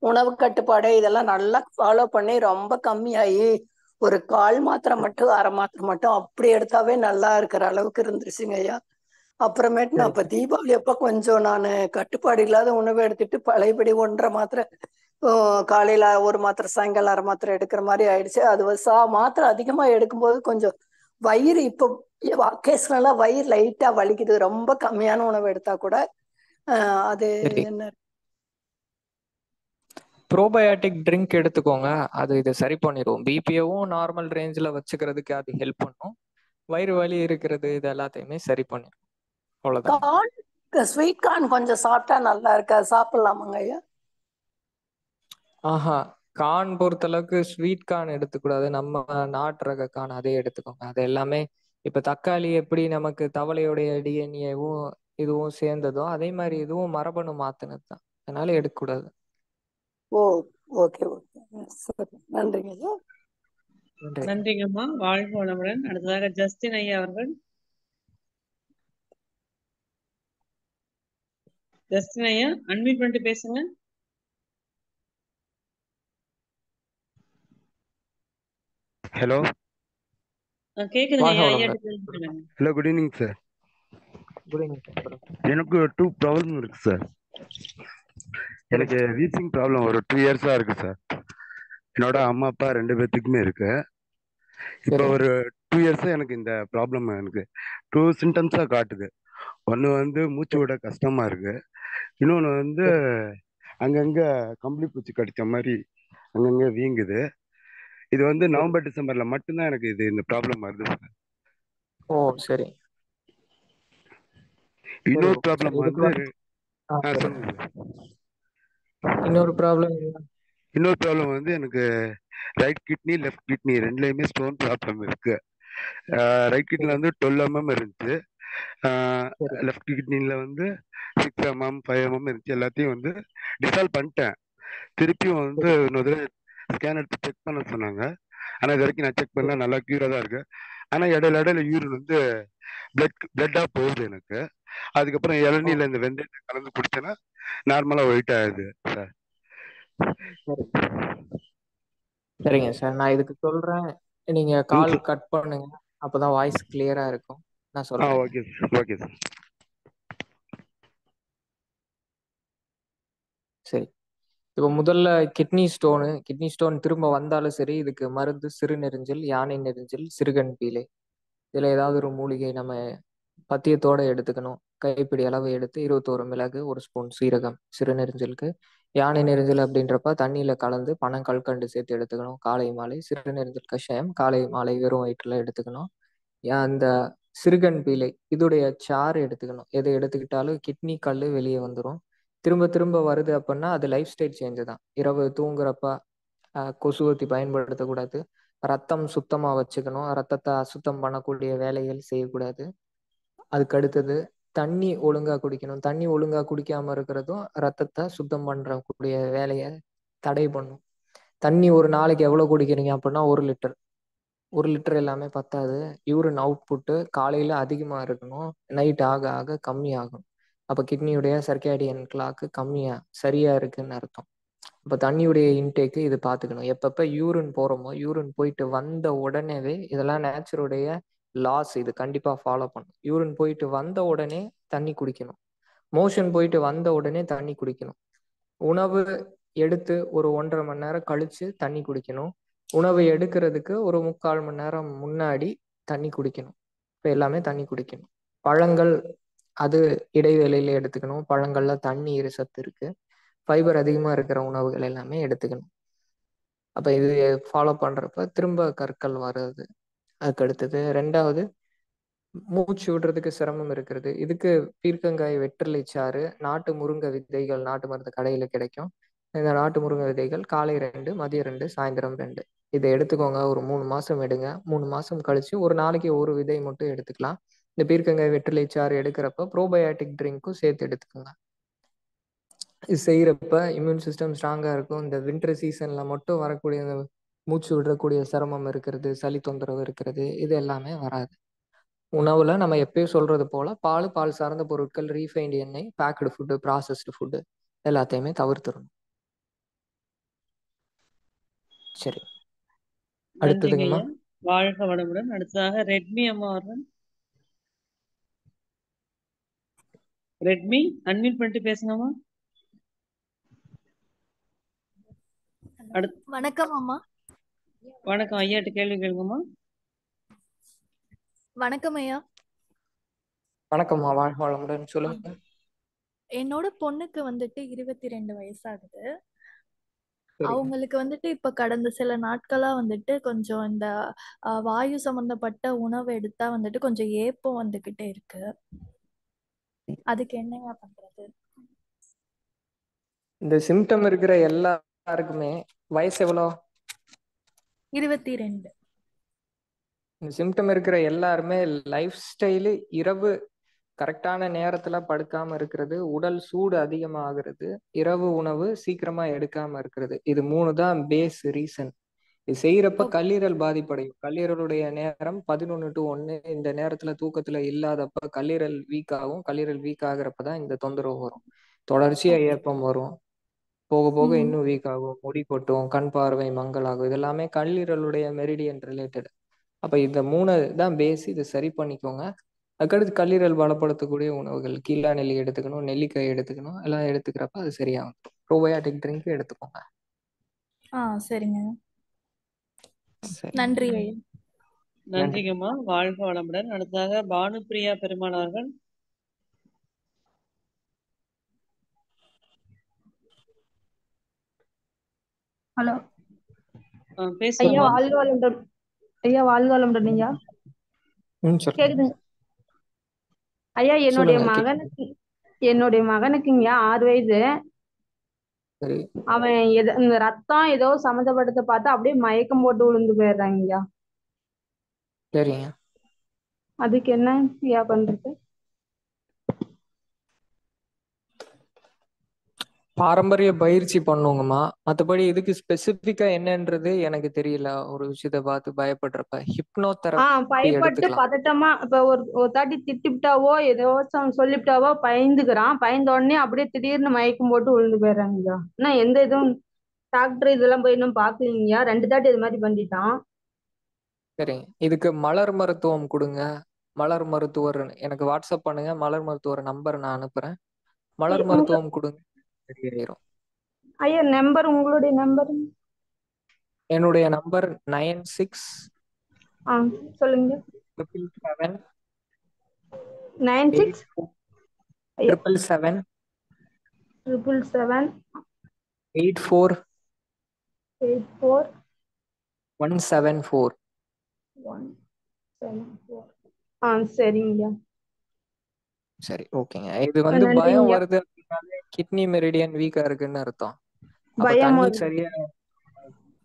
உணவு கட்டுப்பாடு இதெல்லாம் நல்லா ஃபாலோ பண்ணி ரொம்ப கம்மியாகி ஒரு 1/4 மாத்திரை மட்டும் 1/2 மாத்திரை மட்டும் அப்படி எடுத்தாவே நல்லா இருக்கிற அளவுக்கு இருந்துருச்சுங்க ஐயா. அப்புறமேட்டு நான் இப்ப தீபாவளி அப்ப கொஞ்சம் நான் கட்டுப்பாடு இல்லாத உணவு எடுத்துட்டு பழையபடி 1.5 மாத்திரை காலையில 1 மாத்திரை சாயங்காலம் 1/2 மாத்திரை எடுக்கிற மாதிரி ஆயிடுச்சு. அது மாத்திரை அதிகமா எடுக்கும்போது கொஞ்சம் வயிறு இப்போ அக்கேஷனலா வயிறு லைட்டா வலிக்குது. ரொம்ப கம்மியான உணவு எடுத்தா கூட அது என்ன? ப்ரோபயோட்டிக் ட்ரிங்க் எடுத்துக்கோங்க, அது இதை சரி பண்ணிடும். பிபிஏவும் நார்மல் ரேஞ்சில் வச்சுக்கிறதுக்கு அது ஹெல்ப் பண்ணும். வயிறு வலி இருக்கிறது இது எல்லாத்தையுமே சரி பண்ணிடும். அவ்வளோதான். ஸ்வீட் கார்ன் கொஞ்சம் சாப்பிட்டா நல்லா இருக்கா, சாப்பிடலாமாங்க ஐயா? ஆஹா, கார்ன் பொறுத்த அளவுக்கு ஸ்வீட் கார்ன் எடுத்துக்கூடாது. நம்ம நாட்டு ரக கார்ன் அதே எடுத்துக்கோங்க. அது எல்லாமே இப்ப தக்காளி எப்படி நமக்கு தவளையோடைய டிஎன்ஏவும் இதுவும் சேர்ந்ததோ அதே மாதிரி இதுவும் மரபணு மாத்தினது தான், அதனால எடுக்கக்கூடாது. ஓ ஓகே ஓகே, சரி, நன்றிங்க ஐயா. நன்றிங்கம்மா, வாழ்க வளமுடன். அடுத்ததாக ஜஸ்டின் ஐயா அவர்கள். ஜஸ்டின் ஐயா அன்மியூட் பண்ணிட்டு பேசுங்க. ஹலோ, கேக்குதுங்க ஐயா, ஐயா சொல்லுங்க. Hello, good evening sir. Good evening sir. எனக்கு 2 ப்ராப்ளம் இருக்கு சார். எனக்கு வீசிங் ப்ராப்ளம் ஒரு 2 இயர்ஸா இருக்கு சார். என்னோட அம்மா அப்பா 2 பேத்துக்குமே இருக்கு. இப்போ ஒரு 2 இயர்ஸா எனக்கு இந்த ப்ராப்ளம் எனக்கு 2 சிம்டம்ஸா காட்டுது. ஒன்று வந்து மூச்சு விட கஷ்டமா இருக்கு, இன்னொன்று வந்து அங்கங்க கம்பளி பூச்சி கடிச்ச மாதிரி அங்கங்க வீங்குது. இது வந்து நவம்பர் டிசம்பர்ல மட்டும்தான் எனக்கு இந்த ப்ராப்ளம் வருது சார். ஓ சரி. இன்னொரு ப்ராப்ளம் வந்து இன்னொரு ப்ராப்ளம் வந்து எனக்கு ரைட் கிட்னி லெஃப்ட் கிட்னி ரெண்டுலையுமே ஸ்டோன் ப்ராப்ளம் இருக்கு. ரைட் கிட்னில வந்து 12 mm இருந்துச்சு, லெஃப்ட் கிட்னில வந்து 6 mm 5 mm இருந்துச்சு. எல்லாத்தையும் வந்து டிசால்வ் பண்ணிட்டேன். திருப்பியும் வந்து இன்னொரு ஸ்கேன் எடுத்து செக் பண்ண சொன்னாங்க. ஆனா இது வரைக்கும் நான் செக் பண்ண நல்லா கியூரா தான் இருக்கு. ஆனா இடையில யூரின் வந்து பிளட்டா போகுது எனக்கு. அதுக்கப்புறம் இளநீல இந்த வெந்தயத்தை கலந்து குடிச்சேன்னா நார்மலா ஒயிட் ஆகுது சார். சரிங்க சார், நான் இதுக்கு சொல்றேன். நீங்க கால் கட் பண்ணுங்க, அப்பதான் வாய்ஸ் கிளியரா இருக்கும். நான் சொல்றேன். Okay okay sir. சரி, இப்போ முதல்ல கிட்னி ஸ்டோன் திரும்ப வந்தாலும் சரி, இதுக்கு மருந்து சிறுநெரிஞ்சல், யானை நெரிஞ்சல், சிறுகண் பீலை, இதுல ஏதாவது ஒரு மூலிகை நம்ம பத்தியத்தோட எடுத்துக்கணும். கைப்பிடி அளவு எடுத்து 21 மிளகு, 1 ஸ்பூன் சீரகம் சிறுநெரிஞ்சலுக்கு. யானை நெரிஞ்சல் அப்படின்றப்ப தண்ணியில கலந்து பனங்கல்கண்டு சேர்த்து எடுத்துக்கணும். காலை மாலை சிறுநெரிஞ்சல் கஷாயம் காலை மாலை வெறும் வயிற்றுல எடுத்துக்கணும். அந்த சிறுகண் பீலை இதுடைய சாறு எடுத்துக்கணும். எதை எடுத்துக்கிட்டாலும் கிட்னி கல் வெளியே வந்துடும். திரும்ப திரும்ப வருது அப்படின்னா அது லைஃப் ஸ்டைல் சேஞ்சு தான். இரவு தூங்குறப்ப கொசுவத்தி பயன்படுத்தக்கூடாது. ரத்தம் சுத்தமா வச்சுக்கணும். ரத்தத்தை அசுத்தம் பண்ணக்கூடிய வேலைகள் செய்யக்கூடாது. அதுக்கு அடுத்தது தண்ணி ஒழுங்கா குடிக்கணும். தண்ணி ஒழுங்கா குடிக்காம இருக்கிறதும் ரத்தத்தை சுத்தம் பண்றக்கூடிய வேலையை தடை பண்ணும். தண்ணி ஒரு நாளைக்கு எவ்வளவு குடிக்கிறீங்க அப்படின்னா 1 லிட்டர். 1 லிட்டர் எல்லாமே பத்தாது. யூரின் அவுட்புட்டு காலையில அதிகமா இருக்கணும், நைட் ஆக ஆக கம்மி ஆகும். அப்போ கிட்னியுடைய சர்க்காடியன் கிளாக்கு கம்மியா சரியா இருக்குன்னு அர்த்தம். இப்போ தண்ணியுடைய இன்டேக்கு இது பார்த்துக்கணும். எப்பப்போ யூரின் போகிறோமோ யூரின் போயிட்டு வந்த உடனேவே இதெல்லாம் நேச்சருடைய லாஸ், இது கண்டிப்பாக ஃபாலோ பண்ணணும். யூரின் போயிட்டு வந்த உடனே தண்ணி குடிக்கணும். மோஷன் போயிட்டு வந்த உடனே தண்ணி குடிக்கணும். உணவு எடுத்து ஒரு 1.5 மணி நேரம் கழிச்சு தண்ணி குடிக்கணும். உணவு எடுக்கிறதுக்கு ஒரு 3/4 மணி நேரம் முன்னாடி தண்ணி குடிக்கணும். இப்போ எல்லாமே தண்ணி குடிக்கணும். பழங்கள் அது இடைவேளையில எடுத்துக்கணும். பழங்கள்ல தண்ணீர் சத்து இருக்கு. ஃபைபர் அதிகமாக இருக்கிற உணவுகள் எல்லாமே எடுத்துக்கணும். அப்போ இது ஃபாலோ பண்ணுறப்ப திரும்ப கற்கள் வர்றது. அதுக்கு அடுத்தது 2வது மூச்சு விடுறதுக்கு சிரமம் இருக்கிறது. இதுக்கு பீர்க்கங்காய் வெற்றிலை சாறு, நாட்டு முருங்கை விதைகள் நாட்டு மருந்து கடையில் கிடைக்கும். இந்த நாட்டு முருங்கை விதைகள் காலை 2, மதியம் 2, சாயந்தரம் 2 இதை எடுத்துக்கோங்க. ஒரு 3 மாதம் எடுங்க. 3 மாதம் கழிச்சு ஒரு நாளைக்கு ஒரு விதை மட்டும் எடுத்துக்கலாம். இந்த பீர்க்கங்காய் வெற்றிலை சாறு எடுக்கிறப்ப ப்ரோபயோட்டிக் ட்ரிங்க்கும் சேர்த்து எடுத்துக்கோங்க. இது செய்கிறப்ப இம்யூன் சிஸ்டம் ஸ்ட்ராங்காக இருக்கும். இந்த வின்டர் சீசனில் மட்டும் வரக்கூடிய இந்த மூச்சு விடக்கூடிய சிரமம் இருக்கிறது, சளி தொந்தரவு இருக்கிறது, இது எல்லாமே வராது. உணவுல நம்ம எப்பயும் சொல்றது போல பால் சார்ந்த பொருட்கள், ரீஃபைண்ட் எண்ணெய், பேக்டு ஃபுட்டு, ப்ராசஸ்டு ஃபுட்டு எல்லாத்தையுமே தவிர்த்துடணும். சரி, அடுத்ததுங்கம்மா. நன்றிங்கய்யா. வாழ்க வளமுடன். அடுத்ததாக ரெட்மி அம்மா அவர்கள். ரெட்மி அன்மியூட் பண்ணிட்டு பேசுங்கம்மா. வணக்கம் அம்மா. வணக்கம், ஐயாட்ட கேள்வி கேளுங்கம்மா. வணக்கம் ஐயா. வணக்கம்மா, வாழ்க வளமுடன். சொல்லுங்க. என்னோட பொண்ணுக்கு வந்துட்டு 22 வயசாகுது. அவங்களுக்கு வந்துட்டு இப்ப கடந்த சில நாட்களா வந்துட்டு கொஞ்சம் இந்த வாயு சம்பந்தப்பட்ட உணவு எடுத்தா வந்துட்டு கொஞ்சம் ஏப்பம் வந்துகிட்டே இருக்கு. அதுக்கு என்னங்க பண்றது? இந்த சிம்டம் இருக்கிற எல்லாருக்குமே வயசு எவ்வளோ? 22. இந்த சிம்டம் இருக்கிற எல்லாருமே லைஃப் ஸ்டைலு, இரவு கரெக்டான நேரத்துல படுக்காம இருக்கிறது, உடல் சூடு அதிகமாகிறது, இரவு உணவு சீக்கிரமா எடுக்காம இருக்கிறது, இது 3 தான் பேஸ் ரீசன். இது செய்யறப்ப கல்லீரல் பாதிப்படையும். கல்லீரலுடைய நேரம் 11 to 1. இந்த நேரத்துல தூக்கத்துல இல்லாதப்ப கல்லீரல் வீக் ஆகும். கல்லீரல் வீக் ஆகுறப்பதான் இந்த தொந்தரவு வரும். தொடர்ச்சியா ஏப்பம் வரும். போக போக இன்னும் வீக் ஆகும். முடி கொட்டும், கண் பார்வை மங்கலாகும். இதெல்லாமே கல்லீரலுடைய மெரிடியன் ரிலேட்டட். அப்ப இந்த 3 தான் பேஸ். இதை சரி பண்ணிக்கோங்க. அதுக்கடுத்து கல்லீரல் பலப்படுத்தக்கூடிய உணவுகள், கீழா நெல்லி எடுத்துக்கணும், நெல்லிக்காய் எடுத்துக்கணும். எல்லாம் எடுத்துக்கிறப்ப அது சரியாகும். ப்ரோபயோட்டிக் ட்ரிங்க் எடுத்துக்கோங்க. சரிங்க. நன்றி ஐயா. நன்றிங்கம்மா, வாழ்க வளமுடன். அடுத்ததாக பானுப்பிரியா பெருமாள் அவர்கள். ஹலோ ஐயா, பேசுங்க. வாழ்க வளமுடன். ஐயா, வாழ்க வளமுடன் ஐயா. கேக்குதுங்க ஐயா? என்னுடைய மகனுக்குங்க 6 வயசு. அவன் இந்த ரத்தம் ஏதோ சம்மந்தப்பட்டதை பார்த்தா அப்படியே மயக்கம் போட்டு விழுந்து போயிடுறாங்க ஐயா. சரிங்க. அதுக்கு என்ன ஐயா பண்றது? பாரம்பரிய பயிற்சி பண்ணுங்கம்மா. மற்றபடி இதுக்கு ஸ்பெசிபிக்கா என்னன்றது எனக்கு தெரியல. ஒரு விஷயத்த பார்த்து பயப்படுறப்ப ஹிப்னோ தெரப்பி பயப்பட்டு எடுத்துக்கலாம். பதட்டமா இப்ப ஒரு தாட்டி திட்டிவிட்டாவோ ஏதோ சொல்லிவிட்டாவோ பயந்துக்கிறான். பயந்த உடனே அப்படியே திடீர்னு மயக்கம் போட்டு விழுந்து போயிடுறாங்க ஐயா. இன்னும் எந்த இதுவும் டாக்டர் இதெல்லாம் போய் இன்னும் பாக்கலீங்கய்யா. 2 தாட்டி இது மாதிரி பண்ணிட்டான். சரிங்க. இதுக்கு மலர் மருத்துவம் கொடுங்க. மலர் மருத்துவர் எனக்கு வாட்ஸ்அப் பண்ணுங்க. மலர் மருத்துவர் நம்பர் நான் அனுப்புறேன். மலர் மருத்துவம் கொடுங்க, சரியாயிரும். ஐயா, நம்பர், உங்களுடைய நம்பர்? என்னுடைய நம்பர் 96 சொல்லுங்க. 777 96 777 777 84 84 174. 174. சரிங்க. சரி, ஓகேங்க. இது வந்து பயம் வருது அப்படின்னாலே கிட்னி மெரிடியன் வீக்கா இருக்குன்னு அர்த்தம். அப்ப தண்ணி சரியா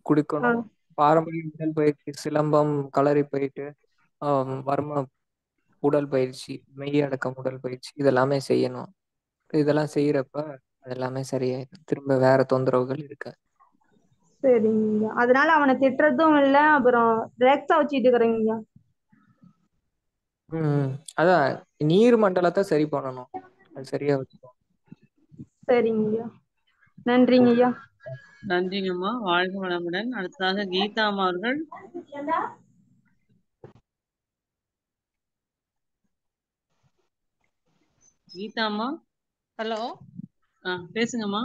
குடிக்கணும். பாரம்பரிய உடல் பயிற்சி, சிலம்பம், களரி போயிட்டு வர்ம உடல் பயிற்சி, மெய்யடக்கம் உடல் பயிற்சி இதெல்லாமே செய்யணும். இதெல்லாம் செய்யறப்ப அதெல்லாமே சரியாயிடும். திரும்ப வேற தொந்தரவுகள் இருக்காது. சரிங்க. அதனால அவனை திட்டுறதும் இல்ல, அப்புறம் ரிலாக்ஸா வச்சுட்டு இருக்கிறேங்க. அதான் நீர் மண்டலத்தை சரி பண்ணணும். அது சரியா வச்சுக்கோங்க. சரிங்க ஐயா. நன்றிங்க ஐயா. நன்றிங்கம்மா. வாழ்க வளமுடன். அடுத்ததாக கீதா அம்மா அவர்கள். கீதா அம்மா ஹலோ பேசுங்கம்மா.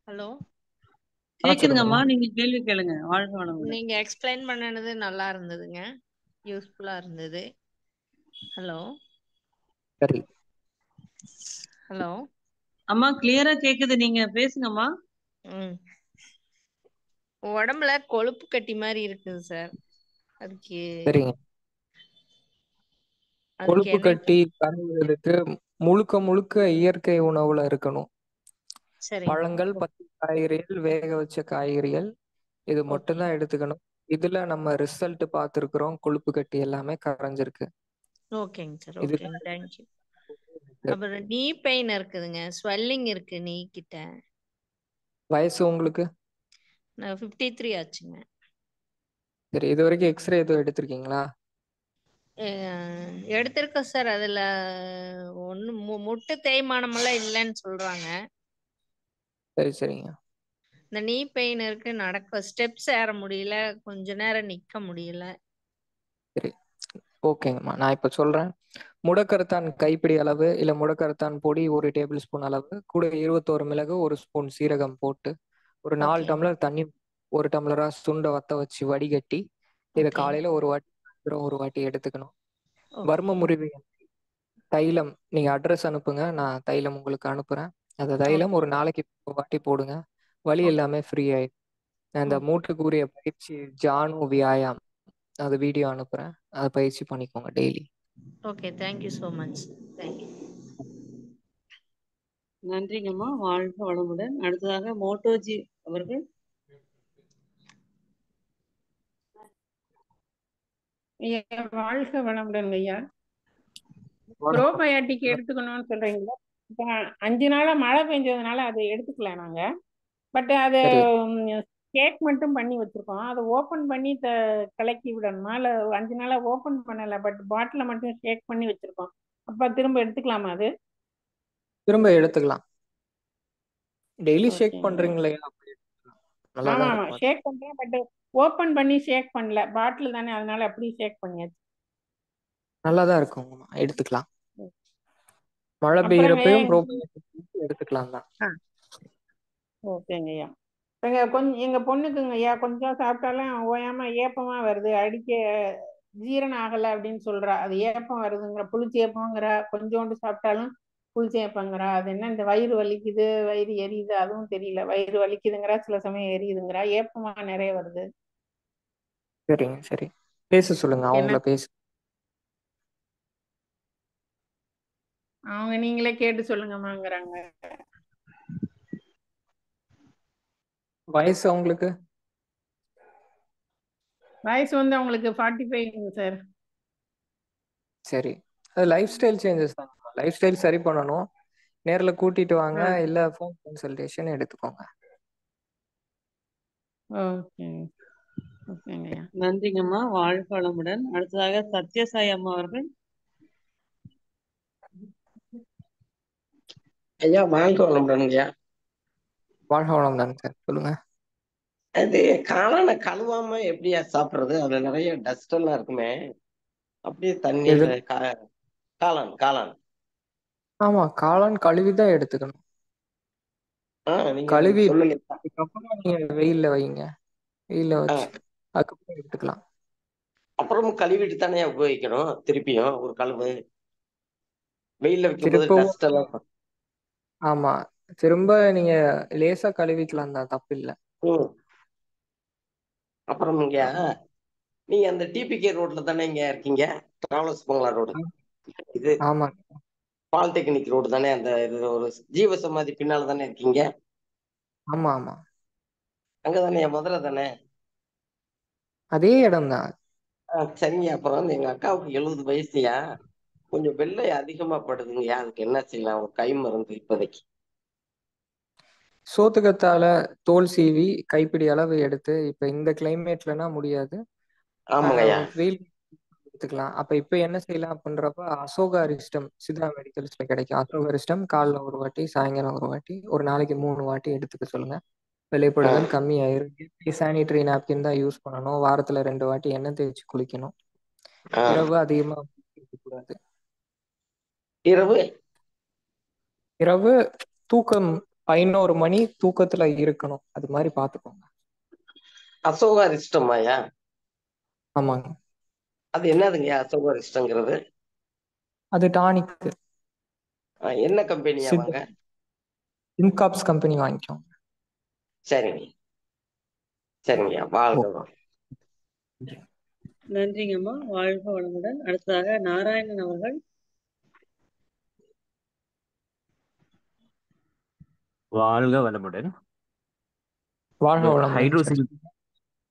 ஹலோ கேக்குதுங்கம்மா, நீங்க கேள்வி கேளுங்க. வாழ்க வளமுடன். நீங்க எக்ஸ்பிளைன் பண்ணது நல்லா இருந்ததுங்க, யூஸ்ஃபுல்லா இருந்தது. ஹலோ சரி. ஹலோ அம்மா கிளியரா கேக்குது, நீங்க பேசுங்கம்மா. உடம்புல கொழுப்பு கட்டி மாதிரி இருக்குது சார். அதுக்கு சரிங்க. அதுக்கு கொழுப்பு என்ன கட்டி கரையிறதுக்கு முழுக்க முழுக்க இயற்கை உணவுல இருக்கணும். சரிங்க பழங்கள், பச்சை காய்கறிகள், வேக வச்ச காய்கறிகள், இது ஓகே மட்டும்தான் எடுத்துக்கணும். இதுல நம்ம ரிசல்ட் பார்த்துருக்குறோம். கொழுப்பு கட்டி எல்லாமே கரைஞ்சிருக்கு. ஓகேங்க சார். இது ஓகேங்க, தேங்க்யூ. அப்புறம் நீ பெயின் இருக்குதுங்க, ஸ்வெல்லிங் இருக்கு நீ கிட்ட. வயசு உங்களுக்கு? நான் 53 ஆச்சுங்க. சரி, இது வரைக்கும் எக்ஸ்ரே எதுவும் எடுத்திருக்கீங்களா? எடுத்திருக்கோம் சார். அதுல ஒன்றும் முட்டு தேய்மானமெல்லாம் இல்லைன்னு சொல்றாங்க. சரி சரிங்க. இந்த நீ பெயின் இருக்கு, நடக்க ஸ்டெப்ஸ் ஏற முடியல, கொஞ்ச நேரம் நிக்க முடியல. சரி, ஓகேங்கம்மா. நான் இப்ப சொல்றேன். முடக்கரத்தான் கைப்பிடி அளவு இல்ல முடக்கரத்தான் பொடி 1 டேபிள் ஸ்பூன் அளவு, கூட 21 மிளகு, 1 ஸ்பூன் சீரகம் போட்டு ஒரு 4 ஓகே டம்ளர் தண்ணி, 1 டம்ளரா சுண்ட வத்த வச்சு வடிகட்டி இதை ஓகே காலையில ஒரு வாட்டி சாயந்தரம் ஒரு வாட்டி எடுத்துக்கணும். ஓகே வர்ம முறிவு தைலம் நீங்க அட்ரஸ் அனுப்புங்க, நான் தைலம் உங்களுக்கு அனுப்புறேன். அந்த தைலம் ஓகே ஒரு நாளைக்கு ஒரு வாட்டி போடுங்க. வலி ஓகே எல்லாமே ஃப்ரீ ஆயிடும். அந்த ஓகே மூட்டுக்குரிய பயிற்சி ஜானு வியாயாம், அது வீடியோ அனுப்புறேன். அதை பயிற்சி பண்ணிக்கோங்க daily. Okay, thank you so much. Thank you. நன்றிங்கம்மா. வாழ்க வளமுடன். அடுத்ததாக மோட்டோஜி அவர்கள். ஐயா வாழ்க வளமுடன் ஐயா. ப்ரோபயாட்டிக் எடுத்துக்கணும்னு சொல்றீங்களா? இப்போ 5 நாளா மழை பெஞ்சதுனால அதை எடுத்துக்கல நாங்க. பட் அது கேக் மட்டும் பண்ணி வச்சிருக்கோம். அதை ஓபன் பண்ணி கலக்கி விடணுமா? இல்ல 5 நாளா ஓபன் பண்ணல, பட் பாட்டில மட்டும் ஷேக் பண்ணி வச்சிருக்கோம். அப்ப திரும்ப எடுத்துக்கலாமா? அது திரும்ப எடுத்துக்கலாம். டெய்லி ஷேக் ஓகேங்க. பண்றீங்களே, நல்லா ஆமா தான் ஆமா இருக்கும். ஷேக் பண்றேன், பட் ஓபன் பண்ணி ஷேக் பண்ணல. பாட்டில் தானே, அதனால அப்படியே ஷேக் பண்ணியாச்சு. நல்லா தான் இருக்கும், எடுத்துக்கலாம். மழை அப்புறங்க பெய்யறப்பையும் ப்ரோபயோட்டிக் எடுத்துக்கலாம் தான். ஓகேங்க ஐயா. எங்க பொண்ணுக்குங்க ஐயா கொஞ்சம் சாப்பிட்டாலும் ஓயாம ஏப்பமா வருது, அடிக்க ஜீரணம் ஆகல அப்படின்னு சொல்றா. அது ஏப்பம் வருதுங்கிற, புளிச்சி ஏப்பங்கிறா. கொஞ்சோண்டு சாப்பிட்டாலும் புளிச்சி ஏப்பங்கிறா. அது என்ன, இந்த வயிறு வலிக்குது, வயிறு எரியுது, அதுவும் தெரியல. வயிறு வலிக்குதுங்கிறா, சில சமயம் எரியுதுங்கிறா, ஏப்பமா நிறைய வருது. சரிங்க சரி, பேச சொல்லுங்க, என்ன அவங்கள பேச. அவங்க நீங்களே கேட்டு சொல்லுங்கம்மாங்கிறாங்க. வயசு அவங்களுக்கு? வயசு வந்து அவங்களுக்கு 45 சார். சரி, அது லைஃப் ஸ்டைல் சேஞ்சஸ் தான். லைஃப் ஸ்டைல் சரி பண்ணணும். நேர்ல கூட்டிட்டு வாங்க, இல்ல ஃபோன் கன்சல்டேஷன் எடுத்துக்கோங்க. ஓகே ஓகேங்கய்யா. நன்றிங்கம்மா. வாழ்க வளமுடன். அடுத்ததாக சத்யசாய் அம்மா அவர்கள். ஐயா வாழ்க வளமுடன்யா. வாழ்க வளமுடன் சார், சொல்லுங்க. அது காளான கழுவாம எப்படியா சாப்பிடுறது? அதுல நிறைய டஸ்ட் எல்லாம் இருக்குமே, அப்படியே எது? தண்ணியில காளான் காளான். ஆமா, காளான் கழுவிதான் எடுத்துக்கணும். நீங்க கழுவி சொல்லுங்க. அதுக்கப்புறம் நீங்க வெயில்ல வைங்க, வெயில்ல வச்சு அதுக்கப்புறம் எடுத்துக்கலாம். அப்புறமும் கழுவிட்டு தானே உபயோகிக்கணும். திருப்பியும் ஒரு கழுவு வெயில்ல வைக்கும்போது திருப்பவும் டஸ்ட் எல்லாம். ஆமா, திரும்ப நீங்க லேசா கழுவிக்கலாம் தான், தப்பு இல்லை. அப்புறம் இங்க நீங்க அந்த டிபிகே ரோட்ல தானே இங்க இருக்கீங்க? டிராவலர்ஸ் பங்களா ரோடு, இது ஆமா, பாலிடெக்னிக் ரோடு தானே? அந்த இது ஒரு ஜீவ சமாதி பின்னால தானே இருக்கீங்க? ஆமா ஆமா, அங்கதானே, மதுரை தானே? அதே இடம் தான். சரிங்க. அப்புறம் எங்க அக்காவுக்கு 70 வயசுயா, கொஞ்சம் வெள்ளை அதிகமா படுதுங்கய்யா. அதுக்கு என்ன செய்யலாம்? ஒரு கை மருந்து இப்போதைக்கு. சோத்துக்கத்தால தோல் சீவி கைப்பிடி அளவு எடுத்து, இப்ப இந்த கிளைமேட்லனா முடியாது, ஆமாங்கய்யா. வெயில் எடுத்துக்கலாம். அப்ப இப்ப என்ன செய்யலாம் அப்படின்றப்ப அசோகா அரிஸ்டம் சித்தா மெடிக்கல்ஸ்ல கிடைக்கும். அசோகா அரிஸ்டம் காலைல ஒரு வாட்டி, சாயங்காலம் ஒரு வாட்டி, ஒரு நாளைக்கு 3 வாட்டி எடுத்துக்க சொல்லுங்க. வெளிப்படுதல் கம்மியாயிரும். சானிட்டரி நாப்கின் தான் யூஸ் பண்ணணும். வாரத்துல 2 வாட்டி எண்ணெய் தேய்ச்சி குளிக்கணும். இரவு அதிகமா கூடாது. இரவு தூக்கம் 11 மணி தூக்கத்துல இருக்கணும். அது மாதிரி பாத்துக்கோங்க. அசோகாரிஸ்டமாயா? ஆமாங்க. அது என்னதுங்கய்யா அசோகாரிஸ்டங்கிறது? அது டானிக். என்ன கம்பெனியா வாங்க? இன்காப்ஸ் கம்பெனி வாங்கிக்கோங்க. சரிங்க சரிங்கய்யா, வாழ்க. நன்றிங்கம்மா, வாழ்க வளமுடன். அடுத்ததாக நாராயணன் அவர்கள். வாழ்க வளமுடன். வாழ்க வளமுடன்.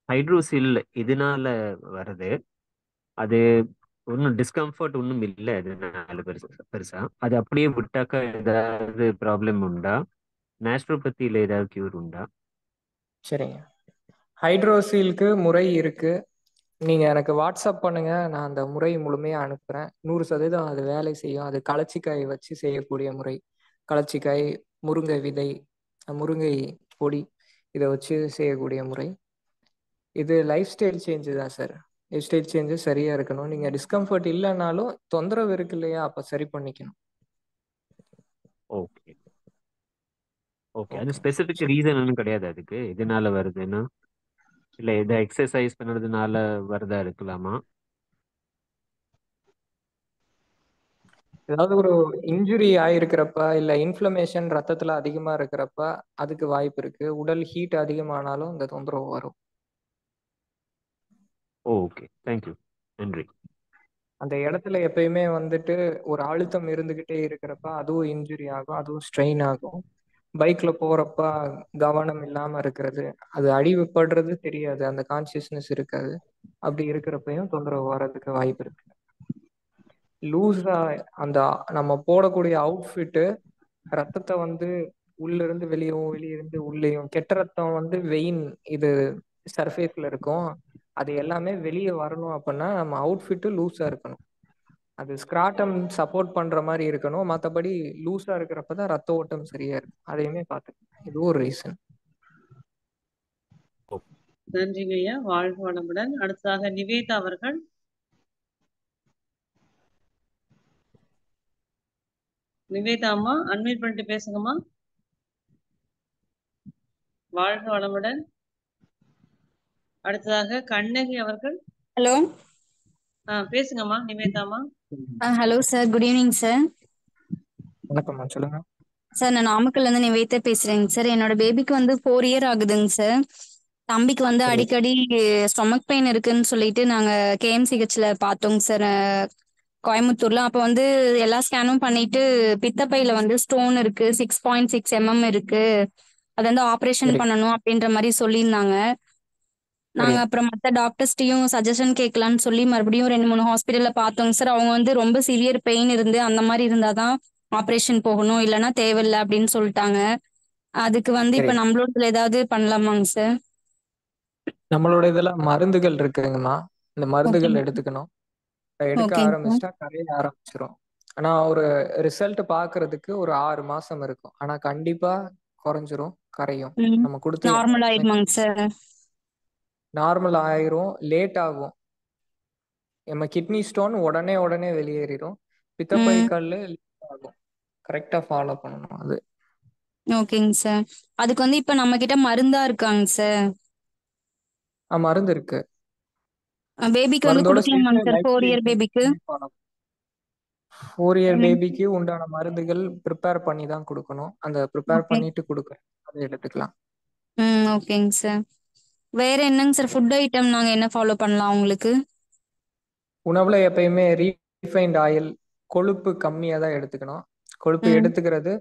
ஹைட்ரோசில் இதனால வருது. அது ஒன்றும் டிஸ்கம்ஃபர்ட் ஒன்றும் இல்லை அதனால பெருசா. அது அப்படியே விட்டாக்கா ஏதாவது ப்ராப்ளம் உண்டா? நேச்சுரோபதியில ஏதாவது கியூர் உண்டா? சரிங்க, ஹைட்ரோசீலுக்கு முறை இருக்கு. நீங்க எனக்கு வாட்ஸ்அப் பண்ணுங்க, நான் அந்த முறை முழுமையா அனுப்புறேன். 100% அது வேலை செய்யும். அது களச்சிக்காய் வச்சு செய்யக்கூடிய முறை. களச்சிக்காய், முருங்கை விதை, முருங்கை பொடி, இதை வச்சு செய்யக்கூடிய முறை. இது லைஃப் ஸ்டைல் சேஞ்சு தான் சார். லைஃப் ஸ்டைல் சேஞ்சு சரியா இருக்கணும். நீங்க டிஸ்கம்ஃபர்ட் இல்லைனாலும் தொந்தரவு இருக்கு இல்லையா, அப்ப சரி பண்ணிக்கணும். Okay okay. அது ஸ்பெசிபிக் ரீசன் ஒன்றும் கிடையாது அதுக்கு, எதனால வருதுன்னா? இல்ல எதை எக்ஸசைஸ் பண்ணுறதுனால வருதா இருக்கலாமா? ஏதாவது ஒரு இன்ஜுரி ஆயிருக்கிறப்ப, இல்ல இன்ஃப்ளமேஷன் ரத்தத்துல அதிகமா இருக்கிறப்ப அதுக்கு வாய்ப்பு இருக்கு. உடல் ஹீட் அதிகமானாலும் இந்த தொந்தரவு வரும். ஓகே, தேங்க்யூ, நன்றி. அந்த இடத்துல எப்பயுமே வந்துட்டு ஒரு அழுத்தம் இருந்துகிட்டே இருக்கிறப்ப அதுவும் இன்ஜுரி ஆகும், அதுவும் ஸ்ட்ரெயின் ஆகும். பைக்ல போறப்ப கவனம் இல்லாம இருக்கிறது, அது அடிபடுறது தெரியாது, அந்த கான்சியஸ்னஸ் இருக்காது. அப்படி இருக்கிறப்பையும் தொந்தரவு வர்றதுக்கு வாய்ப்பு இருக்கு. லூஸா அந்த நம்ம போடக்கூடிய அவுட்ஃபிட்டு ரத்தத்தை வந்து உள்ள இருந்து வெளியவும், வெளியிருந்து உள்ளேயும், கெட்ட ரத்தம் வந்து வெயின் இது சர்ஃபேஸ்ல இருக்கும், அது எல்லாமே வெளியே வரணும். அப்படின்னா நம்ம அவுட்ஃபிட்டு லூஸா இருக்கணும். அது ஸ்கிராட்டம் சப்போர்ட் பண்ற மாதிரி இருக்கணும். மற்றபடி லூஸா இருக்கிறப்பதான் ரத்த ஓட்டம் சரியா இருக்கும். அதையுமே பார்த்துக்கணும். இது ஒரு ரீசன். நன்றிங்க ஐயா, வாழ்க வளமுடன். அடுத்ததாக நிவேதா அவர்கள். நிவேதா அம்மா, அன்மியூட் பண்ணிட்டு பேசுங்கம்மா. வாழ்க வளமுடன். அடுத்ததாக கண்ணகி அவர்கள். ஹலோ. பேசுங்கம்மா நிவேதாம்மா. Hello sir, good evening sir. வணக்கம்மா, சொல்லுங்க சார். நான் நாமக்கல்ல இருந்து நிவேதா பேசுறேங்க சார். என்னோட பேபிக்கு வந்து 4 இயர் ஆகுதுங்க சார். தம்பிக்கு வந்து அடிக்கடி ஸ்டொமக் பெயின் இருக்குன்னு சொல்லிட்டு நாங்க கேஎம்சிஹெச்ல பார்த்தோங்க சார், கோயம்புத்தூர்ல. அப்ப வந்து எல்லா ஸ்கேனும் பண்ணிட்டு பித்தப்பையில வந்து ஸ்டோன் இருக்கு, 6.6 mm இருக்கு, அது வந்து ஆப்ரேஷன் பண்ணணும் அப்படின்ற மாதிரி சொல்லியிருந்தாங்க. நாங்க அப்புறம் மற்ற டாக்டர்ஸ்டையும் சஜஷன் கேட்கலான்னு சொல்லி மறுபடியும் 2-3 ஹாஸ்பிட்டல்ல பார்த்தோங்க சார். அவங்க வந்து ரொம்ப சிவியர் பெயின் இருந்து அந்த மாதிரி இருந்தாதான் ஆப்ரேஷன் போகணும், இல்லைன்னா தேவையில்லை அப்படின்னு சொல்லிட்டாங்க. அதுக்கு வந்து இப்ப நம்மளோட ஏதாவது பண்ணலாமாங்க சார்? நம்மளோட இதுல மருந்துகள் இருக்குங்கம்மா. இந்த மருந்துகள் எடுத்துக்கணும். எடுக்க ஆரம்பிச்சிட்டா கரைய ஆரம்பிச்சிரும். ஆனா ஒரு ரிசல்ட் பாக்குறதுக்கு ஒரு 6 மாசம் இருக்கும். ஆனா கண்டிப்பா குறைஞ்சிரும், கரையும். நம்ம கொடுத்து நார்மல் ஆயிடுமாங்க சார்? நார்மல் ஆயிரும், லேட் ஆகும். நம்ம கிட்னி ஸ்டோன் உடனே வெளியேறிடும். பித்தப்பை கல்லு லேட் ஆகும். கரெக்டா ஃபாலோ பண்ணணும் அது. ஓகேங்க சார். அதுக்கு வந்து இப்ப நம்ம கிட்ட மருந்தா இருக்காங்க சார்? மருந்து இருக்கு. பேபிக்கு வந்து கொடுக்கலாமாங்க சார்? 4 இயர் பேபிக்கு 4 இயர் பேபிக்கு உண்டான மருந்துகள் ப்ரிப்பேர் பண்ணி தான் கொடுக்கணும். அந்த ப்ரிப்பேர் பண்ணிட்டு கொடுக்குறேன், அதை எடுத்துக்கலாம். ஓகேங்க சார். வேற என்னங்க சார் ஃபுட் ஐட்டம் நாங்க என்ன ஃபாலோ பண்ணலாம் உங்களுக்கு? உணவுல எப்பயுமே ரீஃபைண்ட் ஆயில், கொழுப்பு கம்மியா தான் எடுத்துக்கணும். கொழுப்பு எடுத்துக்கிறது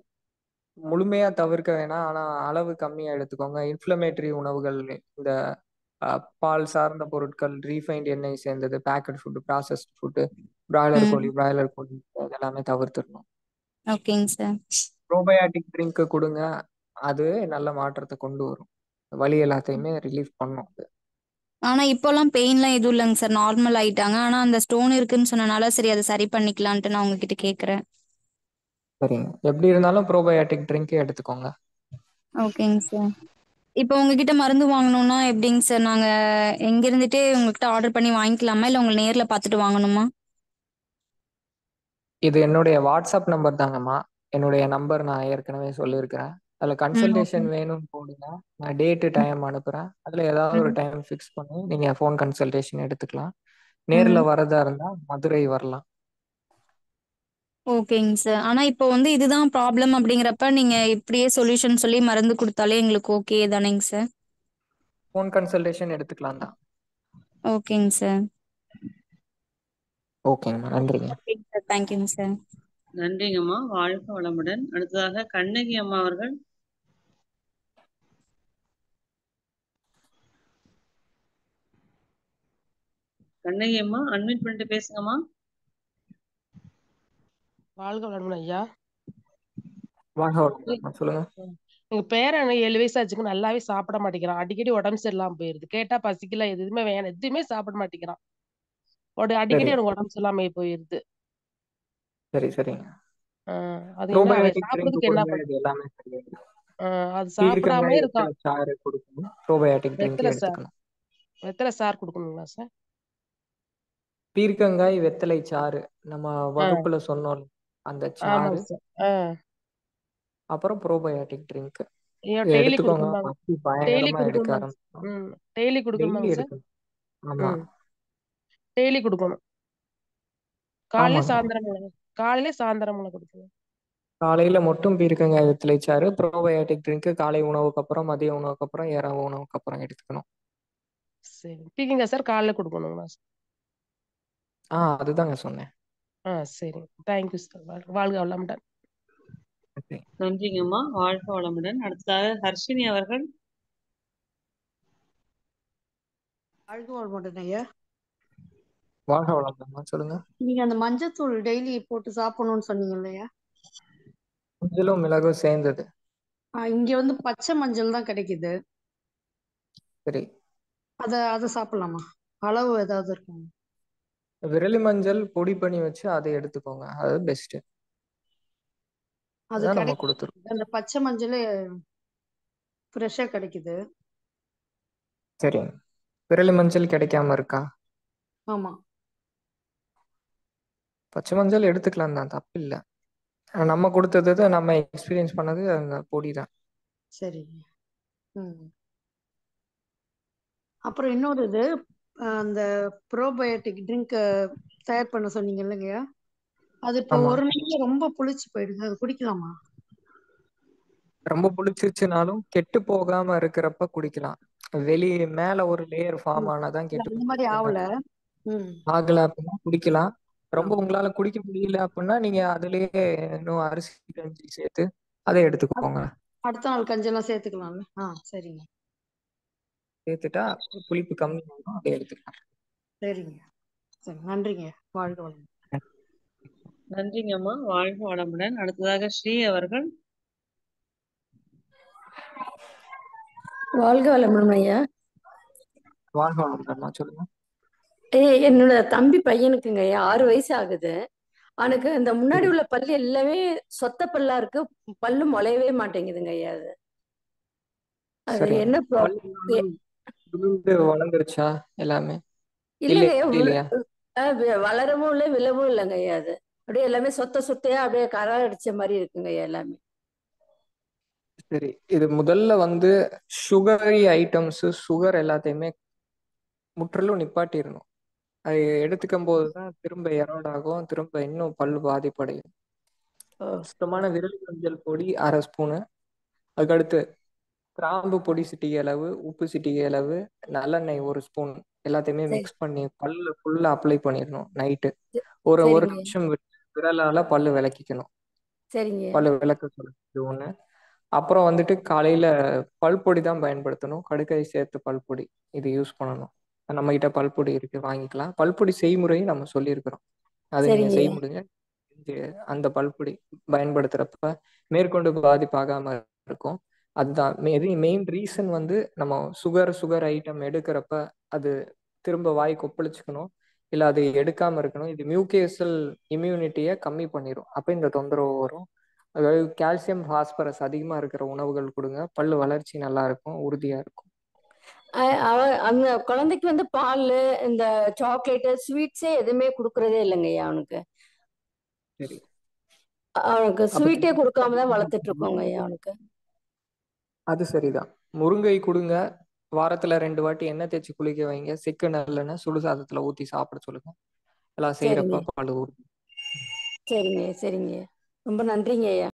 முழுமையா தவிர்க்க வேணாம், ஆனா அளவு கம்மியா எடுத்துக்கோங்க. இன்ஃப்ளமேட்டரி உணவுகள், இந்த பால் சார்ந்த பொருட்கள், ரீஃபைண்ட் எண்ணெய் சேர்ந்தது, packet food, processed food, broiler கோழி இதெல்லாமே தவிர்த்துடணும். ஓகேங்க சார். ப்ரோபயாட்டிக் ட்ரிங்க் கொடுங்க, அது நல்ல மாற்றத்தை கொண்டு வரும். வலி எல்லாத்தையுமே ரிலீஃப் பண்ணும் அது. ஆனா இப்போலாம் பெயின்லாம் எதுவும் இல்லைங்க சார், நார்மல் ஆயிட்டாங்க. ஆனா அந்த ஸ்டோன் இருக்குன்னு சொன்னனால சரி அதை சரி பண்ணிக்கலான்ட்டு நான் உங்ககிட்ட கேக்குறேன். சரிங்க, எப்படி இருந்தாலும் ப்ரோபயோட்டிக் ட்ரிங்க் எடுத்துக்கோங்க. ஓகேங்க சார். இப்போ உங்ககிட்ட மருந்து வாங்கணும்னா எப்படிங்க சார், நாங்க எங்க இருந்துட்டே உங்ககிட்ட ஆர்டர் பண்ணி வாங்கிக்கலாமா இல்ல உங்களை நேர்ல பார்த்துட்டு வாங்கணுமா? இது என்னுடைய வாட்ஸ்அப் நம்பர் தாங்கம்மா. என்னுடைய நம்பர் நான் ஏற்கனவே சொல்லியிருக்கிறேன். அதில் ஓகே. கன்சல்டேஷன் வேணும்னு போடுங்க, நான் டேட்டு டைம் அனுப்புகிறேன். அதில் ஏதாவது ஒரு டைம் ஃபிக்ஸ் பண்ணி நீங்கள் ஃபோன் கன்சல்டேஷன் எடுத்துக்கலாம். நேரில் வரதா இருந்தால் மதுரை வரலாம். ஓகேங்க சார். ஆனா இப்போ இதுதான் ப்ராப்ளம் அப்படிங்கிறப்ப நீங்க இப்படியே சொல்யூஷன் சொல்லி மருந்து கொடுத்தாலே எங்களுக்கு ஓகே தானேங்க சார்? ஃபோன் கன்சல்டேஷன் எடுத்துக்கலாம் தான். ஓகேங்க சார். ஓகேங்கம்மா, நன்றிங்க. ஓகேங்க சார், தேங்க்யூங்க சார். நன்றிங்கம்மா. வாழ்க வளமுடன். அடுத்ததாக கண்ணகி அம்மா அவர்கள். கண்ணகி அம்மா அன்மியூட் பண்ணிட்டு பேசுங்கம்மா. வாழ்க வளமுடன் ஐயா. வாங்க சொல்லுங்க. எங்க பேரன் 7 வயசு ஆச்சுங்க, நல்லாவே சாப்பிட மாட்டேங்கிறான். அடிக்கடி உடம்பு சரியில்லாம போயிருது. கேட்டா பசிக்கல, எதுவுமே வேணும், எதுவுமே சாப்பிட மாட்டேங்கிறான். அடிக்கடி சரி எனக்கு உடம்பு சரியில்லாம போயிருது. சரி சரிங்க. அது என்ன, அவன் ப்ரோபயோட்டிக் ட்ரிங்க் சாப்பிடுறதுக்கு என்ன கொடுங்க, இது எல்லாமே சரியாயிடும். அது பீர்க்கங்காய் சாப்பிடாமலே வெத்தலை இருக்கான். சாறு கொடுக்கணும், ப்ரோபயோட்டிக் ட்ரிங்க் வெத்தலை சார், எடுத்துக்கணும். வெத்தலை சார் கொடுக்கணுங்களா சார்? பீர்க்கங்காய் வெத்தலை சாறு நம்ம வகுப்புல சொன்னோம், அந்த சாறு. ஆமாங்க சார். அப்புறம் ப்ரோபயோட்டிக் ட்ரிங்க் டெய்லி எடுத்துக்கோங்க. கொடுக்கணுமாங்க? பசி டெய்லி பயங்கரமா எடுக்க கொடுக்கணுமாங்க? ஆரம்பிச்சோம். டெய்லி டெய்லி கொடுக்கணுமாங்க சார்? எடுக்கணும். ஆமா டெய்லி கொடுக்கணும். காலையில ஆமாங்க. சாயந்தரமும் கொடுக்கணும். காலையில மட்டும் பீர்க்கங்காய் வெத்தலை சாறு, ப்ரோபயோட்டிக் ட்ரிங்க் காலை உணவுக்கு அப்புறம், மதிய உணவுக்கு அப்புறம், இரவு உணவுக்கு அப்புறம் எடுத்துக்கணும். சரி, பீக்கிங்க சார் காலைல கொடுக்கணுங்களா சார்? அதுதாங்க சொன்னேன். சரி, தேங்க்யூ சார். வாழ்க வளமுடன். நன்றிங்கம்மா. வாழ்க வளமுடன். அடுத்ததாக ஹர்ஷினி அவர்கள். வாழ்க வளமுடன் ஐயா. வாழ்க வளமுடன், சொல்லுங்க. நீங்க அந்த மஞ்சத்தூள் டெய்லி போட்டு சாப்பிடணும்னு சொன்னீங்க இல்லையா? மஞ்சளும் மிளகும் சேர்ந்தது. இங்க பச்சை மஞ்சள் தான் கிடைக்குது. சரி, அத சாப்பிடலாமா? அளவு ஏதாவது இருக்குங்க? விரலி மஞ்சள் பொடி பண்ணி வச்சு அதை எடுத்துக்கோங்க, அது பெஸ்ட். அது நம்ம கொடுத்துருக்கோம். அந்த பச்சை மஞ்சள் ஃப்ரெஷ்ஷா கிடைக்குது. சரி, விரலி மஞ்சள் கிடைக்காம இருக்கா? ஆமா, பச்சை மஞ்சள் எடுத்துக்கலாம் தான், தப்பு இல்லை. நம்ம கொடுத்தது, நம்ம எக்ஸ்பீரியன்ஸ் பண்ணது அந்த பொடி தான். சரி. அப்புறம் இன்னொரு இது, அந்த ப்ரோபயோட்டிக் ட்ரிங்க் தயார் பண்ண சொன்னீங்க இல்லைங்கய்யா, அது இப்போ ஒரு நாள்ல ரொம்ப புளிச்சு போயிடுது, அது குடிக்கலாமா? ரொம்ப புளிச்சிருச்சுனாலும் கெட்டு போகாம இருக்கிறப்ப குடிக்கலாம். வெளியே மேல ஒரு லேயர் ஃபார்ம் ஆனாதான் கெட்டு அந்த மாதிரி ஆகல. ஆகல அப்படின்னா குடிக்கலாம். ரொம்ப உங்களால குடிக்க முடியல அப்படின்னா நீங்க அதுலயே இன்னும் அரிசி கஞ்சி சேர்த்து அதை எடுத்துக்கோங்க. அடுத்த நாள் கஞ்செல்லாம் சேர்த்துக்கலாம்ல? சரிங்க. சேர்த்துட்டா புளிப்பு கம்மி ஆகும், அதை எடுத்துக்கலாம். சரிங்க, சரி, நன்றிங்க. வாழ்க வளமுடன். நன்றிங்கம்மா. வாழ்க வளமுடன். அடுத்ததாக ஸ்ரீ அவர்கள். வாழ்க வளமுடன் ஐயா. வாழ்க வளமுடன், சொல்லுங்க. என்னோட தம்பி பையனுக்குங்க ஐயா 6 வயசு ஆகுது. அவனுக்கு இந்த முன்னாடி உள்ள பல்லு எல்லாமே சொத்த பல்லா இருக்கு, பல்லு முளையவே மாட்டேங்குதுங்க ஐயா. அது என்ன வளர்ந்துருச்சா எல்லாமே? இல்லைங்க, வளரவும் இல்லை விழவும் இல்லைங்க ஐயா. அது அப்படியே எல்லாமே சொத்தையா அப்படியே கரை அடிச்ச மாதிரி இருக்குங்க ஐயா எல்லாமே. சரி, இது முதல்ல சுகரி ஐட்டம்ஸ், சுகர் எல்லாத்தையுமே முற்றிலும் நிப்பாட்டிடணும். அது எடுத்துக்கும் போதுதான் திரும்ப எரோட் ஆகும், திரும்ப இன்னும் பல்லு பாதிப்படையும். சுத்தமான விரல் மஞ்சள் பொடி 1/2 ஸ்பூனு, அதுக்கடுத்து கிராம்பு பொடி சிட்டிகை அளவு, உப்பு சிட்டிகை அளவு, நல்லெண்ணெய் 1 ஸ்பூன், எல்லாத்தையுமே மிக்ஸ் பண்ணி பல்லு ஃபுல்லா அப்ளை பண்ணிடணும். நைட்டு ஒரு நிமிஷம் விரலால பல்லு விளக்கிக்கணும். பல்லு விளக்க சொல்லுது ஒண்ணு. அப்புறம் காலையில பல்பொடி தான் பயன்படுத்தணும், கடுக்கை சேர்த்து பல்பொடி இது யூஸ் பண்ணணும். நம்ம கிட்ட பல்பொடி இருக்கு, வாங்கிக்கலாம். பல்பொடி செய்முறையை நம்ம சொல்லியிருக்கிறோம், அதை நீங்க செய்ய முடியுங்க. அந்த பல்பொடி பயன்படுத்துறப்ப மேற்கொண்டு பாதிப்பாகாம இருக்கும். அதுதான் மெயின் ரீசன் வந்து நம்ம சுகர் ஐட்டம் எடுக்கிறப்ப அது திரும்ப வாய் கொப்பளிச்சுக்கணும், இல்லை அது எடுக்காம இருக்கணும். இது மியூகேசல் இம்யூனிட்டியை கம்மி பண்ணிடும். அப்போ இந்த தொந்தரவு வரும். அதாவது கால்சியம் பாஸ்பரஸ் அதிகமாக இருக்கிற உணவுகள் கொடுங்க, பல்லு வளர்ச்சி நல்லா இருக்கும், உறுதியாக இருக்கும். அந்த குழந்தைக்கு வந்து பால், இந்த சாக்லேட்டு, ஸ்வீட்ஸே எதுவுமே கொடுக்கறதே இல்லைங்கய்யா. அவனுக்கு சரி, அவனுக்கு ஸ்வீட்டே கொடுக்காம தான் வளர்த்துட்டு இருக்கோங்க ஐயா அவனுக்கு. அது சரிதான். முருங்கை கொடுங்க, வாரத்துல 2 வாட்டி எண்ணெய் தேய்ச்சி குளிக்க வைங்க, செக்கு நல்லெண்ணெய் சுடுசாதத்துல ஊத்தி சாப்பிட சொல்லுங்க. எல்லாம் சரிங்க செய்யறப்ப பால் ஊறும். சரிங்க சரிங்க, ரொம்ப நன்றிங்க ஐயா.